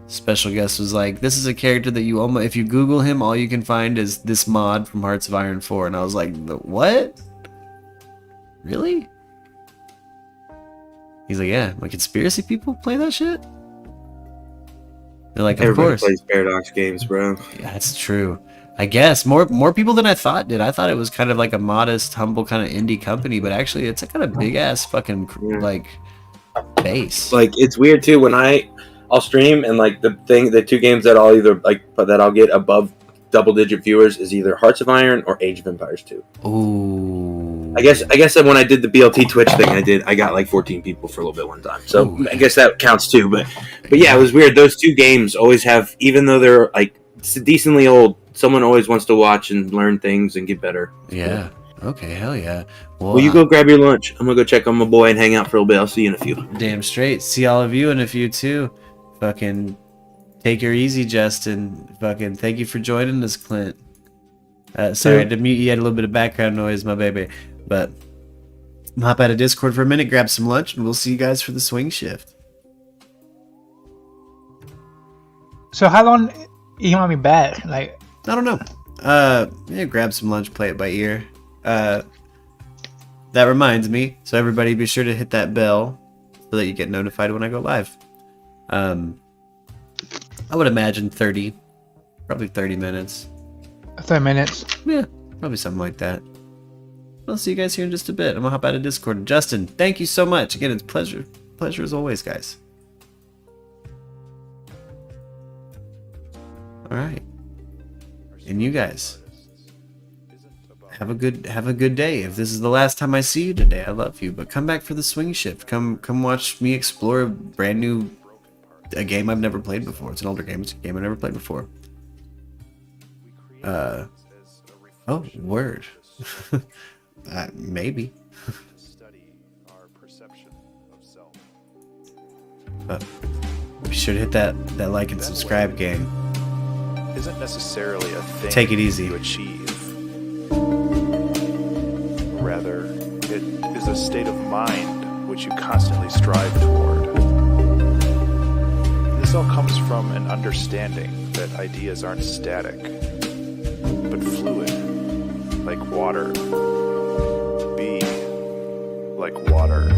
A: Special guest was like, this is a character that you almost, if you Google him, all you can find is this mod from Hearts of Iron 4. And I was like, what? Really? He's like, yeah, my conspiracy people play that shit? They're like, of
K: Everybody
A: course.
K: plays Paradox games, bro.
A: Yeah, that's true. I guess more people than I thought did. I thought it was kind of like a modest, humble kind of indie company, but actually it's a kind of big ass fucking like base.
K: Like, it's weird too when I'll stream and like the 2 games that I'll either that I'll get above double-digit viewers is either Hearts of Iron or Age of Empires 2.
A: Ooh.
K: I guess that when I did the BLT Twitch thing, I got like 14 people for a little bit one time. So
A: Ooh.
K: I guess that counts too. But yeah, it was weird. Those 2 games always have, even though they're like decently old, someone always wants to watch and learn things and get better.
A: Yeah. Okay, hell yeah.
K: Well, you go grab your lunch. I'm gonna go check on my boy and hang out for a little bit. I'll see you in a few.
A: Damn straight. See all of you in a few too. Fucking take her easy, Justin. Fucking thank you for joining us, Clint. Sorry, I had to mute you. Had a little bit of background noise, my baby. But hop out of Discord for a minute, grab some lunch, and we'll see you guys for the swing shift.
O: So how long you want me back? Like,
A: I don't know. Yeah, grab some lunch, play it by ear. That reminds me. So everybody be sure to hit that bell so that you get notified when I go live. I would imagine probably 30 minutes.
O: 30 minutes.
A: Yeah, probably something like that. I'll see you guys here in just a bit. I'm gonna hop out of Discord. Justin, thank you so much. Again, it's pleasure as always, guys. All right, and you guys have a good day. If this is the last time I see you today, I love you. But come back for the swing shift. Come watch me explore a game I've never played before. It's an older game. It's a game I've never played before. Oh, word. Maybe. But be sure to hit that like and subscribe, gang.
P: Isn't necessarily a thing
A: Take it easy.
P: to achieve. Rather, it is a state of mind which you constantly strive toward. This all comes from an understanding that ideas aren't static, but fluid, like water. Be like water.